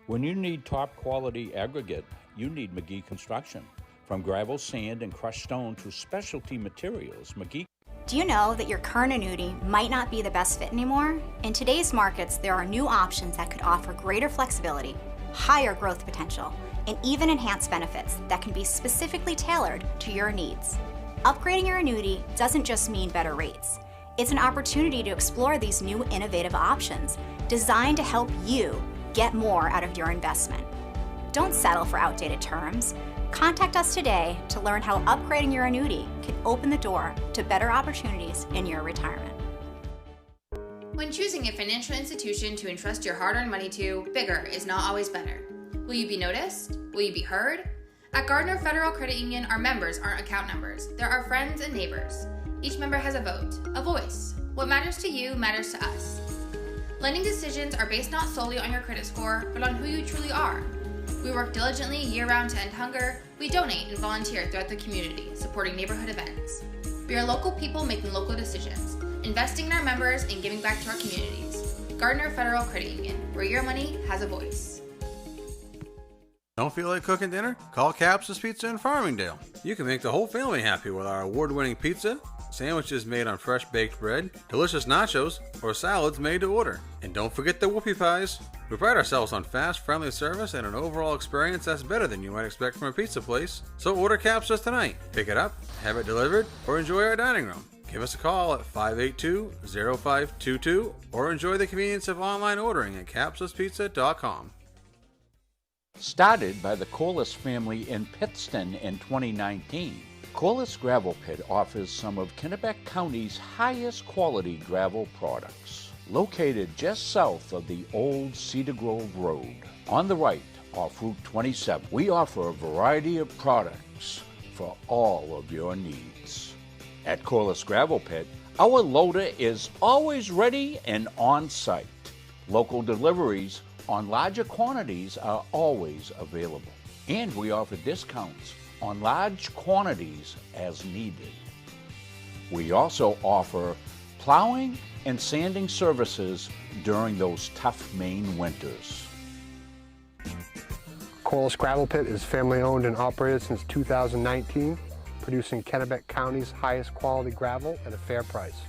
When you need top quality aggregate, you need McGee Construction. From gravel, sand, and crushed stone to specialty materials, McGee. Do you know that your current annuity might not be the best fit anymore? In today's markets, there are new options that could offer greater flexibility, higher growth potential, and even enhanced benefits that can be specifically tailored to your needs. Upgrading your annuity doesn't just mean better rates. It's an opportunity to explore these new innovative options designed to help you get more out of your investment. Don't settle for outdated terms. Contact us today to learn how upgrading your annuity can open the door to better opportunities in your retirement. When choosing a financial institution to entrust your hard-earned money to, bigger is not always better. Will you be noticed? Will you be heard? At Gardiner Federal Credit Union, our members aren't account numbers. They're our friends and neighbors. Each member has a vote, a voice. What matters to you matters to us. Lending decisions are based not solely on your credit score, but on who you truly are. We work diligently year-round to end hunger. We donate and volunteer throughout the community, supporting neighborhood events. We are local people making local decisions, investing in our members and giving back to our communities. Gardiner Federal Credit Union, where your money has a voice. Don't feel like cooking dinner? Call Capsa's Pizza in Farmingdale. You can make the whole family happy with our award-winning pizza, sandwiches made on fresh baked bread, delicious nachos, or salads made to order. And don't forget the whoopie pies. We pride ourselves on fast, friendly service and an overall experience that's better than you might expect from a pizza place. So order Capsa's tonight. Pick it up, have it delivered, or enjoy our dining room. Give us a call at 582-0522 or enjoy the convenience of online ordering at capsaspizza.com. Started by the Corliss family in Pittston in 2019, Corliss Gravel Pit offers some of Kennebec County's highest quality gravel products. Located just south of the old Cedar Grove Road, on the right off Route 27, we offer a variety of products for all of your needs. At Corliss Gravel Pit, our loader is always ready and on site. Local deliveries on larger quantities are always available, and we offer discounts on large quantities as needed. We also offer plowing and sanding services during those tough Maine winters. Corliss Gravel Pit is family owned and operated since 2019, producing Kennebec County's highest quality gravel at a fair price.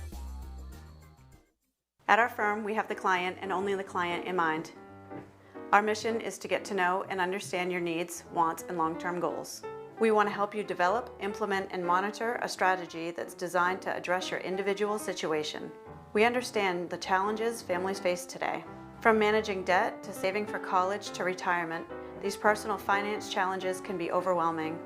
At our firm, we have the client and only the client in mind. Our mission is to get to know and understand your needs, wants, and long-term goals. We want to help you develop, implement, and monitor a strategy that's designed to address your individual situation. We understand the challenges families face today. From managing debt to saving for college to retirement, these personal finance challenges can be overwhelming.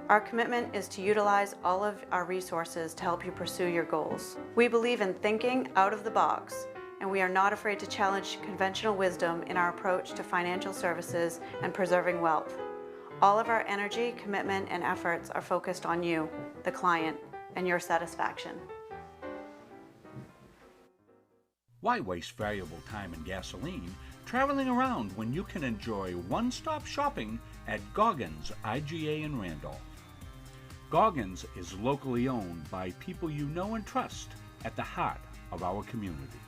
Our commitment is to utilize all of our resources to help you pursue your goals. We believe in thinking out of the box, and we are not afraid to challenge conventional wisdom in our approach to financial services and preserving wealth. All of our energy, commitment, and efforts are focused on you, the client, and your satisfaction. Why waste valuable time and gasoline traveling around when you can enjoy one-stop shopping at Goggins IGA in Randolph? Goggins is locally owned by people you know and trust at the heart of our community.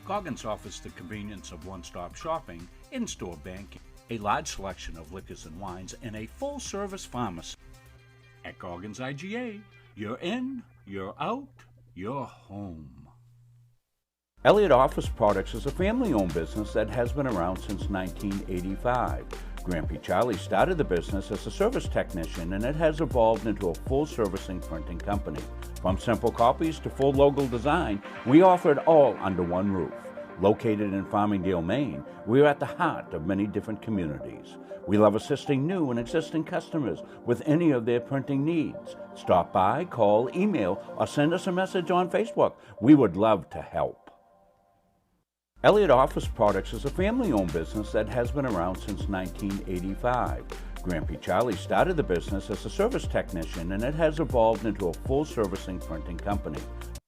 Goggins offers the convenience of one-stop shopping, in-store banking, a large selection of liquors and wines, and a full-service pharmacy. At Goggins IGA, you're in, you're out, you're home. Elliott Office Products is a family-owned business that has been around since 1985. Grampy Charlie started the business as a service technician, and it has evolved into a full-servicing printing company. From simple copies to full logo design, we offer it all under one roof. Located in Farmingdale, Maine, we are at the heart of many different communities. We love assisting new and existing customers with any of their printing needs. Stop by, call, email, or send us a message on Facebook. We would love to help. Elliott Office Products is a family-owned business that has been around since 1985. Grampy Charlie started the business as a service technician, and it has evolved into a full-servicing printing company.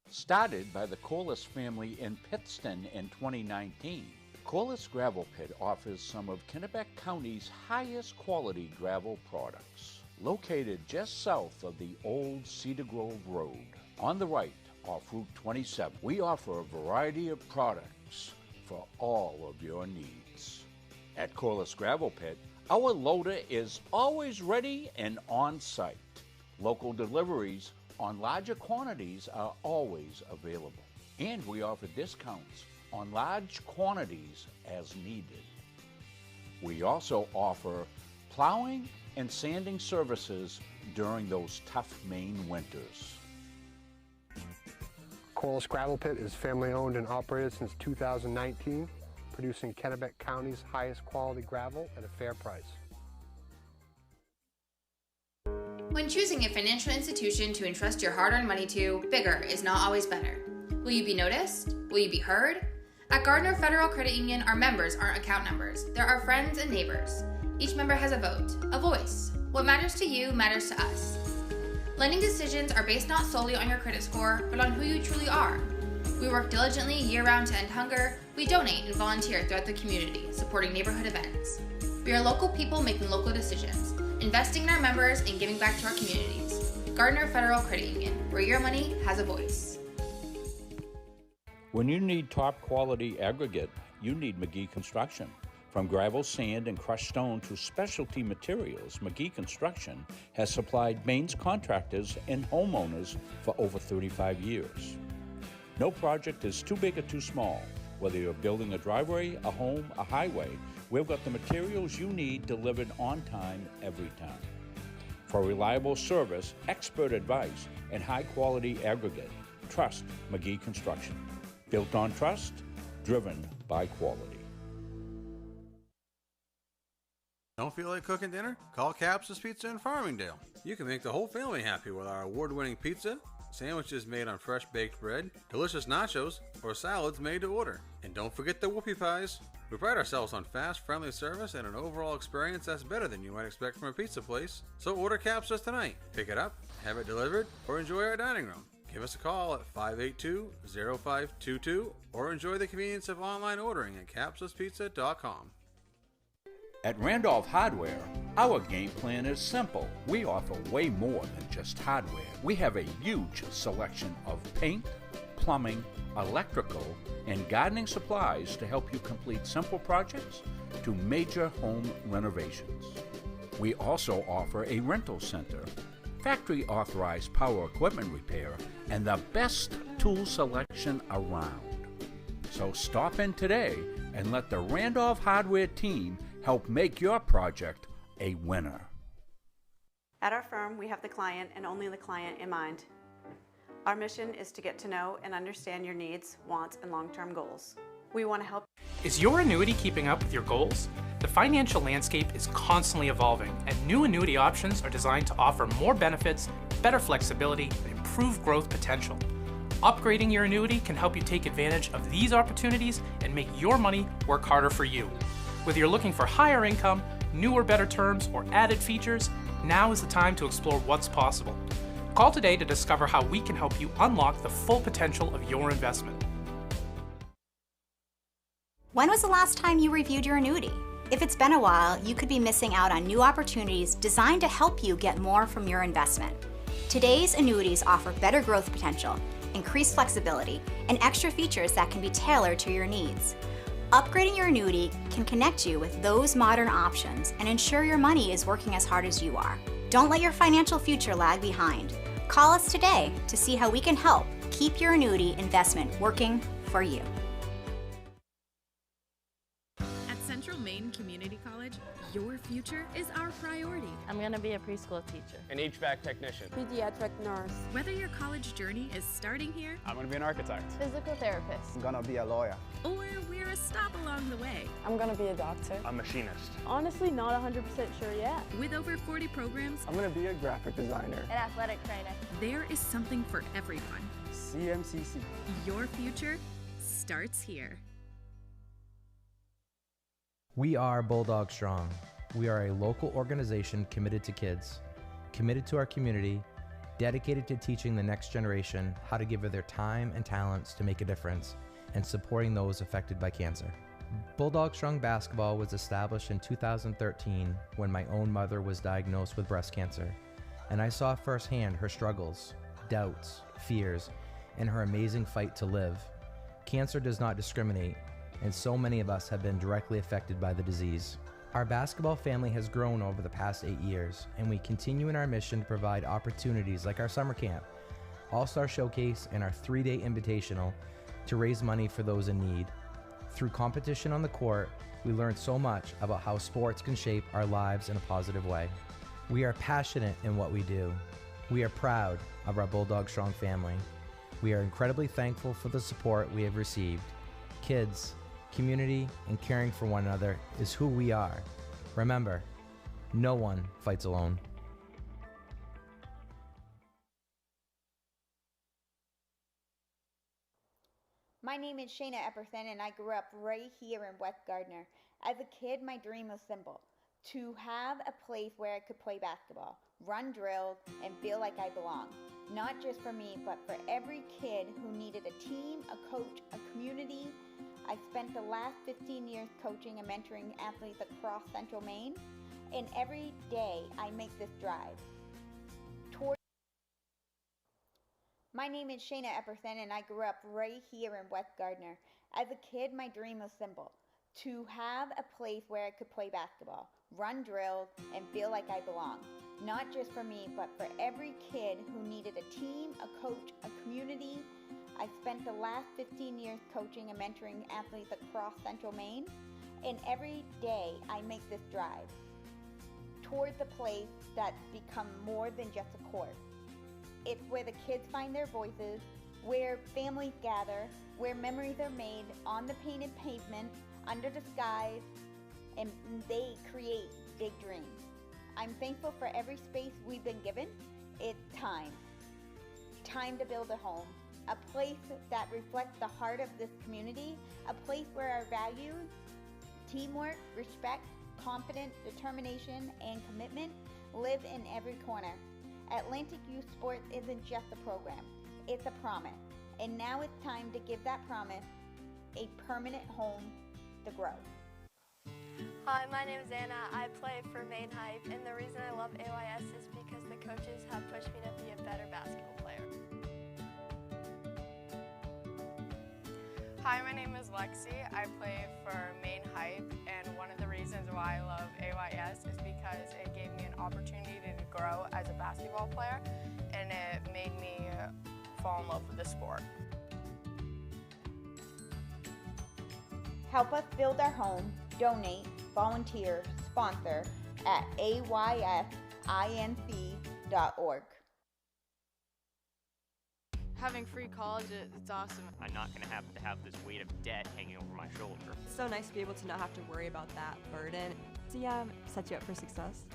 Started by the Corliss family in Pittston in 2019, Corliss Gravel Pit offers some of Kennebec County's highest quality gravel products. Located just south of the old Cedar Grove Road, on the right off Route 27, we offer a variety of products for all of your needs. At Corliss Gravel Pit, our loader is always ready and on site. Local deliveries on larger quantities are always available, and we offer discounts on large quantities as needed. We also offer plowing and sanding services during those tough Maine winters. Corliss Gravel Pit is family owned and operated since 2019, producing Kennebec County's highest quality gravel at a fair price. When choosing a financial institution to entrust your hard-earned money to, bigger is not always better. Will you be noticed? Will you be heard? At Gardiner Federal Credit Union, our members aren't account numbers. They're our friends and neighbors. Each member has a vote, a voice. What matters to you matters to us. Lending decisions are based not solely on your credit score, but on who you truly are. We work diligently year-round to end hunger. We donate and volunteer throughout the community, supporting neighborhood events. We are local people making local decisions, investing in our members and giving back to our communities. Gardiner Federal Credit Union, where your money has a voice. When you need top quality aggregate, you need McGee Construction. From gravel, sand, and crushed stone to specialty materials, McGee Construction has supplied Maine's contractors and homeowners for over 35 years. No project is too big or too small. Whether you're building a driveway, a home, a highway, we've got the materials you need delivered on time every time. For reliable service, expert advice, and high-quality aggregate, trust McGee Construction. Built on trust, driven by quality. Don't feel like cooking dinner? Call Caps's Pizza in Farmingdale. You can make the whole family happy with our award-winning pizza, sandwiches made on fresh baked bread, delicious nachos, or salads made to order. And don't forget the whoopie pies. We pride ourselves on fast, friendly service and an overall experience that's better than you might expect from a pizza place. So order Caps's tonight. Pick it up, have it delivered, or enjoy our dining room. Give us a call at 582-0522 or enjoy the convenience of online ordering at capsuspizza.com. At Randolph Hardware, our game plan is simple. We offer way more than just hardware. We have a huge selection of paint, plumbing, electrical, and gardening supplies to help you complete simple projects to major home renovations. We also offer a rental center, factory authorized power equipment repair, and the best tool selection around. So stop in today and let the Randolph Hardware team help make your project a winner. At our firm, we have the client and only the client in mind. Our mission is to get to know and understand your needs, wants, and long-term goals. We want to help. Is your annuity keeping up with your goals? The financial landscape is constantly evolving, and new annuity options are designed to offer more benefits, better flexibility, and improved growth potential. Upgrading your annuity can help you take advantage of these opportunities and make your money work harder for you. Whether you're looking for higher income, newer, better terms, or added features, now is the time to explore what's possible. Call today to discover how we can help you unlock the full potential of your investment. When was the last time you reviewed your annuity? If it's been a while, you could be missing out on new opportunities designed to help you get more from your investment. Today's annuities offer better growth potential, increased flexibility, and extra features that can be tailored to your needs. Upgrading your annuity can connect you with those modern options and ensure your money is working as hard as you are. Don't let your financial future lag behind. Call us today to see how we can help keep your annuity investment working for you. At Central Maine Community College, your future is our priority. I'm going to be a preschool teacher. An HVAC technician. Pediatric nurse. Whether your college journey is starting here, I'm going to be an architect. Physical therapist. I'm going to be a lawyer. Or we're a stop along the way. I'm going to be a doctor. A machinist. Honestly, not 100% sure yet. With over 40 programs, I'm going to be a graphic designer. An athletic trainer. There is something for everyone. CMCC. Your future starts here. We are Bulldog Strong. We are a local organization committed to kids, committed to our community, dedicated to teaching the next generation how to give their time and talents to make a difference, and supporting those affected by cancer. Bulldog Strong Basketball was established in 2013 when my own mother was diagnosed with breast cancer, and I saw firsthand her struggles, doubts, fears, and her amazing fight to live. Cancer does not discriminate, and so many of us have been directly affected by the disease. Our basketball family has grown over the past 8 years, and we continue in our mission to provide opportunities like our summer camp, All-Star Showcase, and our 3-day invitational to raise money for those in need. Through competition on the court, we learned so much about how sports can shape our lives in a positive way. We are passionate in what we do. We are proud of our Bulldog Strong family. We are incredibly thankful for the support we have received. Kids, community, and caring for one another is who we are. Remember, no one fights alone. My name is Shayna Epperson, and I grew up right here in West Gardiner. As a kid, my dream was simple: to have a place where I could play basketball, run drills, and feel like I belong. Not just for me, but for every kid who needed a team, a coach, a community. I spent the last 15 years coaching and mentoring athletes across Central Maine, and every day I make this drive toward. My name is Shayna Epperson, and I grew up right here in West Gardiner. As a kid, my dream was simple: to have a place where I could play basketball, run drills, and feel like I belong. Not just for me, but for every kid who needed a team, a coach, a community. I spent the last 15 years coaching and mentoring athletes across Central Maine, and every day I make this drive towards a place that's become more than just a court. It's where the kids find their voices, where families gather, where memories are made on the painted pavement, under the skies, and they create big dreams. I'm thankful for every space we've been given. It's time to build a home, a place that reflects the heart of this community, a place where our values, teamwork, respect, confidence, determination, and commitment live in every corner. Atlantic Youth Sports isn't just a program, it's a promise. And now it's time to give that promise a permanent home to grow. Hi, my name is Anna. I play for Maine Hype, and the reason I love AYS is because the coaches have pushed me to be a better basketball player. Hi, my name is Lexi. I play for Maine Hype, and one of the reasons why I love AYS is because it gave me an opportunity to grow as a basketball player, and it made me fall in love with the sport. Help us build our home, donate, volunteer, sponsor at aysinc.org. Having free college, it's awesome. I'm not going to have this weight of debt hanging over my shoulder. It's so nice to be able to not have to worry about that burden. So yeah, sets you up for success.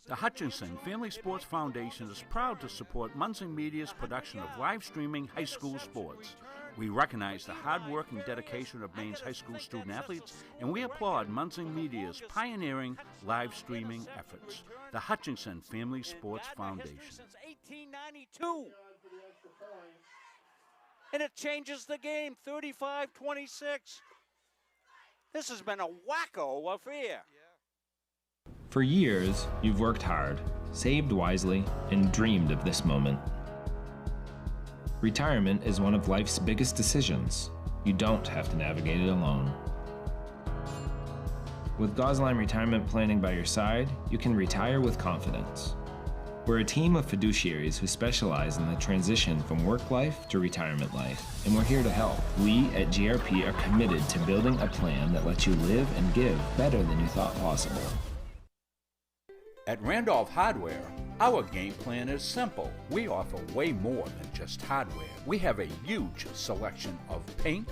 The Hutchinson Family Sports Foundation is proud to support Munson Media's production of live streaming high school sports. We recognize the hard work and dedication of Maine's high school student athletes, and we applaud Munson Media's pioneering live streaming efforts. The Hutchinson Family Sports Foundation. Since 1892. And it changes the game, 35-26. This has been a wacko affair. For years, you've worked hard, saved wisely, and dreamed of this moment. Retirement is one of life's biggest decisions. You don't have to navigate it alone. With Gosline Retirement Planning by your side, you can retire with confidence. We're a team of fiduciaries who specialize in the transition from work life to retirement life, and we're here to help. We at GRP are committed to building a plan that lets you live and give better than you thought possible. At Randolph Hardware, our game plan is simple. We offer way more than just hardware. We have a huge selection of paint,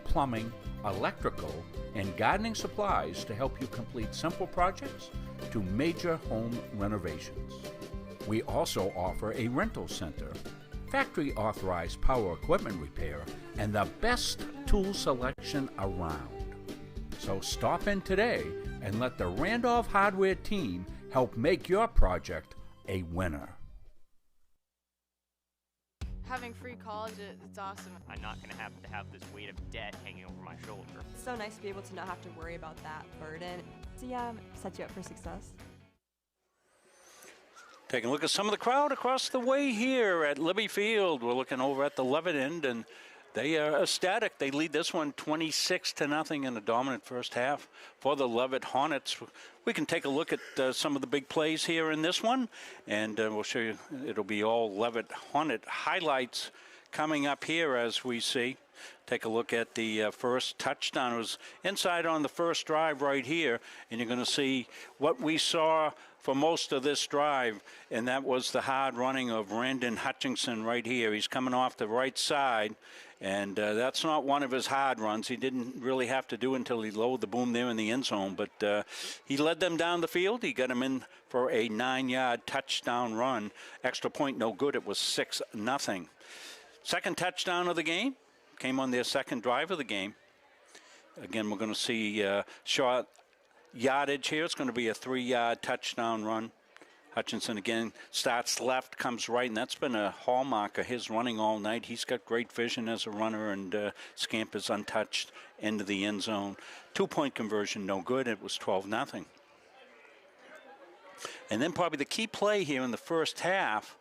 plumbing, electrical, and gardening supplies to help you complete simple projects to major home renovations. We also offer a rental center, factory authorized power equipment repair, and the best tool selection around. So stop in today and let the Randolph Hardware team help make your project a winner. Having free college, it's awesome. I'm not going to have this weight of debt hanging over my shoulder. It's so nice to be able to not have to worry about that burden. So yeah, sets you up for success. Taking a look at some of the crowd across the way here at Libby Field. We're looking over at the Leavitt end, and they are ecstatic. They lead this one 26-0 in the dominant first half for the Leavitt Hornets. We can take a look at some of the big plays here in this one, and we'll show you. It'll be all Leavitt Hornet highlights coming up here as we see. Take a look at the first touchdown. It was inside on the first drive right here, and you're going to see what we saw for most of this drive, and that was the hard running of Brandon Hutchinson right here. He's coming off the right side, and that's not one of his hard runs. He didn't really have to do it until he lowered the boom there in the end zone, but he led them down the field. He got them in for a 9-yard touchdown run. Extra point no good. It was 6-0. Second touchdown of the game came on their second drive of the game. Again, we're going to see short yardage here. It's going to be a 3-yard touchdown run. Hutchinson again starts left, comes right, and that's been a hallmark of his running all night. He's got great vision as a runner, and scampers untouched into the end zone. 2-point conversion, no good. It was 12-0. And then probably the key play here in the first half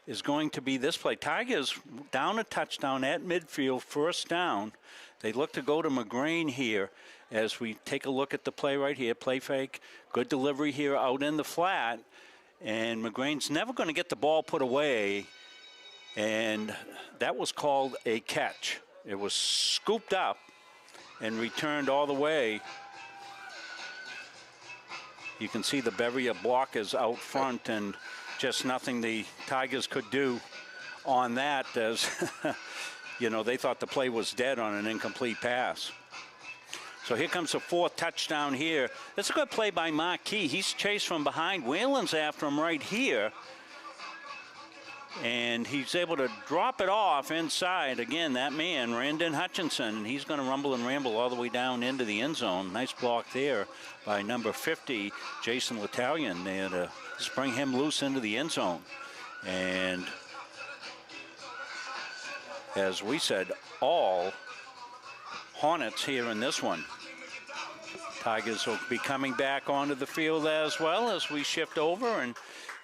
is going to be this play. Tigers down a touchdown at midfield, first down. They look to go to McGrain here as we take a look at the play right here. Play fake, good delivery here out in the flat. And McGrain's never going to get the ball put away. And that was called a catch. It was scooped up and returned all the way. You can see the Bevier block is out front, and just nothing the Tigers could do on that, as you know, they thought the play was dead on an incomplete pass. So here comes the fourth touchdown here. It's a good play by Marquis. He's chased from behind. Whalen's after him right here. And he's able to drop it off inside. Again, that man, Brandon Hutchinson, he's going to rumble and ramble all the way down into the end zone. Nice block there by number 50, Jason L'Italian, there to spring him loose into the end zone. And as we said, all Hornets here in this one. Tigers will be coming back onto the field as well as we shift over. And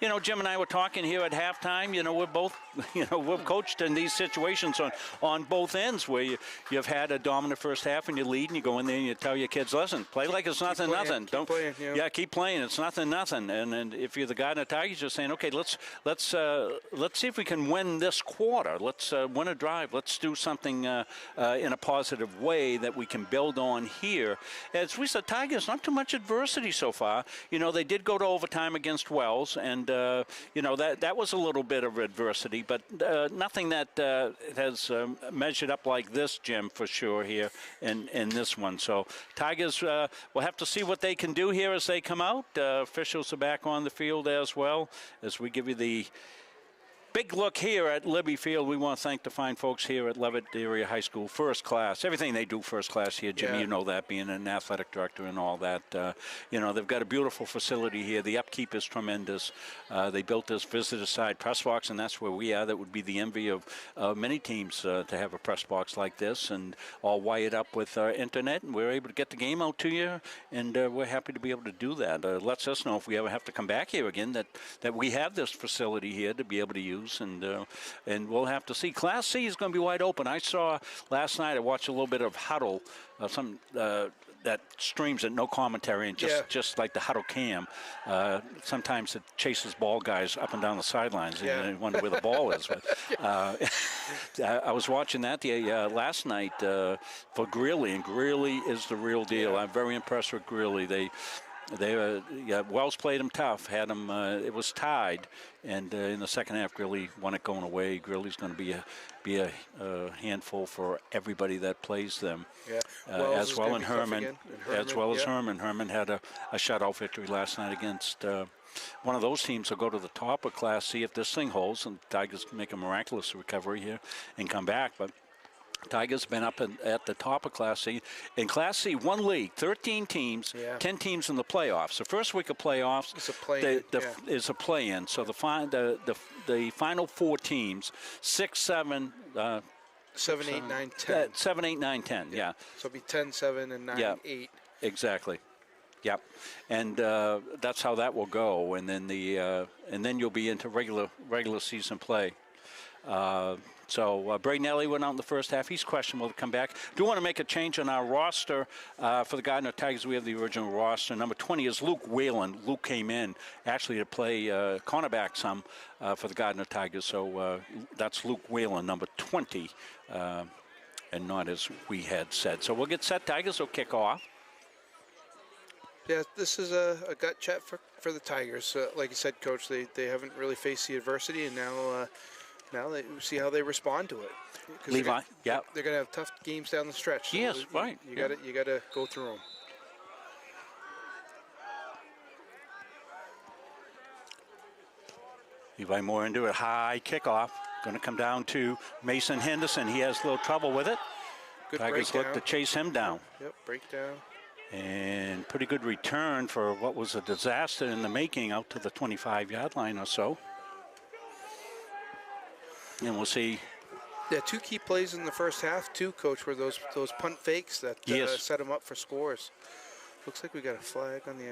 you know, Jim and I were talking here at halftime. You know, we're both, you know, we've coached in these situations on both ends where you've had a dominant first half and you lead and you go in there and you tell your kids, listen, play like it's nothing. Don't playing, yeah, keep playing. It's nothing. And if you're the guy in the Tigers, you're saying, okay, let's see if we can win this quarter. Let's win a drive. Let's do something in a positive way that we can build on here. As we said, Tigers, not too much adversity so far. You know, they did go to overtime against Wells, and you know, that was a little bit of adversity, but nothing that has measured up like this, Jim, for sure here in this one. So Tigers will have to see what they can do here as they come out. Officials are back on the field as well as we give you the big look here at Libby Field. We want to thank the fine folks here at Leavitt Area High School. First class. Everything they do first class here, Jimmy, you know that, being an athletic director and all that. You know, they've got a beautiful facility here. The upkeep is tremendous. They built this visitor side press box, and that's where we are. That would be the envy of many teams to have a press box like this, and all wired up with internet, and we're able to get the game out to you, and we're happy to be able to do that. Lets us know if we ever have to come back here again that we have this facility here to be able to use. And we'll have to see. Class C is going to be wide open. I saw last night, I watched a little bit of Huddle, that streams it, no commentary, and just like the Huddle cam. Sometimes it chases ball guys up and down the sidelines, and you wonder where the ball is. But, I was watching that last night for Greeley, and Greeley is the real deal. I'm very impressed with Greeley. Wells played them tough, had them, it was tied, and in the second half, Greeley won it going away. Greeley's going to be a handful for everybody that plays them, as well, and Herman, as well as Herman. Herman had a shutout victory last night against one of those teams. Will go to the top of Class C if this thing holds, and Tigers make a miraculous recovery here and come back, but Tigers have been up at the top of Class C. In Class C, one league, 13 teams, 10 teams in the playoffs. The first week of playoffs is a play-in. So the final 4 teams, 6, 7, 7, 8, 9, 10. 7, 8, 9, 10, yeah. So it'll be 10, 7, and 9, 8. Exactly. Yep, and that's how that will go. And then and then you'll be into regular season play. So Braden Ellie went out in the first half. He's questionable to come back. Do want to make a change on our roster for the Gardiner Tigers. We have the original roster. Number 20 is Luke Whalen. Luke came in actually to play cornerback some for the Gardiner Tigers. So that's Luke Whalen, number 20, and not as we had said. So we'll get set. Tigers will kick off. Yeah, this is a gut check for the Tigers. Like you said, Coach, they haven't really faced the adversity, and now they see how they respond to it. Levi, yeah. They're going to have tough games down the stretch. So yes, right. You got to go through them. Levi Moore into a high kickoff. Going to come down to Mason Henderson. He has a little trouble with it. Good Tigers look to chase him down. Yep, breakdown. And pretty good return for what was a disaster in the making out to the 25-yard line or so. And we'll see. Yeah, 2 key plays in the first half, too, Coach, were those punt fakes that set them up for scores. Looks like we got a flag on the.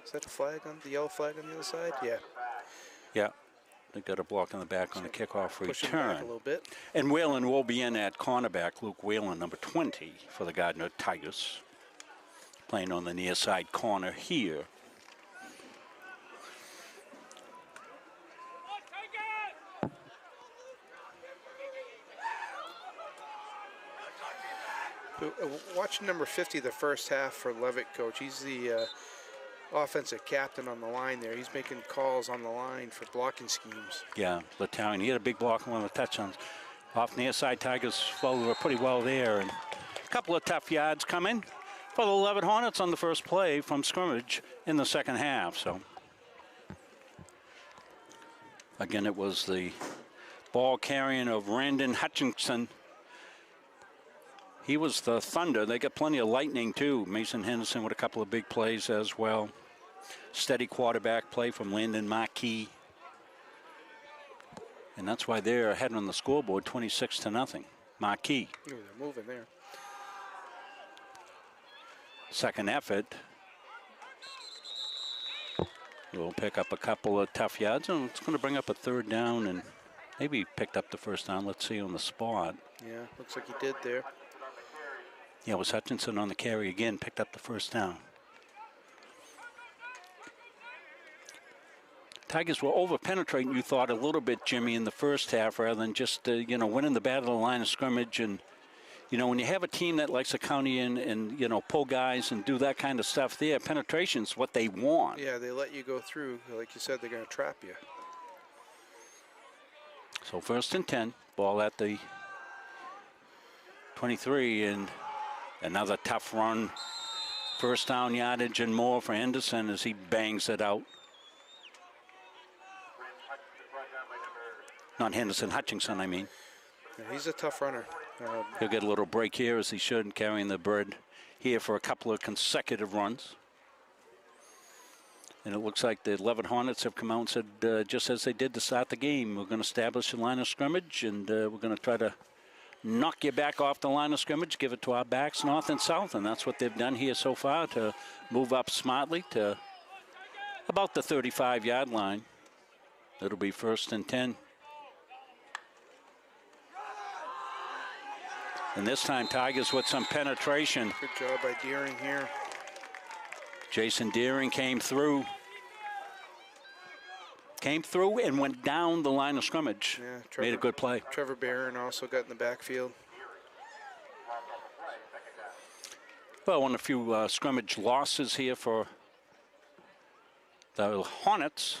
Is that a flag on the yellow flag on the other side? Yeah. Yeah, they got a block on the back on the kickoff Push him return. back a little bit. And Whalen will be in at cornerback. Luke Whalen, number 20 for the Gardiner Tigers, playing on the near side corner here. Watch number 50 the first half for Leavitt, Coach. He's the offensive captain on the line there. He's making calls on the line for blocking schemes. Yeah, Letarian, he had a big block on one of the touchdowns. Off near side, Tigers followed pretty well there. And a couple of tough yards coming for the Leavitt Hornets on the first play from scrimmage in the second half. So, again, it was the ball carrying of Randon Hutchinson. He was the thunder. They got plenty of lightning, too. Mason Henderson with a couple of big plays as well. Steady quarterback play from Landon Marquis. And that's why they're ahead on the scoreboard, 26-0. Marquis. Ooh, they're moving there. Second effort. We'll pick up a couple of tough yards, and it's going to bring up a third down, and maybe he picked up the first down. Let's see on the spot. Yeah, looks like he did there. Yeah, it was Hutchinson on the carry again, picked up the first down. Tigers were over-penetrating, you thought, a little bit, Jimmy, in the first half, rather than just, winning the battle of the line of scrimmage. And, when you have a team that likes to counter in and, pull guys and do that kind of stuff there, penetration's what they want. Yeah, they let you go through. Like you said, they're going to trap you. So 1st and 10, ball at the 23, and another tough run. First down yardage and more for Henderson as he bangs it out. Not Henderson, Hutchinson, I mean. Yeah, he's a tough runner. He'll get a little break here as he should, carrying the bird here for a couple of consecutive runs. And it looks like the Leavitt Hornets have come out and said, just as they did to start the game, we're going to establish a line of scrimmage, and we're going to try to knock you back off the line of scrimmage, give it to our backs north and south, and that's what they've done here so far to move up smartly to about the 35-yard line. It'll be 1st and 10. And this time, Tigers with some penetration. Good job by Deering here. Jason Deering came through and went down the line of scrimmage. Yeah, made a good play. Trevor Barron also got in the backfield. Well, one of a few scrimmage losses here for the Hornets.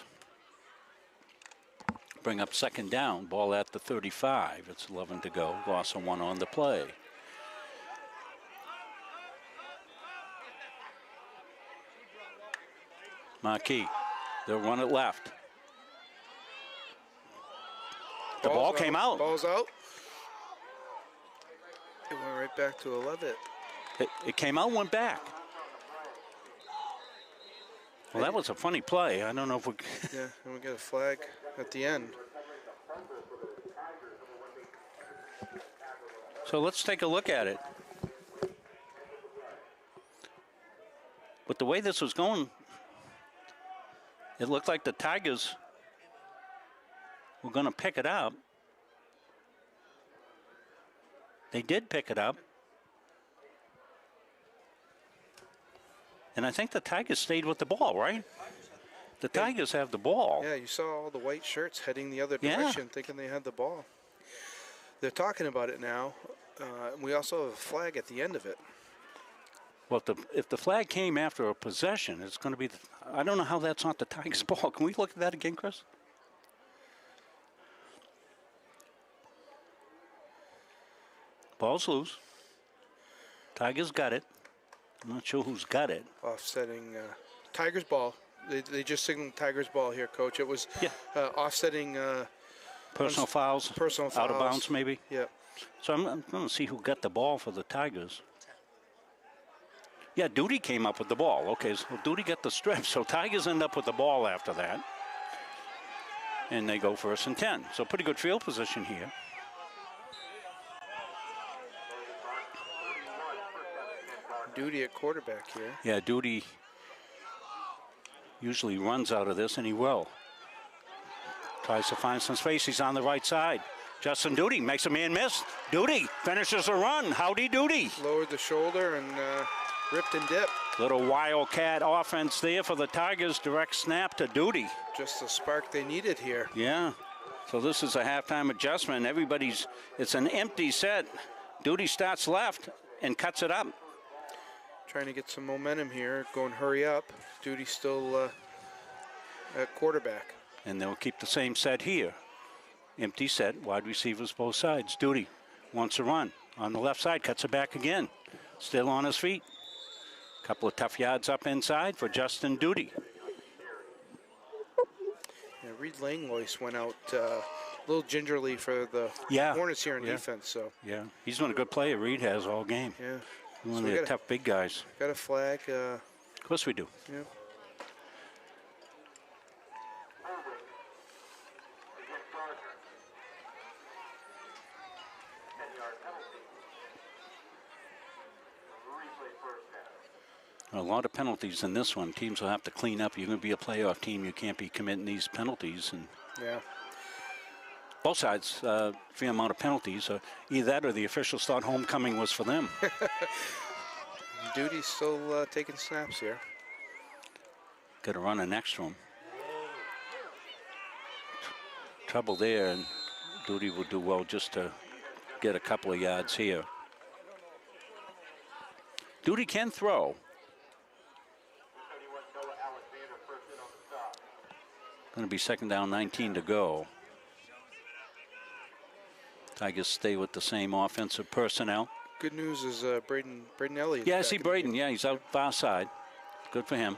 Bring up 2nd down, ball at the 35. It's 11 to go, loss of 1 on the play. Marquis, they'll run it left. The ball came out. Ball's out. It went right back to Leavitt. It came out, went back. Well, that was a funny play. I don't know if we... Yeah, and we got a flag at the end. So let's take a look at it. But the way this was going, it looked like the Tigers were going to pick it up. They did pick it up. And I think the Tigers stayed with the ball, right? The Tigers have the ball. Yeah, you saw all the white shirts heading the other Yeah. direction, thinking they had the ball. They're talking about it now. We also have a flag at the end of it. Well, if the flag came after a possession, it's going to be. I don't know how that's not the Tigers' ball. Can we look at that again, Chris? Ball's loose. Tigers got it. I'm not sure who's got it. Offsetting Tigers ball. They just signaled Tigers ball here, Coach. It was offsetting Personal fouls. Personal fouls. Out of bounds, maybe. Yeah. So I'm going to see who got the ball for the Tigers. Yeah, Duty came up with the ball. Okay, so Duty got the strip. So Tigers end up with the ball after that. And they go 1st and 10. So pretty good field position here. Duty at quarterback here. Yeah, Duty usually runs out of this, and he will. Tries to find some space. He's on the right side. Justin Duty makes a man miss. Duty finishes the run. Howdy, Duty. Lowered the shoulder and ripped and dipped. Little wildcat offense there for the Tigers. Direct snap to Duty. Just the spark they needed here. Yeah. So this is a halftime adjustment. It's an empty set. Duty starts left and cuts it up. Trying to get some momentum here. Going hurry up. Duty still at quarterback. And they'll keep the same set here. Empty set, wide receivers both sides. Duty wants to run. On the left side, cuts it back again. Still on his feet. Couple of tough yards up inside for Justin Duty. Yeah, Reed Langlois went out a little gingerly for the Hornets here in defense. So yeah, he's been a good player. Reed has all game. Yeah. One of the tough big guys. Got a flag. Of course we do. Yeah. A lot of penalties in this one. Teams will have to clean up. You're going to be a playoff team. You can't be committing these penalties. And yeah. Both sides, fair amount of penalties. Either that or the officials thought homecoming was for them. Duty's still taking snaps here. Got to run an extra one. Trouble there, and Duty will do well just to get a couple of yards here. Duty can throw. Going to be 2nd down, 19 to go. Tigers stay with the same offensive personnel. Good news is Braden Elliott. Yeah, I see Braden. Yeah, he's out far side. Good for him.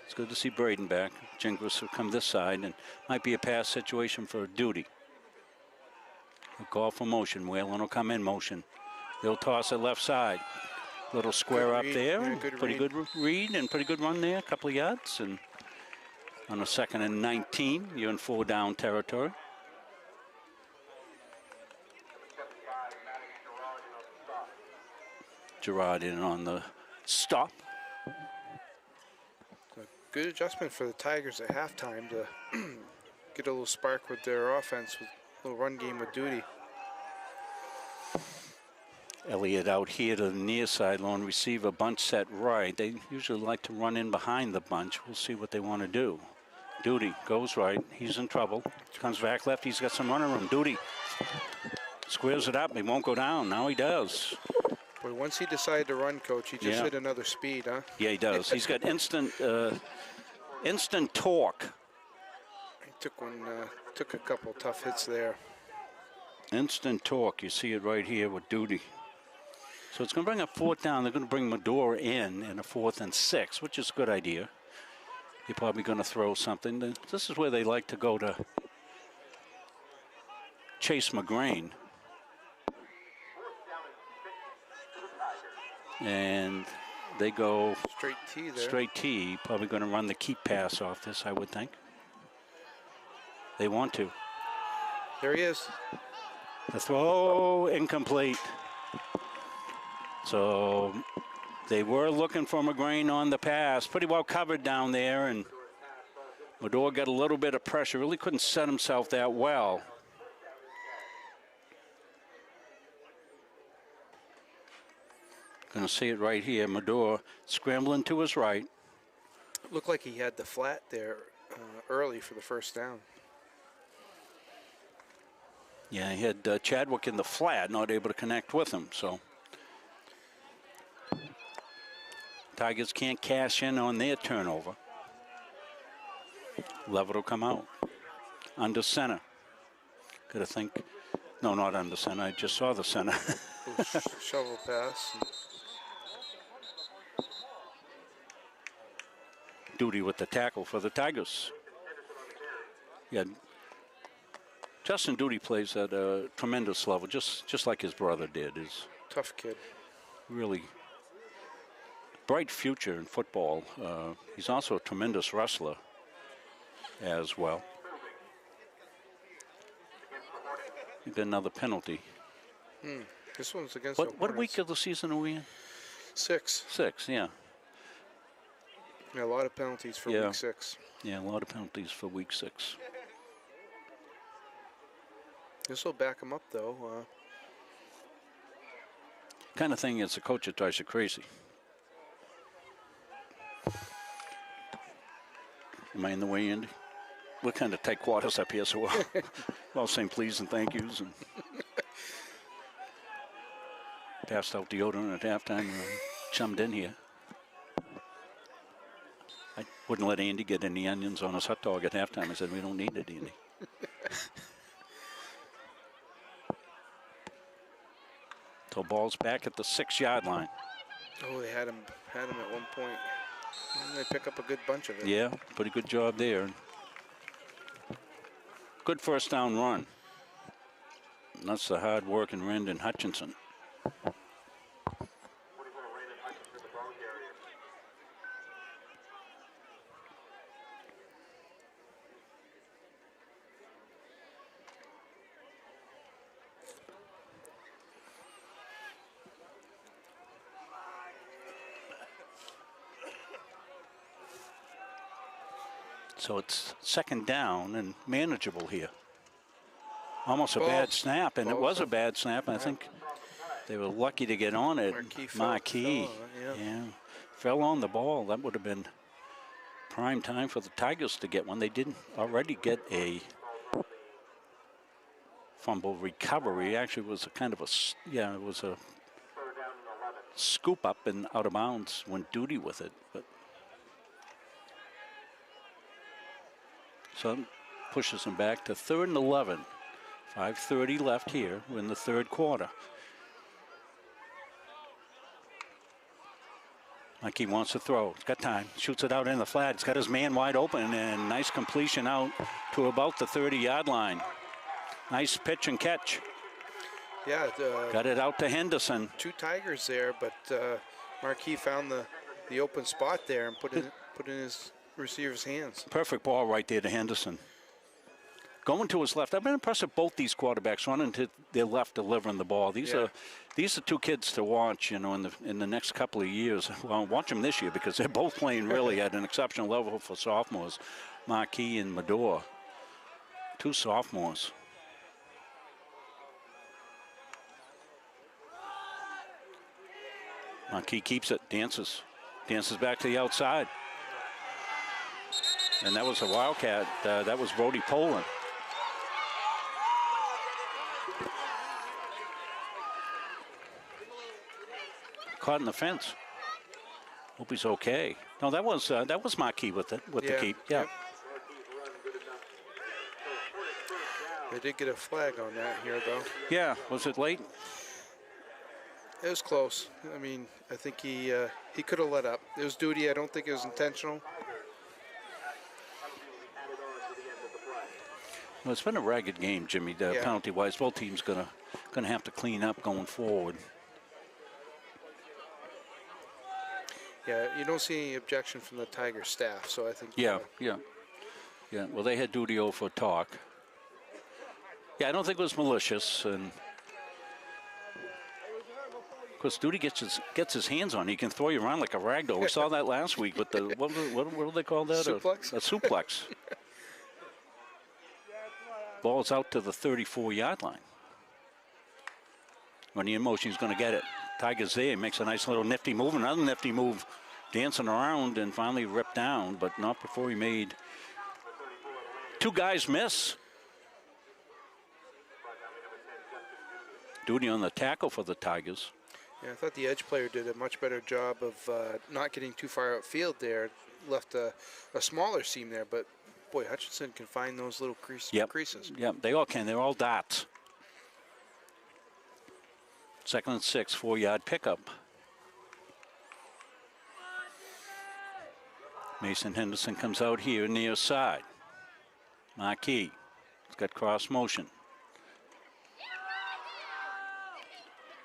It's good to see Braden back. Gingras will come this side, and might be a pass situation for Duty. A call for motion. Whalen will come in motion. They'll toss it left side. Little square up there. Yeah, pretty good read and pretty good run there. A couple of yards. And on a 2nd and 19, you're in 4 down territory. Gerard in on the stop. A good adjustment for the Tigers at halftime to get a little spark with their offense, with a little run game with Duty. Elliott out here to the near side, lone receiver, bunch set right. They usually like to run in behind the bunch. We'll see what they want to do. Duty goes right. He's in trouble. Comes back left. He's got some running room. Duty squares it up. He won't go down. Now he does. Boy, once he decided to run, Coach, he just hit another speed, huh? Yeah, he does. He's got instant torque. He took a couple tough hits there. Instant torque. You see it right here with Duty. So it's going to bring up 4th down. They're going to bring Medora in a 4th and 6, which is a good idea. You're probably going to throw something. This is where they like to go to Chase McGrain. And they go straight T there. Straight T. Probably going to run the keep pass off this, I would think. They want to. There he is. The throw incomplete. So they were looking for McGrain on the pass. Pretty well covered down there, and Medora got a little bit of pressure. Really couldn't set himself that well. Going to see it right here. Medora scrambling to his right. Looked like he had the flat there early for the first down. Yeah, he had Chadwick in the flat, not able to connect with him. So Tigers can't cash in on their turnover. Leavitt will come out. Under center. Got to think. No, not under center. I just saw the center. Shovel pass. Duty with the tackle for the Tigers. Yeah. Justin Duty plays at a tremendous level, just like his brother did. Is tough kid. Really bright future in football. He's also a tremendous wrestler as well. You got another penalty. This one's against what week of the season are we in? 6. 6, yeah. Yeah, a lot of penalties for week 6. Yeah, a lot of penalties for week 6. This will back him up, though. Kind of thing is the coach that drives you crazy. Am I in the way, Andy? We're kind of tight quarters up here, so we're all saying please and thank yous and passed out deodorant at halftime and chummed in here. I wouldn't let Andy get any onions on his hot dog at halftime. I said, we don't need it, Andy. So ball's back at the 6-yard line. Oh, they had him at one point. And they pick up a good bunch of it. Yeah, pretty good job there. Good first down run. And that's the hard work in Randon Hutchinson. So it's second down and manageable here. Almost a bad snap, and it was a bad snap. And I think they were lucky to get on it. Marquis, yeah, fell on the ball. That would have been prime time for the Tigers to get one. They didn't already get a fumble recovery. Actually, it was a kind of it was a scoop up and out of bounds. Went Duty with it, but. So pushes them back to 3rd and 11. 5:30 left here. We're in the third quarter. Mikey wants to throw. He's got time. Shoots it out in the flat. He's got his man wide open, and nice completion out to about the 30-yard line. Nice pitch and catch. Yeah. Got it out to Henderson. 2 Tigers there, but Marquis found the open spot there and put in his receiver's hands. Perfect ball right there to Henderson. Going to his left. I've been impressed with both these quarterbacks running to their left, delivering the ball. These are 2 kids to watch, in the next couple of years. Well, watch them this year because they're both playing really at an exceptional level for sophomores. Marquis and Medora, 2 sophomores. Marquis keeps it, dances back to the outside. And that was a Wildcat. That was Brody Poland. Caught in the fence. Hope he's okay. No, that was Marquis with the keep. Yeah. Yep. They did get a flag on that here, though. Yeah. Was it late? It was close. I mean, I think he could have let up. It was Duty. I don't think it was intentional. Well, it's been a ragged game, Jimmy. Penalty-wise, both teams gonna have to clean up going forward. Yeah, you don't see any objection from the Tiger staff, so I think. Yeah. Well, they had Duty over for talk. Yeah, I don't think it was malicious, and of course, Duty gets his hands on. He can throw you around like a ragdoll. We saw that last week with the what do they call that? Suplex. A suplex. Ball's out to the 34-yard line. When he in motion, he's going to get it. Tigers there. He makes a nice little nifty move. Another nifty move, dancing around and finally ripped down, but not before he made two guys miss. Duty on the tackle for the Tigers. Yeah, I thought the edge player did a much better job of not getting too far outfield there. Left a smaller seam there, but boy, Hutchinson can find those little creases. Yep, they all can. They're all dots. 2nd and 6, 4-yard pickup. Mason Henderson comes out here near side. Marquis. He's got cross motion.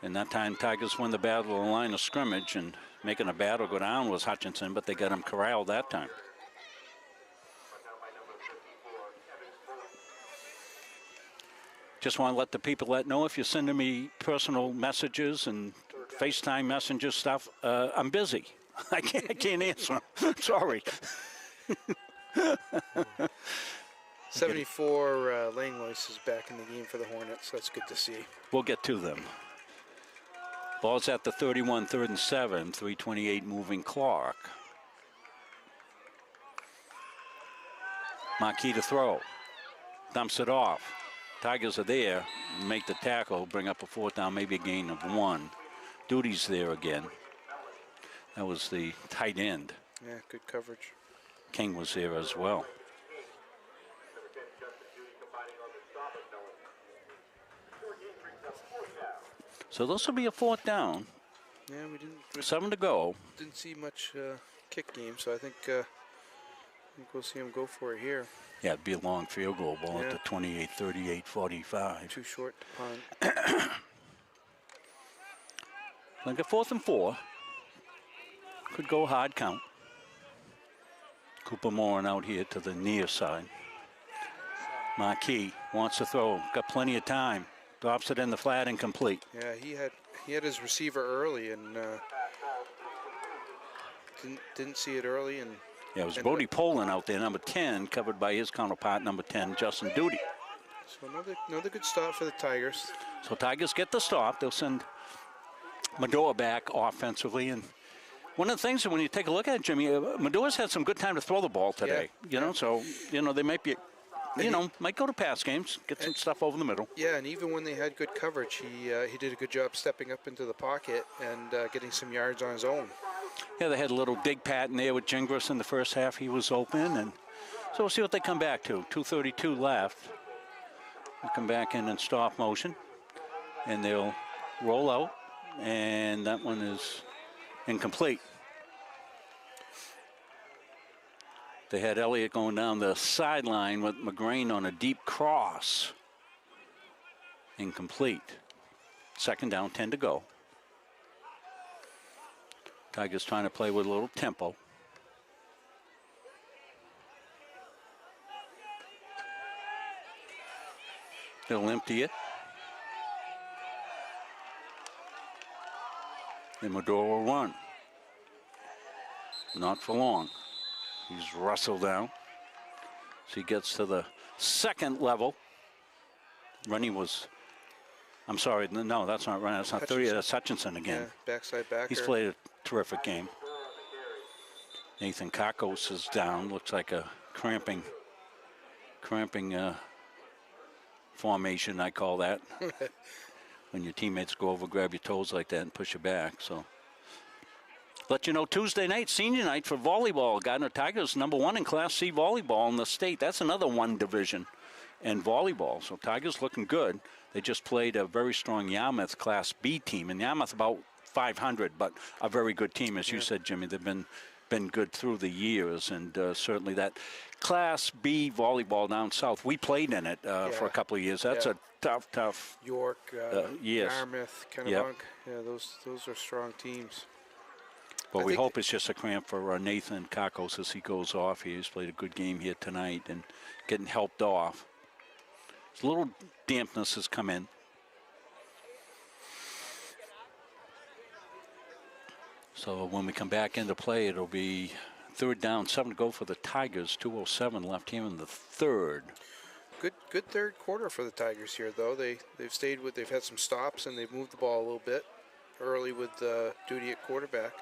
And that time Tigers won the battle of the line of scrimmage, and making a battle go down was Hutchinson, but they got him corralled that time. Just want to let the people know, if you're sending me personal messages and FaceTime messenger stuff, I'm busy. I can't answer them. Sorry. 74 Langlois is back in the game for the Hornets. That's good to see. We'll get to them. Ball's at the 31, 3rd and 7, 3:28 moving clock. Marquis to throw. Dumps it off. Tigers are there, make the tackle, bring up a 4th down, maybe a gain of 1. Duty's there again. That was the tight end. Yeah, good coverage. King was there as well. So this will be a 4th down. Yeah, we didn't. 7 to go. Didn't see much kick game, so I think we'll see him go for it here. Yeah, it'd be a long field goal ball at the 28, 38, 45. Too short to punt. Like a 4th and 4. Could go hard count. Cooper Moran out here to the near side. Marquis wants to throw. Got plenty of time. Drops it in the flat, incomplete. Yeah, he had his receiver early and didn't see it early, and yeah, it was Brody Poland out there, number 10, covered by his counterpart, number 10, Justin Duty. So another good stop for the Tigers. So Tigers get the stop. They'll send Medora back offensively, and one of the things that when you take a look at it, Jimmy, Medora's had some good time to throw the ball today. You know, so they might be. Might go to pass games, get some stuff over the middle. Yeah, and even when they had good coverage, he did a good job stepping up into the pocket and getting some yards on his own. Yeah, they had a little dig pattern there with Gingras in the first half. He was open, and so we'll see what they come back to. 2:32 left. They'll come back in stop motion, and they'll roll out, and that one is incomplete. They had Elliott going down the sideline with McGrain on a deep cross. Incomplete. 2nd down, 10 to go. Tigers trying to play with a little tempo. They'll empty it. And Medora will run. Not for long. He's wrestled down. So he gets to the 2nd level. Running was, I'm sorry, no, that's not running. That's not 30. That's Hutchinson again. Yeah, backside backer. He's played a terrific game. Nathan Kakos is down. Looks like a cramping formation, I call that. When your teammates go over, grab your toes like that and push you back. So let you know, Tuesday night, senior night for volleyball. Gardiner Tigers #1 in Class C volleyball in the state. That's another 1 division in volleyball. So Tigers looking good. They just played a very strong Yarmouth Class B team. And Yarmouth about 500, but a very good team, as you said, Jimmy. They've been good through the years, and certainly that Class B volleyball down south, we played in it for a couple of years. That's a tough. York, yes. Yarmouth, Kennebunk. Yeah, those are strong teams. But we hope it's just a cramp for Nathan Kakos as he goes off here. He's played a good game here tonight and getting helped off. A little dampness has come in. So when we come back into play, it'll be 3rd down, 7 to go for the Tigers. 2:07 left here in the 3rd. Good 3rd quarter for the Tigers here, though. They've had some stops and they've moved the ball a little bit. early with duty at quarterback.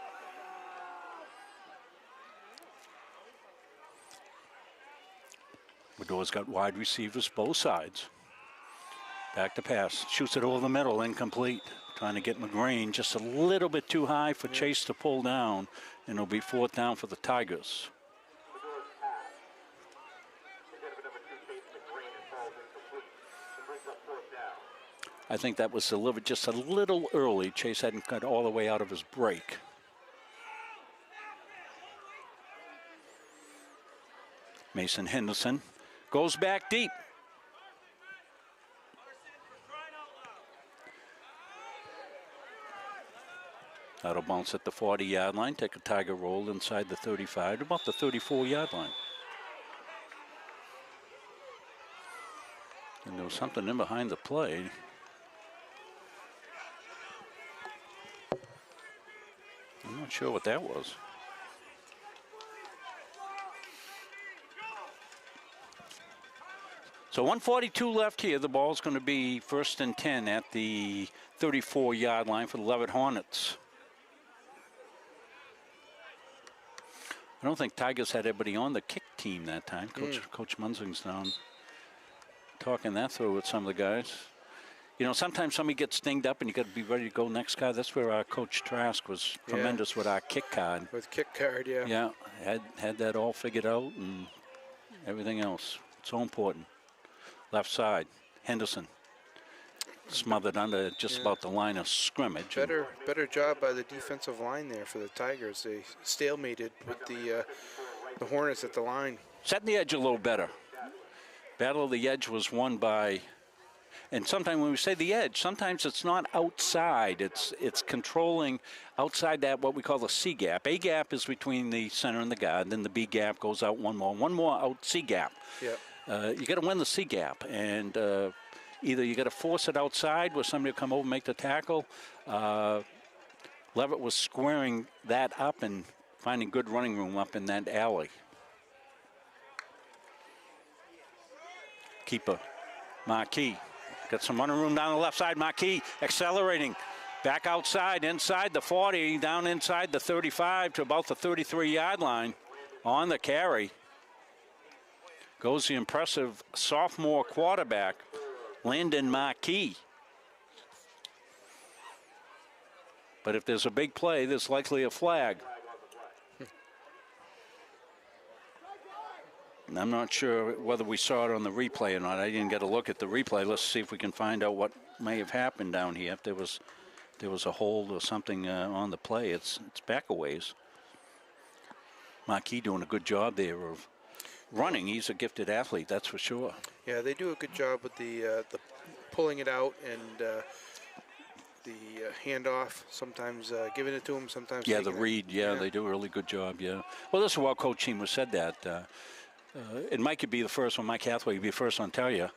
Medore's got wide receivers both sides. Back to pass. Shoots it over the middle, incomplete. Trying to get McGreen just a little bit too high for Chase to pull down, and it'll be 4th down for the Tigers. I think that was delivered just a little early. Chase hadn't got all the way out of his break. Mason Henderson goes back deep. That'll bounce at the 40-yard line, take a Tiger roll inside the 35 to about the 34-yard line. And there was something in behind the play. I'm not sure what that was. So 1:42 left here. The ball's going to be 1st and 10 at the 34-yard line for the Leavitt Hornets. I don't think Tigers had anybody on the kick team that time. Coach Munzing's down talking that through with some of the guys. You know, sometimes somebody gets dinged up and you got to be ready to go next guy. That's where our Coach Trask was tremendous with our kick card. With kick card, yeah. Yeah, had that all figured out and everything else. So important. Left side, Henderson. Smothered under just about the line of scrimmage. Better job by the defensive line there for the Tigers. They stalemated with the Hornets at the line. Setting the edge a little better. Battle of the edge was won by, and sometimes when we say the edge, sometimes it's not outside. It's controlling outside that what we call the C gap. A gap is between the center and the guard. Then the B gap goes out one more out C gap. Yeah. You got to win the C gap, and either you got to force it outside where somebody will come over and make the tackle. Leavitt was squaring that up and finding good running room up in that alley. Keeper, Marquis. Got some running room down the left side. Marquis accelerating. Back outside, inside the 40, down inside the 35 to about the 33-yard line on the carry. Goes the impressive sophomore quarterback, Landon Marquis. But if there's a big play, there's likely a flag. And I'm not sure whether we saw it on the replay or not. I didn't get a look at the replay. Let's see if we can find out what may have happened down here. If there was a hold or something on the play, it's back a ways. Marquis doing a good job there of running. He's a gifted athlete, that's for sure. Yeah, they do a good job with the pulling it out and the handoff. Sometimes giving it to him, sometimes. Yeah, the read. Yeah, they do a really good job. Yeah. Well, this is what Coach Chima said that. And Mike could be the first one. Mike Hathaway would be the first one to tell you.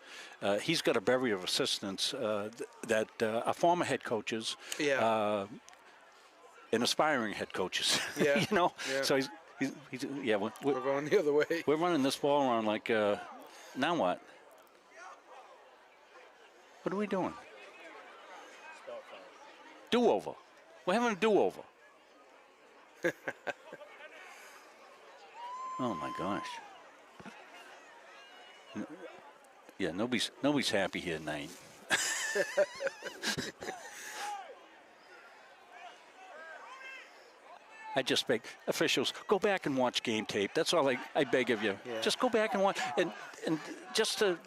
He's got a bevy of assistants that are former head coaches. Yeah. And aspiring head coaches. Yeah. You know. Yeah. So he's yeah. We're going the other way. We're running this ball around like. Now what? What are we doing? Do-over. We're having a do-over. Oh my gosh. Yeah, nobody's happy here tonight. I just beg officials, go back and watch game tape. That's all I beg of you. Yeah. Just go back and watch, and just to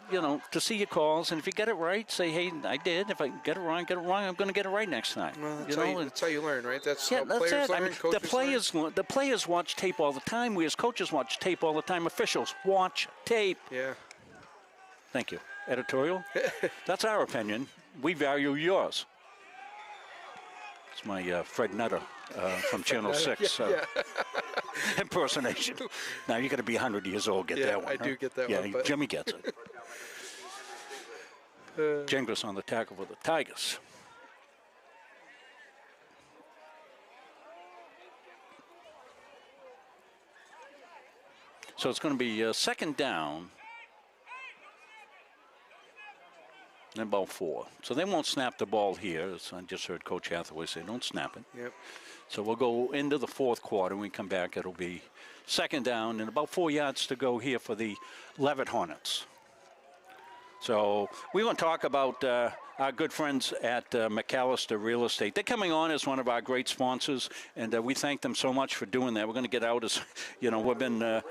to see your calls. And if you get it right, say, hey, I did. If I get it wrong, I'm going to get it right next time. Well, that's how you learn, right? That's how that's players it. learn. I mean, the players watch tape all the time. We as coaches watch tape all the time. Officials watch tape. Yeah. Thank you. Editorial. That's our opinion. We value yours. It's my Fred Nutter from Channel 6 impersonation. Now you got to be 100 years old to get that one. I do get that one. Yeah, Jimmy gets it. Jengris on the tackle for the Tigers. So it's going to be second down. and about 4. So they won't snap the ball here. As I just heard Coach Hathaway say, don't snap it. Yep. So we'll go into the 4th quarter. When we come back, it'll be 2nd down and about 4 yards to go here for the Leavitt Hornets. So we want to talk about our good friends at McAllister Real Estate. They're coming on as one of our great sponsors, and we thank them so much for doing that. We're going to get out as, we've been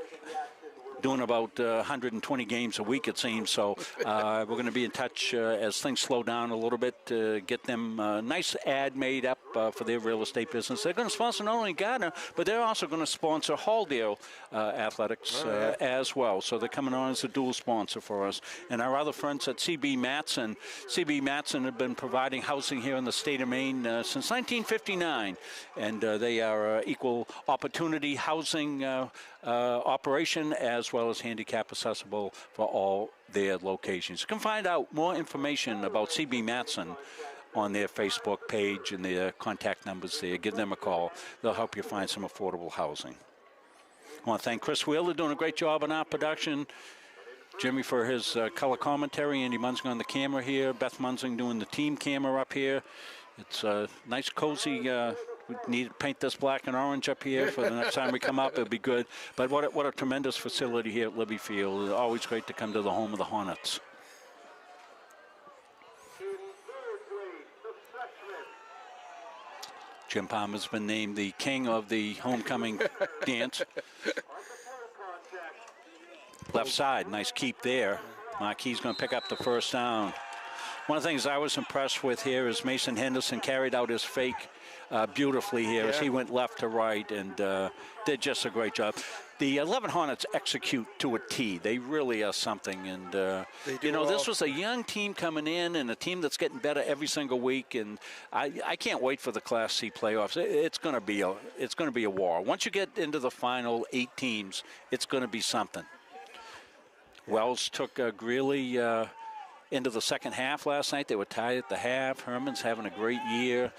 doing about 120 games a week, it seems. So we're going to be in touch as things slow down a little bit to get them a nice ad made up for their real estate business. They're going to sponsor not only Gardiner, but they're also going to sponsor Halldale Athletics as well. So they're coming on as a dual sponsor for us. And our other friends at CB Matson. CB Matson have been providing housing here in the state of Maine since 1959. And they are equal opportunity housing operation as well as handicap accessible for all their locations. You can find out more information about CB Matson on their Facebook page and their contact numbers there. Give them a call. They'll help you find some affordable housing. I want to thank Chris Wheeler doing a great job on our production. Jimmy for his color commentary. Andy Munzing on the camera here. Beth Munzing doing the team camera up here. It's a nice, cozy. We need to paint this black and orange up here for the next time we come up. It'll be good. But what a tremendous facility here at Libby Field. Always great to come to the home of the Hornets. Jim Palmer's been named the king of the homecoming dance. Left side, nice keep there. Marquis going to pick up the first down. One of the things I was impressed with here is Mason Henderson carried out his fake beautifully here as he went left to right and did just a great job. The 11 Hornets execute to a T. They really are something. And, this was a young team coming in and a team that's getting better every single week. And I can't wait for the Class C playoffs. It's going to be a war. Once you get into the final 8 teams, it's going to be something. Wells took Greeley into the second half last night. They were tied at the half. Herman's having a great year.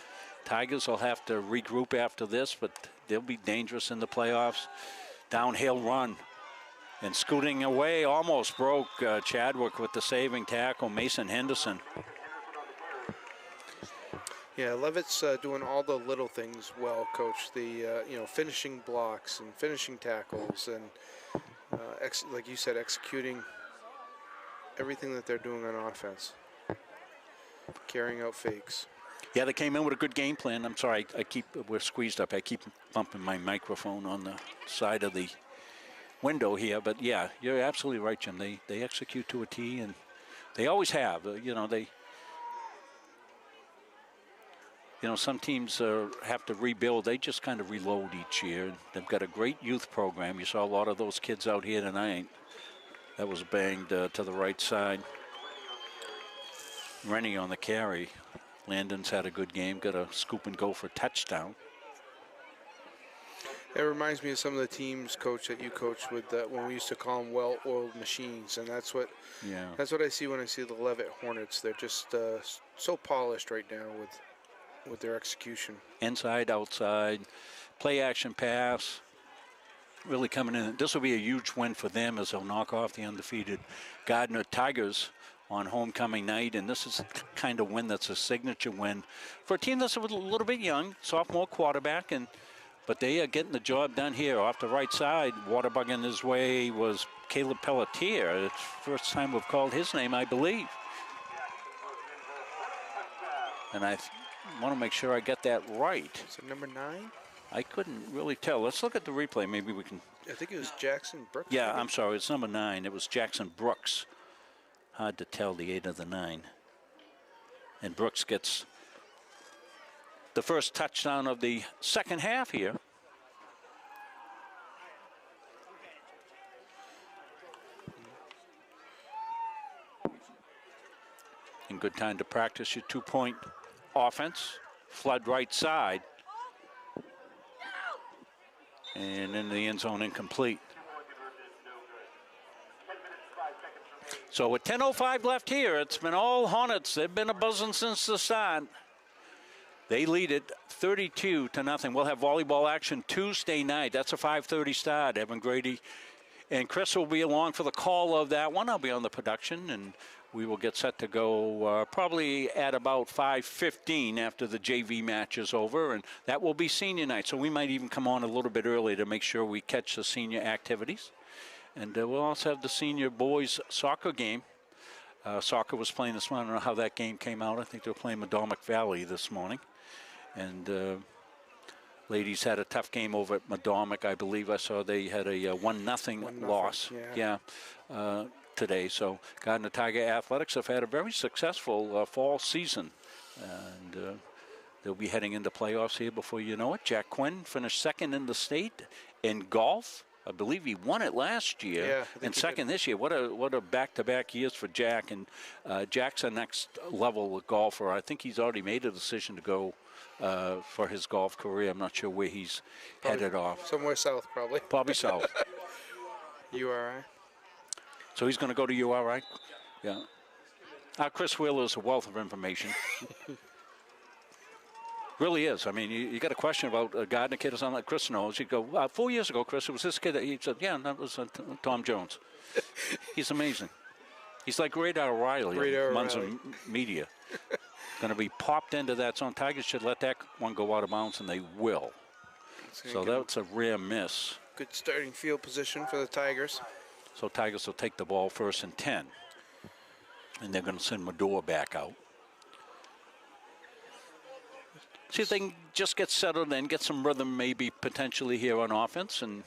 Tigers will have to regroup after this, but they'll be dangerous in the playoffs. Downhill run. And scooting away, almost broke Chadwick with the saving tackle, Mason Henderson. Yeah, Leavitt's doing all the little things well, Coach. The finishing blocks and finishing tackles and, like you said, executing everything that they're doing on offense. Carrying out fakes. Yeah, they came in with a good game plan. I'm sorry, we're squeezed up. I keep bumping my microphone on the side of the window here. But yeah, you're absolutely right, Jim. They execute to a T, and they always have. Some teams have to rebuild. They just kind of reload each year. They've got a great youth program. You saw a lot of those kids out here tonight. That was banged to the right side. Rennie on the carry. Landon's had a good game, got a scoop and go for a touchdown. It reminds me of some of the teams, Coach, that you coached with when we used to call them well-oiled machines, and that's what I see when I see the Leavitt Hornets. They're just so polished right now with their execution. Inside, outside, Play action pass. Really coming in. This will be a huge win for them as they'll knock off the undefeated Gardiner Tigers on homecoming night, and this is the kind of win that's a signature win for a team that's a little bit young, sophomore quarterback, but they are getting the job done here off the right side. Waterbugging his way was Caleb Pelletier. It's the first time we've called his name, I believe. And I want to make sure I get that right. Is it number 9? I couldn't really tell. Let's look at the replay. Maybe we can. I think it was Jackson Brooks. Yeah, I'm sorry. It's number 9. It was Jackson Brooks. Hard to tell the 8 or the 9. And Brooks gets the first touchdown of the second half here. And good time to practice your 2-point offense. Flood right side. And in the end zone, incomplete. So with 10:05 left here, it's been all Hornets. They've been a buzzing since the start. They lead it 32-0. We'll have volleyball action Tuesday night. That's a 5:30 start. Evan Grady And Chris will be along for the call of that one. I'll be on the production, and we will get set to go probably at about 5:15 after the JV match is over, and that will be senior night. So we might even come on a little bit early to make sure we catch the senior activities. And we'll also have the senior boys soccer game. Soccer was playing this morning. I don't know how that game came out. I think they were playing Madomic Valley this morning. And ladies had a tough game over at Madomic. I believe I saw they had a 1-0 loss. Today. So Gardiner Tiger Athletics have had a very successful fall season. And they'll be heading into playoffs here before you know it. Jack Quinn finished second in the state in golf. I believe he won it last year and second this year. What a back-to-back years for Jack. And Jack's a next level golfer. I think he's already made a decision to go for his golf career. I'm not sure where he's headed off. Somewhere south, probably. Probably south. URI. So he's going to go to URI? Yeah. Chris Wheeler is a wealth of information. Really is. I mean, you got a question about a Gardiner kid or something like Chris knows. You go, 4 years ago, Chris, it was this kid. He said, yeah, that was Tom Jones. He's amazing. He's like Radar Riley of Munson Media. Going to be popped into that zone. Tigers should let that one go out of bounds, and they will. So that's a rare miss. Good starting field position for the Tigers. So Tigers will take the ball 1st and 10. And they're going to send Medore back out. See if they can just get settled and get some rhythm maybe potentially here on offense and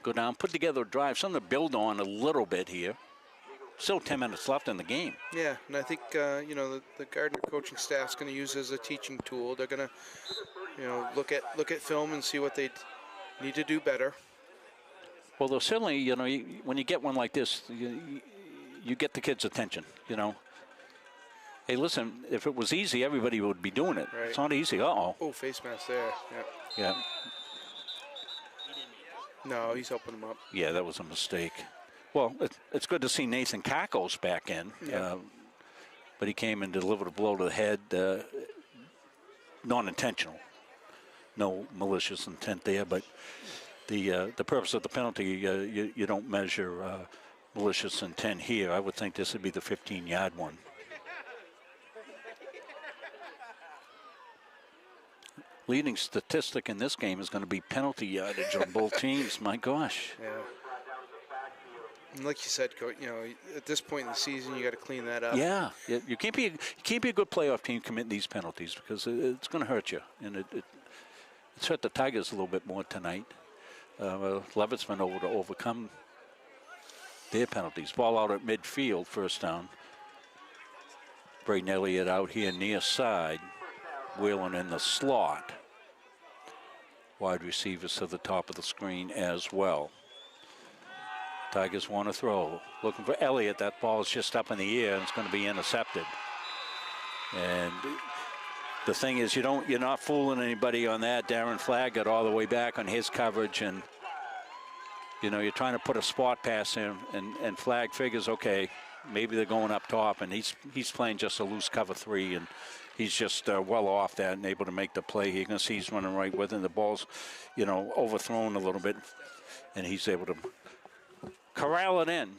go down, put together a drive, something to build on a little bit here. Still 10 minutes left in the game. Yeah, and I think, the Gardiner coaching staff's going to use it as a teaching tool. They're going to, look at film and see what they need to do better. Well, they'll certainly, when you get one like this, you get the kids' attention, Hey, listen, if it was easy, everybody would be doing it. Right. It's not easy. Uh-oh. Oh, face mask there. Yeah. No, he's helping him up. Yeah, that was a mistake. Well, it's good to see Nathan Cackles back in. Yeah. But he came and delivered a blow to the head, non-intentional. No malicious intent there, but the purpose of the penalty, you don't measure malicious intent here. I would think this would be the 15-yard one. Leading statistic in this game is going to be penalty yardage on both teams. My gosh. Yeah. And like you said, Coach, at this point in the season, you got to clean that up. Yeah, you can't be a good playoff team committing these penalties because it's going to hurt you, and it's hurt the Tigers a little bit more tonight. Leavitt's been able to overcome their penalties. Ball out at midfield, 1st down. Braden Elliott out here near side, Whelan in the slot. Wide receivers to the top of the screen as well. Tigers want to throw. Looking for Elliott. That ball is just up in the air and it's going to be intercepted. And the thing is, you're not fooling anybody on that. Darren Flagg got all the way back on his coverage, and you're trying to put a spot pass in, and Flagg figures, okay, maybe they're going up top, and he's playing just a loose cover 3, and he's just well off that and able to make the play. You can see he's running right with it. The ball's, overthrown a little bit, and he's able to corral it in.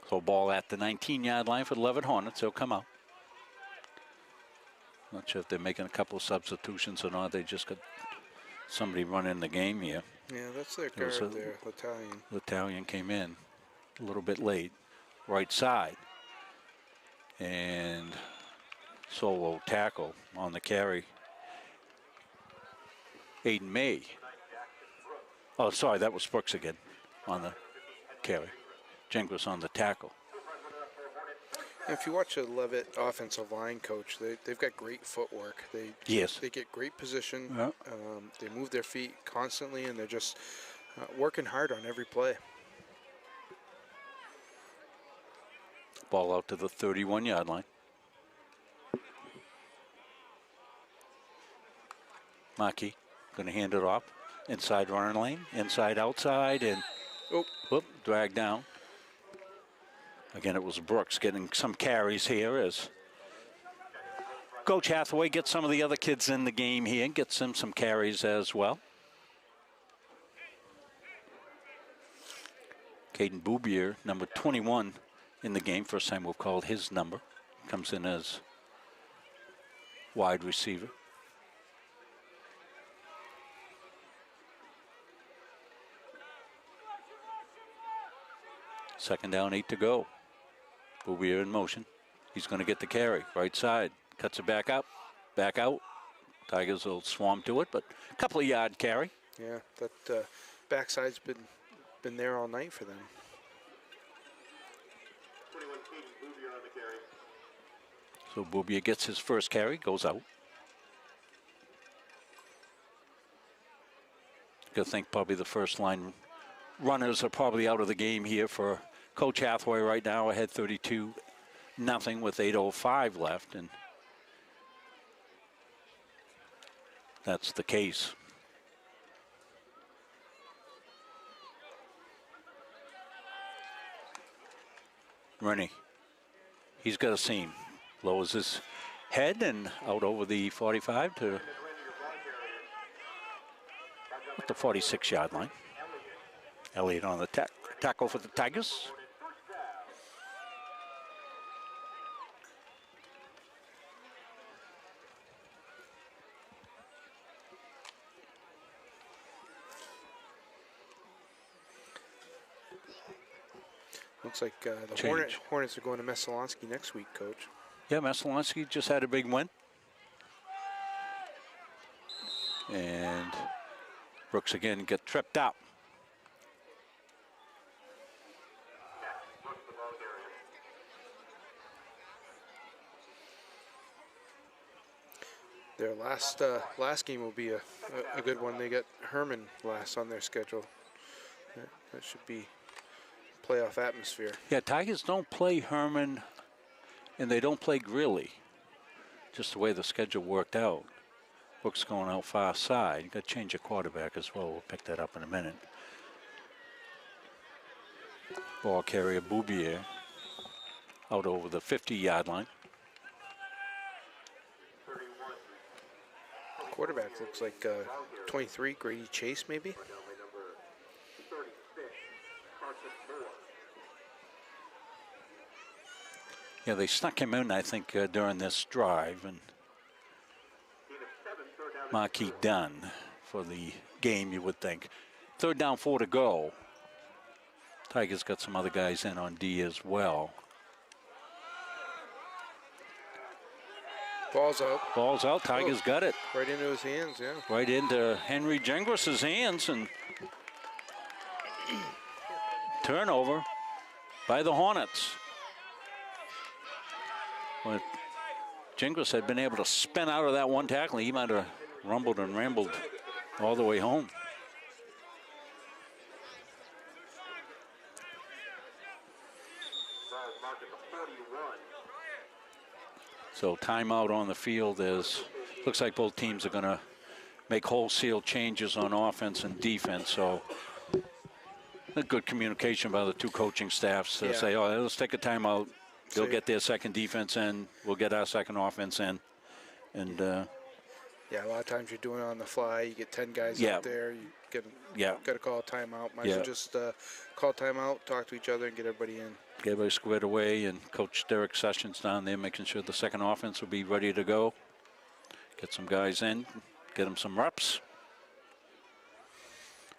So ball at the 19-yard line for the Leavitt Hornets. They'll come out. Not sure if they're making a couple of substitutions or not. They just got somebody running the game here. Yeah, that's their guard there, Italian. Italian came in a little bit late. Right side. And solo tackle on the carry. Aiden May. Oh, sorry, that was Brooks again on the carry. Jengris on the tackle. If you watch a Leavitt offensive line coach, they've got great footwork. They get great position. Yeah. They move their feet constantly, and they're just working hard on every play. Ball out to the 31-yard line. Maki going to hand it off. Inside running lane, inside, outside, and Whoop, dragged down. Again, it was Brooks getting some carries here as Coach Hathaway gets some of the other kids in the game here and gets them some carries as well. Caden Boubier, number 21 in the game. First time we've called his number. Comes in as wide receiver. Second down, 8 to go. Boubier in motion. He's going to get the carry. Right side. Cuts it back up. Back out. Tigers will swarm to it, but a couple of yard carry. Yeah, that backside's been there all night for them. So Boubier gets his first carry, goes out. I think probably the first line runners are probably out of the game here for Coach Hathaway right now, ahead 32-0 with 8:05 left, and that's the case. Rennie, he's got a seam. Lowers his head and out over the 45 to the 46-yard line. Elliott on the tackle for the Tigers. Looks like the Hornets are going to Messalonsky next week, Coach. Yeah, Messalonsky just had a big win. And Brooks again get tripped up. Their last game will be a good one. They get Herman last on their schedule. That should be playoff atmosphere. Yeah, Tigers don't play Herman and they don't play Greeley. Just the way the schedule worked out. Brooks going out far side. Got to change your quarterback as well. We'll pick that up in a minute. Ball carrier Boubier out over the 50-yard line. Quarterback looks like 23, Grady Chase maybe. Yeah, they snuck him in, I think, during this drive, and Marquis Dunn for the game, you would think. 3rd down, 4 to go. Tigers got some other guys in on D as well. Ball's out. Ball's out. Tigers got it. Right into his hands, yeah. Right into Henry Gingras' hands, and turnover by the Hornets. When Gingras had been able to spin out of that one tackle, he might have rumbled and rambled all the way home. So timeout on the field is, looks like both teams are going to make wholesale changes on offense and defense. So a good communication by the two coaching staffs to say, oh, let's take a timeout. They'll get their second defense in. We'll get our second offense in. And yeah, a lot of times you're doing it on the fly. You get 10 guys out there. You got to call a timeout. Might as well just call timeout, talk to each other, and get everybody in. Get everybody squared away, and Coach Derek Sessions down there making sure the second offense will be ready to go. Get some guys in, get them some reps.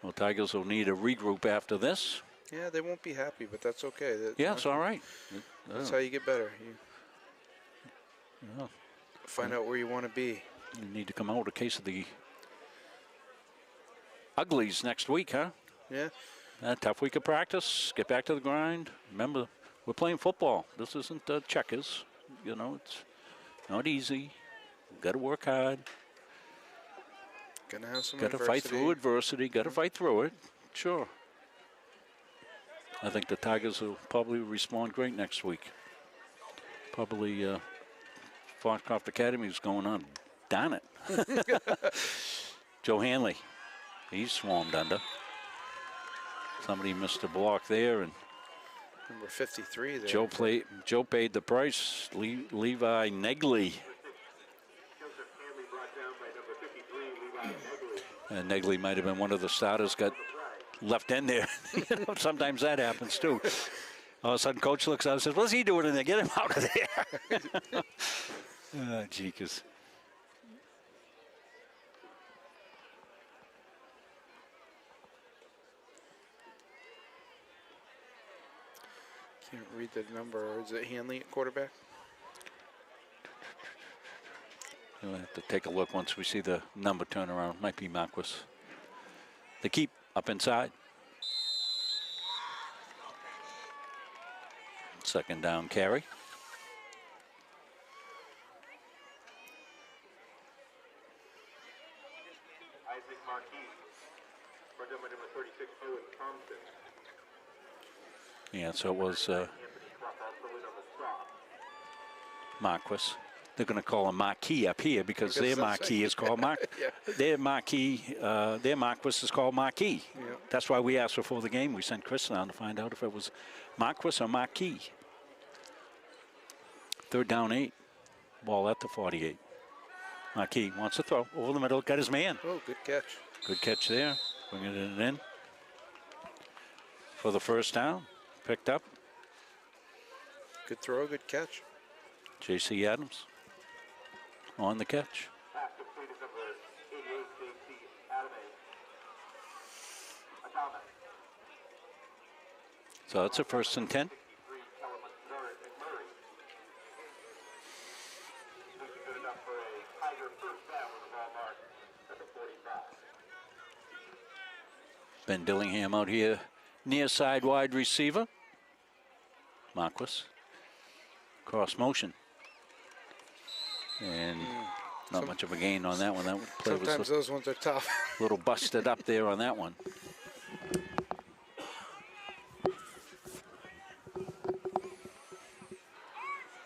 Well, Tigers will need a regroup after this. Yeah, they won't be happy, but that's okay. Yeah, it's all right. That's how you get better. You find out where you want to be. You need to come out with a case of the uglies next week, huh? Yeah. Tough week of practice. Get back to the grind. Remember, we're playing football. This isn't checkers. You know, it's not easy. We've got to work hard. Gonna have some Got to fight through adversity. Got to fight through it. Sure. I think the Tigers will probably respond great next week. Probably Foxcroft Academy is going on. Darn it. Joe Hanley. He's swarmed under. Somebody missed a block there, and Number 53 there. Joe paid the price. Levi Negley. And Negley might have been one of the starters, got left in there. Sometimes that happens too. All of a sudden, coach looks out and says, "What's he doing in there? Get him out of there." Jeekers. Can't read the number. Is it Hanley at quarterback? We'll have to take a look once we see the number turn around. Might be Marquis. They keep up inside. Second down carry. Yeah, so it was Marquis. They're going to call him Marquis up here because their Marquis is called their Marquis, their Marquis is called Marquis. Yeah. That's why we asked before the game. We sent Chris down to find out if it was Marquis or Marquis. 3rd down 8. Ball at the 48. Marquis wants to throw over the middle. Got his man. Oh, good catch. Good catch there. Bringing it in for the first down. Picked up. Good throw, good catch. J.C. Adams on the catch. So that's a 1st and 10. Ben Dillingham out here, near side wide receiver. Marquis. Cross motion. And not much of a gain on that one. That play Sometimes was those ones are tough. a little busted up there on that one.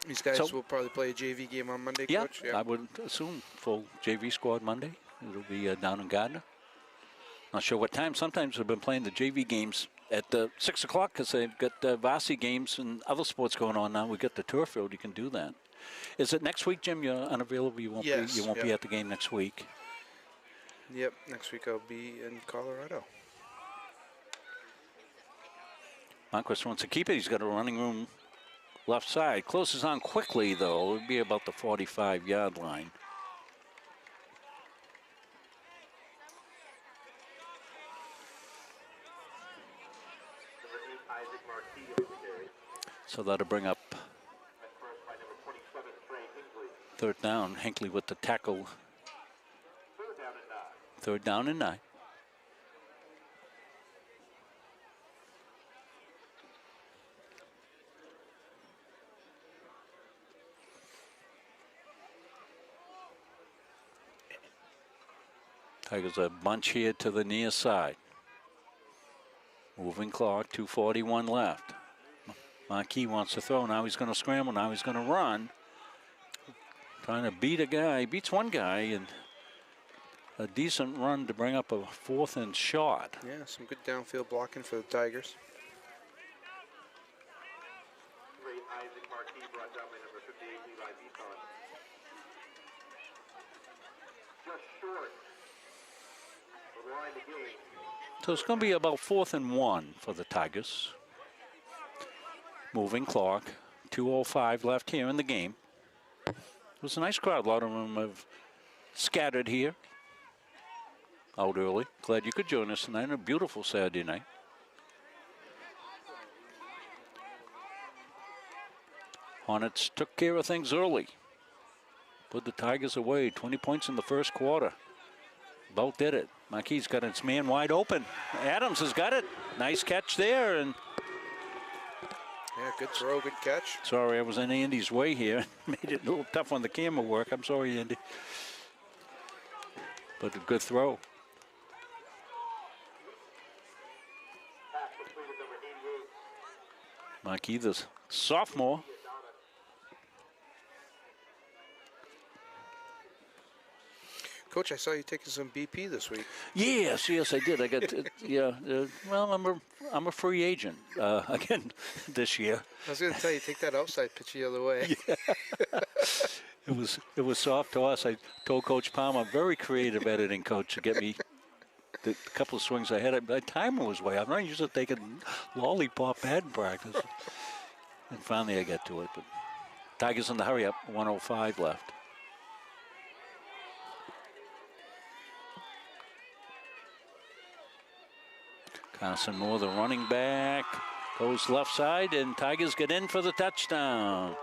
These guys will probably play a JV game on Monday, Yeah, Coach? I would assume full JV squad Monday. It'll be down in Gardiner. Not sure what time. Sometimes we've been playing the JV games at 6 o'clock because they've got varsity games and other sports going on now. We got the turf field. You can do that. Is it next week, Jim? You're unavailable. You won't be. You won't be at the game next week. Yep. Next week I'll be in Colorado. Marquis wants to keep it. He's got a running room left side. Closes on quickly though. It would be about the 45-yard line. So that'll bring up 3rd down. Hinckley with the tackle. 3rd down and 9. Tigers a bunch here to the near side. Moving clock, 2:41 left. Marquis wants to throw. Now he's going to scramble. Now he's going to run. Trying to beat a guy. Beats one guy, and a decent run to bring up a 4th and short. Yeah, some good downfield blocking for the Tigers. So it's going to be about 4th and 1 for the Tigers. Moving clock. 2:05 left here in the game. It was a nice crowd. A lot of them have scattered here. Out early. Glad you could join us tonight on a beautiful Saturday night. Hornets took care of things early. Put the Tigers away. 20 points in the first quarter. About did it. Marquis got its man wide open. Adams has got it. Nice catch there. And yeah, good throw, good catch. Sorry, I was in Andy's way here. Made it a little tough on the camera work. I'm sorry, Andy. But a good throw. Marquis, the sophomore. Coach, I saw you taking some BP this week. Yes, I did. I got well, I'm a free agent again this year. I was going to tell you, take that outside pitch the other way. It was soft toss. I told Coach Palmer, very creative editing coach, to get me the couple of swings I had. My timer was way up. I'm not used to taking lollipop batting practice. And finally I get to it. But Tigers in the hurry up, 1:05 left. Carson Moore, the running back, goes left side, and Tigers get in for the touchdown.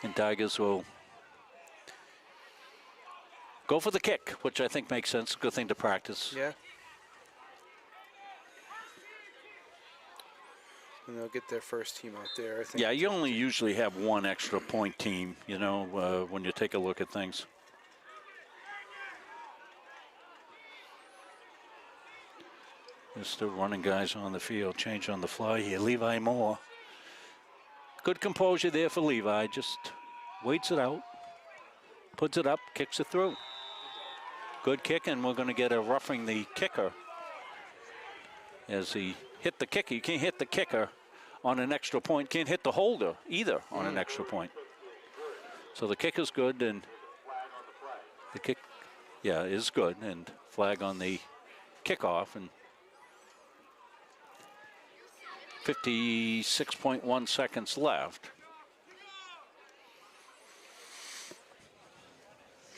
And Tigers will go for the kick, which I think makes sense. Good thing to practice. Yeah. And they'll get their first team out there, I think. Yeah, you only usually have one extra point team, when you take a look at things. There's still running guys on the field. Change on the fly here. Levi Moore. Good composure there for Levi. Just waits it out, puts it up, kicks it through. Good kick, and we're going to get a roughing the kicker as he hit the kicker. You can't hit the kicker on an extra point. Can't hit the holder either on an extra point. So the kick is good, and the kick, is good, and flag on the kickoff, and 56.1 seconds left.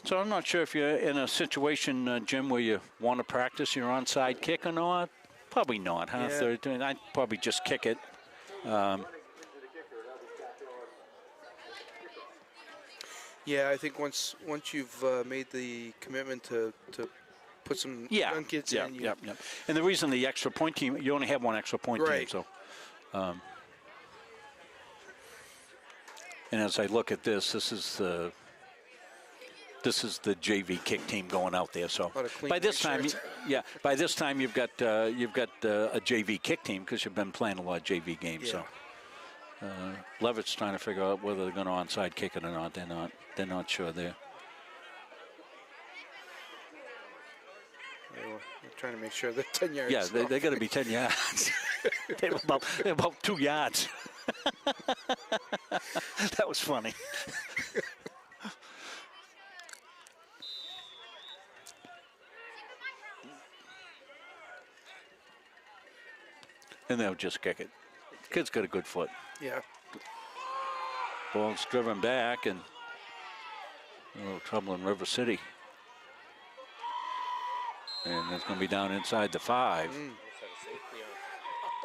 So I'm not sure if you're in a situation, Jim, where you want to practice your onside kick or not. Probably not, huh? Yeah. I'd probably just kick it. Yeah, I think once you've made the commitment to put some young kids in. Yeah. And the reason the extra point team, you only have one extra point team, so. And as I look at this is the JV kick team going out there. So by this time, you've got a JV kick team because you've been playing a lot of JV games. Yeah. So Leavitt's trying to figure out whether they're going to onside kick it or not. They're not sure there. They're trying to make sure they're 10 yards. Yeah, they got to be 10 yards. they're about 2 yards. That was funny. And they'll just kick it. Kid's got a good foot. Yeah. Ball's driven back, and a little trouble in River City. And it's going to be down inside the 5.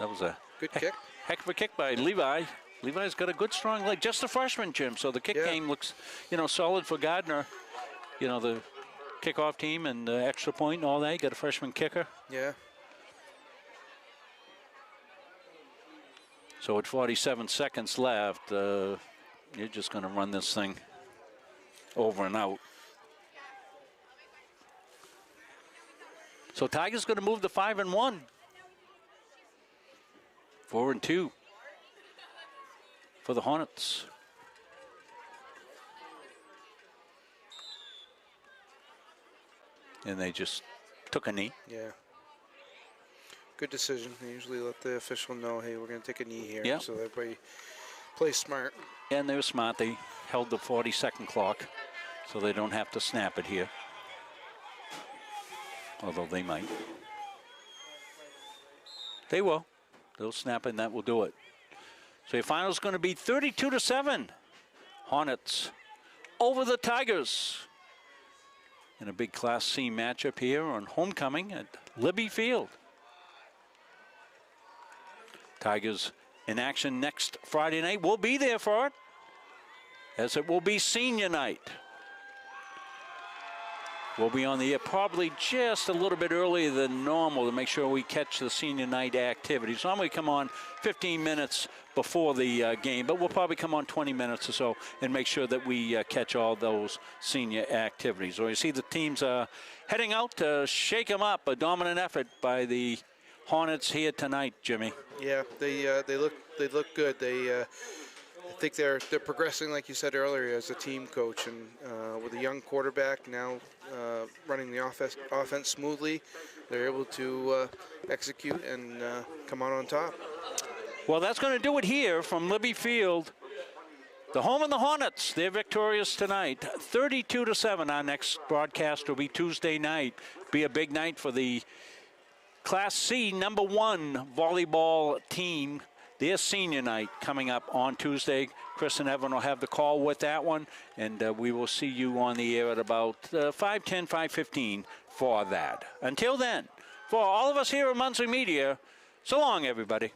That was a good kick. Heck of a kick by Levi. Levi's got a good, strong leg. Just a freshman, Jim. So the kick game looks, solid for Gardiner. The kickoff team and the extra point and all that. You got a freshman kicker. Yeah. So at 47 seconds left, you're just going to run this thing over and out. So Tigers going to move to 5-1. 4-2 for the Hornets. And they just took a knee. Yeah. Good decision. They usually let the official know, hey, we're going to take a knee here. Yeah. So everybody plays smart. And they were smart. They held the 40-second clock, so they don't have to snap it here. Although they might. They will. They'll snap it, and that will do it. So your final is going to be 32-7. Hornets over the Tigers. In a big Class C matchup here on homecoming at Libby Field. Tigers in action next Friday night. We'll be there for it, as it will be senior night. We'll be on the air probably just a little bit earlier than normal to make sure we catch the senior night activities. Normally come on 15 minutes before the game, but we'll probably come on 20 minutes or so and make sure that we catch all those senior activities. So you see the teams heading out to shake them up. A dominant effort by the Hornets here tonight, Jimmy. Yeah, they look good. I think they're progressing, like you said earlier, as a team coach, and with a young quarterback now running the offense smoothly, they're able to execute and come out on top. Well, that's going to do it here from Libby Field. The home of the Hornets, they're victorious tonight, 32-7. Our next broadcast will be Tuesday night. Be a big night for the Class C #1 volleyball team. Their senior night coming up on Tuesday. Chris and Evan will have the call with that one, and we will see you on the air at about 5:10, 5:15 for that. Until then, for all of us here at Muncie Media, so long, everybody.